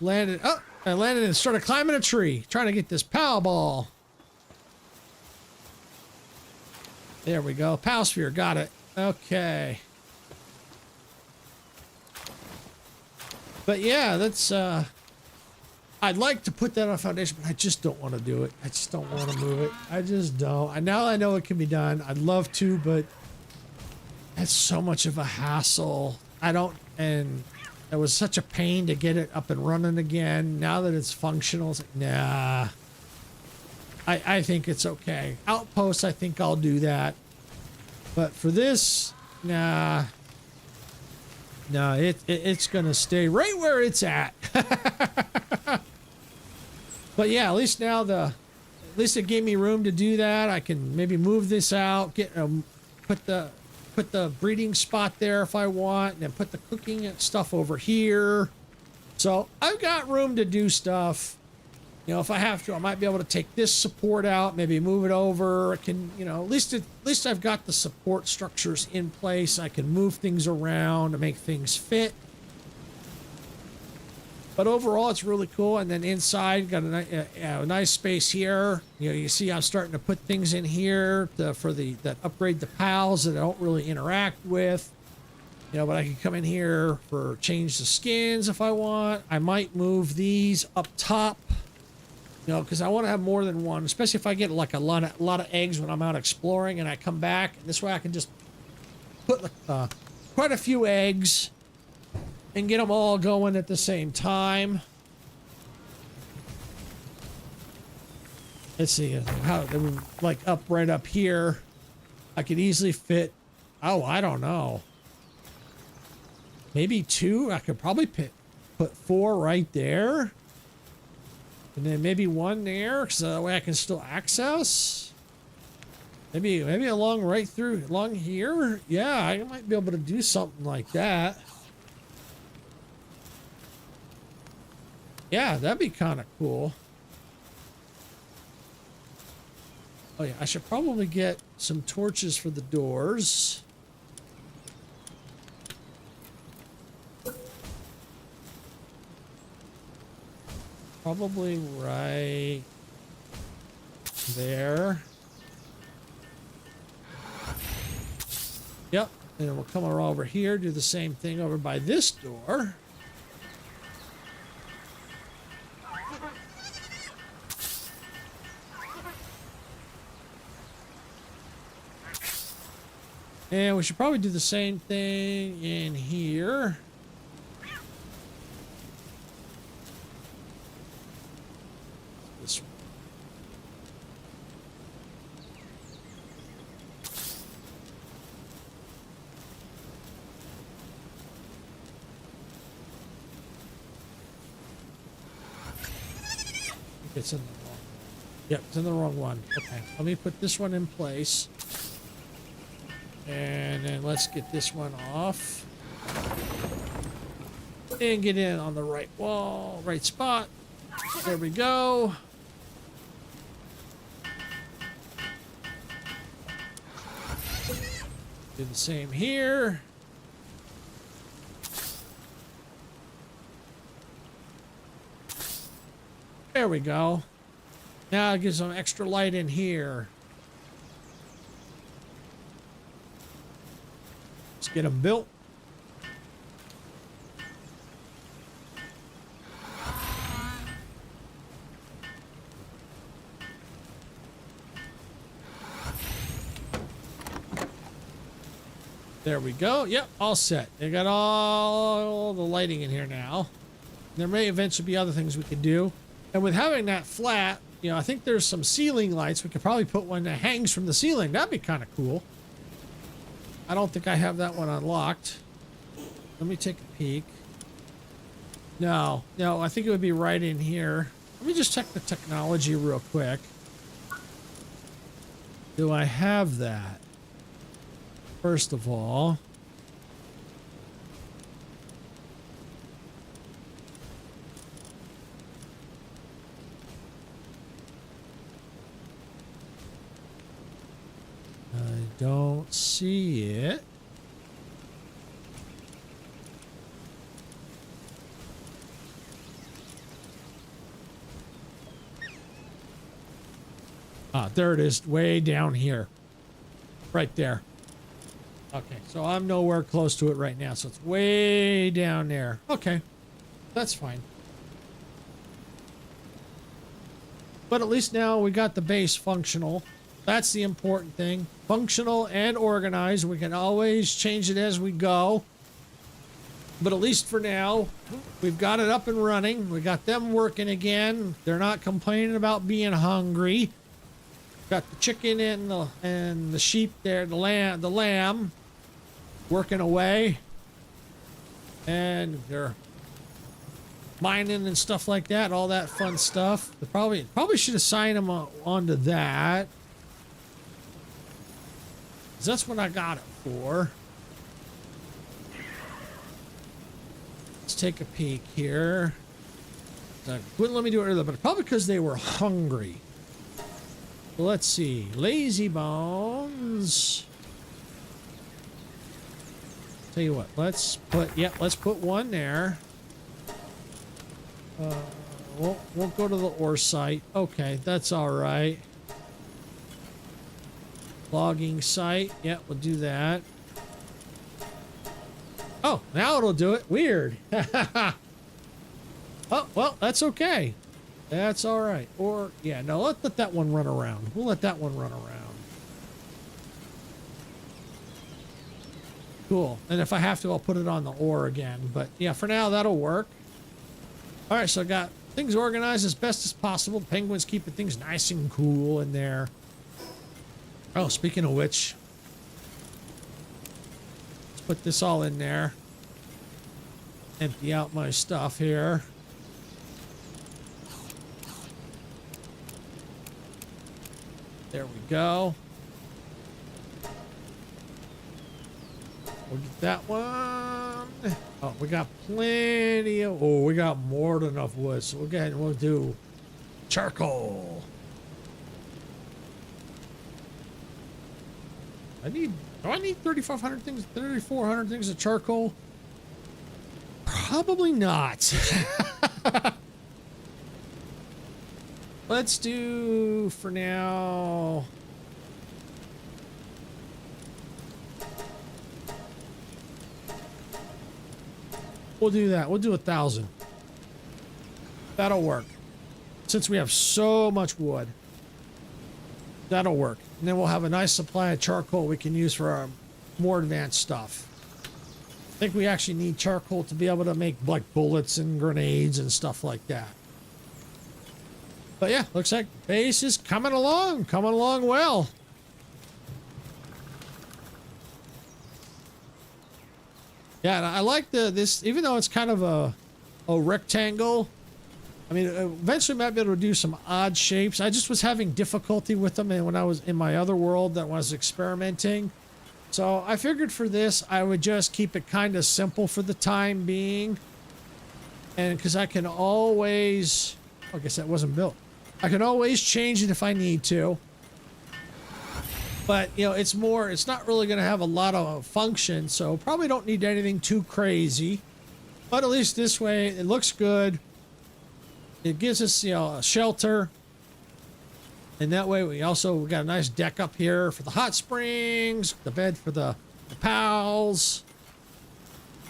Landed. Oh, I landed and started climbing a tree, trying to get this Pal ball. There we go. Pal sphere, got it. Okay. But yeah, that's, I'd like to put that on a foundation, but I just don't want to do it. I just don't want to move it. I just don't. Now I know it can be done. I'd love to, but it's so much of a hassle. And it was such a pain to get it up and running again. Now that it's functional, it's like, nah. I think it's okay. Outposts, I think I'll do that. But for this, nah. No, it's gonna stay right where it's at. But yeah, at least now at least it gave me room to do that. I can maybe move this out, get put the breeding spot there if I want, and then put the cooking and stuff over here. So I've got room to do stuff. If I have to, I might be able to take this support out, maybe move it over. I can, at least I've got the support structures in place. I can move things around to make things fit. But overall, it's really cool. And then inside, got a nice space here. You see I'm starting to put things in here that upgrade the pals that I don't really interact with. But I can come in here for change the skins if I want. I might move these up top. Because I want to have more than one, especially if I get like a lot of eggs when I'm out exploring and I come back. And this way I can just put quite a few eggs and get them all going at the same time. Let's see how they would like right up here. I could easily fit. Oh, I don't know. Maybe 2. I could probably put 4 right there. And then maybe 1 there, so that way I can still access. Maybe along here. Yeah, I might be able to do something like that. Yeah, that'd be kind of cool. Oh yeah, I should probably get some torches for the doors. Probably right there. Yep. And then we'll come over here, do the same thing over by this door. And we should probably do the same thing in here. this one. It's in the wrong one. Yep, it's in the wrong one. Okay, let me put this one in place. And then let's get this one off. And get in on the right wall, right spot. There we go. Do the same here. There we go. Now it gives some extra light in here. Let's get them built. There we go. Yep, all set. They got all the lighting in here now. There may eventually be other things we could do. And with having that flat, you know, I think there's some ceiling lights. We could probably put one that hangs from the ceiling. That'd be kind of cool. I don't think I have that one unlocked. Let me take a peek. No, I think it would be right in here. Let me just check the technology real quick. Do I have that? First of all, I don't see it. Ah, there it is, way down here. Right there. Okay, so I'm nowhere close to it right now, so it's way down there. Okay, that's fine. But at least now we got the base functional. That's the important thing. Functional and organized. We can always change it as we go. But at least for now, we've got it up and running. We got them working again. They're not complaining about being hungry. Got the chicken and the sheep there, the lamb working away. And they're mining and stuff like that, all that fun stuff. They probably should assign them onto that. 'Cause that's what I got it for. Let's take a peek here. Wouldn't let me do it earlier, but probably because they were hungry. So let's see. Lazy bones. Tell you what, let's put one there. We'll go to the ore site. Okay, that's all right. Logging site. Yeah, we'll do that. Oh, now it'll do it. Weird. Oh, well, that's okay. That's all right. Or, yeah, no, let that one run around. We'll let that one run around. Cool. And if I have to, I'll put it on the ore again. But, yeah, for now, that'll work. All right, so I got things organized as best as possible. Penguins keeping things nice and cool in there. Oh, speaking of which, let's put this all in there. Empty out my stuff here. There we go. We'll get that one. Oh, we got plenty of... Oh, we got more than enough wood. So we'll go ahead and we'll do charcoal. Do I need 3,500 things, 3,400 things of charcoal? Probably not. Let's do, for now... We'll do that. We'll do 1,000. That'll work. Since we have so much wood. That'll work. And then we'll have a nice supply of charcoal we can use for our more advanced stuff. I think we actually need charcoal to be able to make like bullets and grenades and stuff like that. But yeah, looks like base is coming along well. Yeah, and I like this, even though it's kind of a rectangle. I mean, eventually I might be able to do some odd shapes. I just was having difficulty with them when I was in my other world that was experimenting. So I figured for this, I would just keep it kind of simple for the time being. And because I can always, I guess that wasn't built. I can always change it if I need to. But, you know, it's not really going to have a lot of function. So probably don't need anything too crazy. But at least this way, it looks good. It gives us, you know, a shelter. And that way we got a nice deck up here for the hot springs, the bed for the pals.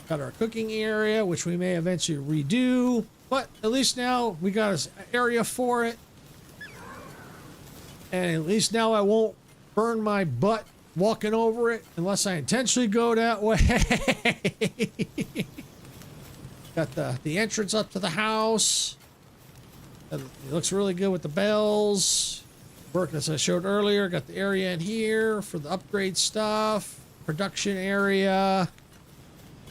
Got our cooking area, which we may eventually redo. But at least now we got an area for it. And at least now I won't burn my butt walking over it unless I intentionally go that way. Got the entrance up to the house. It looks really good with the bells. Work as I showed earlier. Got the area in here for the upgrade stuff. Production area.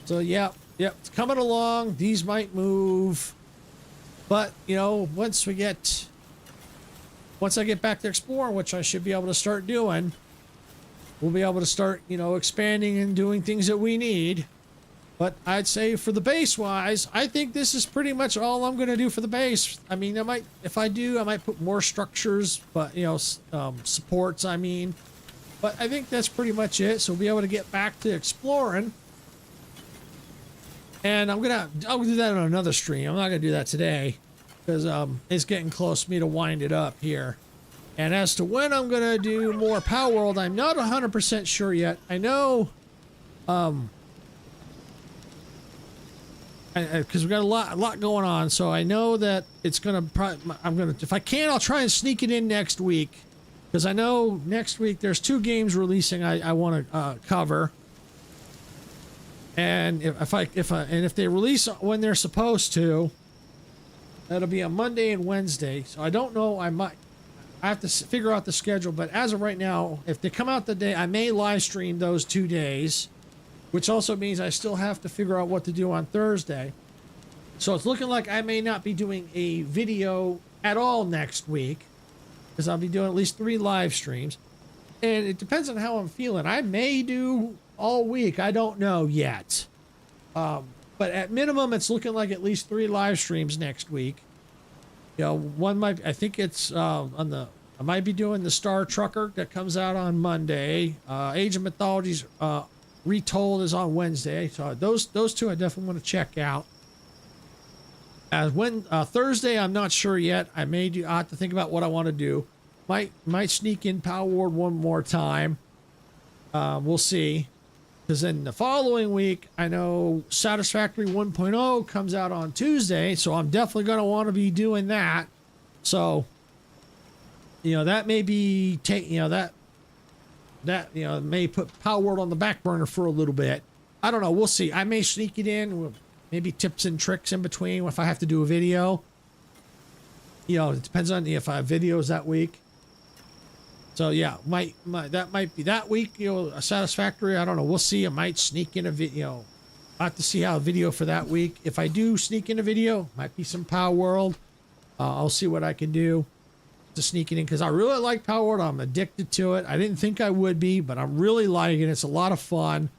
So yep, it's coming along. These might move. But, you know, once I get back to exploring, which I should be able to start doing, we'll be able to start, you know, expanding and doing things that we need. But I'd say for the base wise, I think this is pretty much all I'm going to do for the base. I mean, if I might put more structures, but, you know, supports, I mean. But I think that's pretty much it. So we'll be able to get back to exploring. And I'll do that on another stream. I'm not going to do that today because it's getting close to me to wind it up here. And as to when I'm going to do more Palworld, I'm not 100% sure yet. I know, because we've got a lot going on, so I know that it's going to, if I can, I'll try and sneak it in next week. Because I know next week there's 2 games releasing I want to cover. And if they release when they're supposed to, that'll be on Monday and Wednesday. So I don't know. I have to figure out the schedule. But as of right now, if they come out the day, I may live stream those 2 days, which also means I still have to figure out what to do on Thursday. So it's looking like I may not be doing a video at all next week because I'll be doing at least 3 live streams. And it depends on how I'm feeling. I may do all week. I don't know yet. But at minimum, it's looking like at least 3 live streams next week. You know, I think it's I might be doing the Star Trucker that comes out on Monday. Age of Mythologies Retold is on Wednesday. So those 2 I definitely want to check out. Thursday, I'm not sure yet. I have to think about what I want to do. Might sneak in Palworld one more time. We'll see. Because then the following week, I know Satisfactory 1.0 comes out on Tuesday, so I'm definitely going to want to be doing that. So, you know, that may be that may put Palworld on the back burner for a little bit. I don't know. We'll see. I may sneak it in with maybe tips and tricks in between if I have to do a video. You know, it depends on if I have videos that week. So yeah, that might be that week, you know, a Satisfactory. I don't know. We'll see. I might sneak in a video. I have to see how a video for that week. If I do sneak in a video, might be some Palworld. I'll see what I can do to sneak it in because I really like Palworld. I'm addicted to it. I didn't think I would be, but I'm really liking it. It's a lot of fun.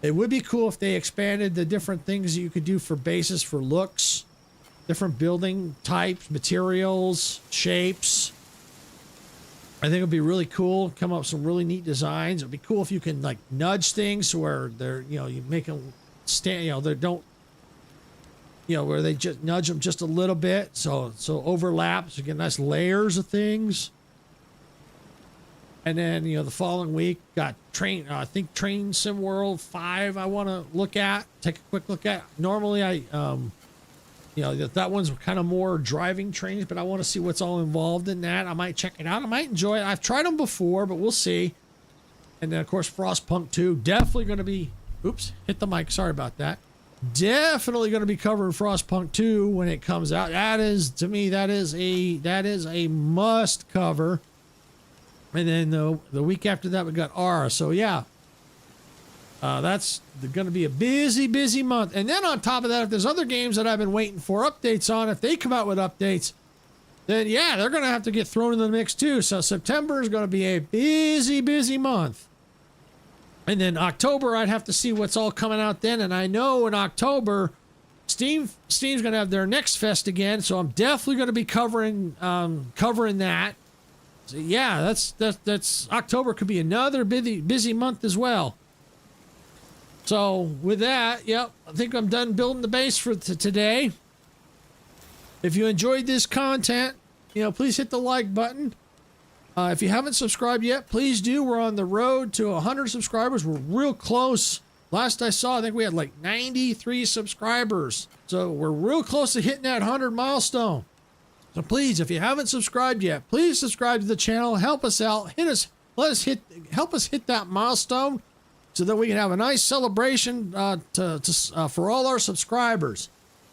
It would be cool if they expanded the different things you could do for bases, for looks, different building types, materials, shapes. I think it'd be really cool. Come up with some really neat designs. It'd be cool if you can like nudge things where they're, you know, you make them stand, you know, they don't, you know, where they just nudge them just a little bit. So overlaps, you get nice layers of things. And then, you know, the following week got I think Train Sim World 5 I want to take a quick look at. Normally you know, that one's kind of more driving trains, but I want to see what's all involved in that. I might check it out. I might enjoy it. I've tried them before, but we'll see. And then, of course, Frostpunk 2. Definitely going to be... Oops, hit the mic. Sorry about that. Definitely going to be covering Frostpunk 2 when it comes out. That is, to me, that is a must cover. And then the week after that we got R. So yeah, that's going to be a busy month. And then on top of that, if there's other games that I've been waiting for updates on, if they come out with updates, then yeah, they're going to have to get thrown in the mix too. So September is going to be a busy month. And then October, I'd have to see what's all coming out then. And I know in October, Steam's going to have their Next Fest again. So I'm definitely going to be covering that. So yeah, that's October could be another busy month as well. So with that, yep, I think I'm done building the base for today. If you enjoyed this content, please hit the like button. If you haven't subscribed yet, please do. We're on the road to 100 subscribers. We're real close. Last I saw, I think we had like 93 subscribers. So we're real close to hitting that 100 milestone. So please, if you haven't subscribed yet, please subscribe to the channel. Help us out. Help us hit that milestone so that we can have a nice celebration for all our subscribers.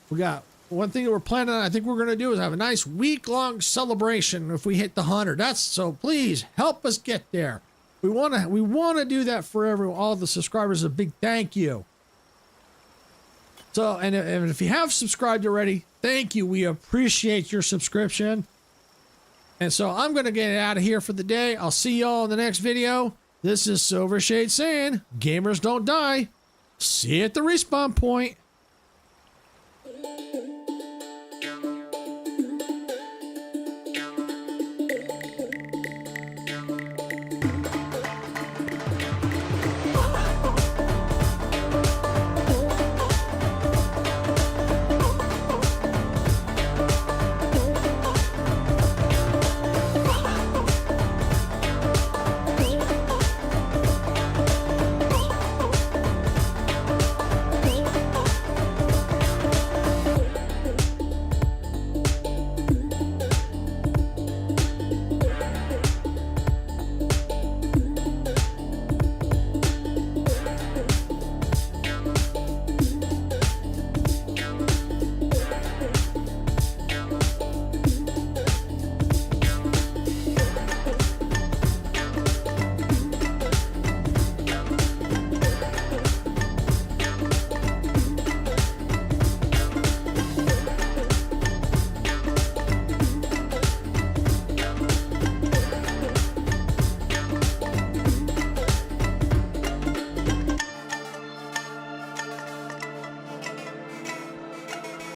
We got one thing that we're planning on, I think we're going to do is have a nice week-long celebration if we hit the 100. So please help us get there. We want to do that for all the subscribers. A big thank you. So, and if you have subscribed already, thank you. We appreciate your subscription. And so I'm going to get out of here for the day. I'll see y'all in the next video. This is Silvershade saying, gamers don't die. See you at the respawn point.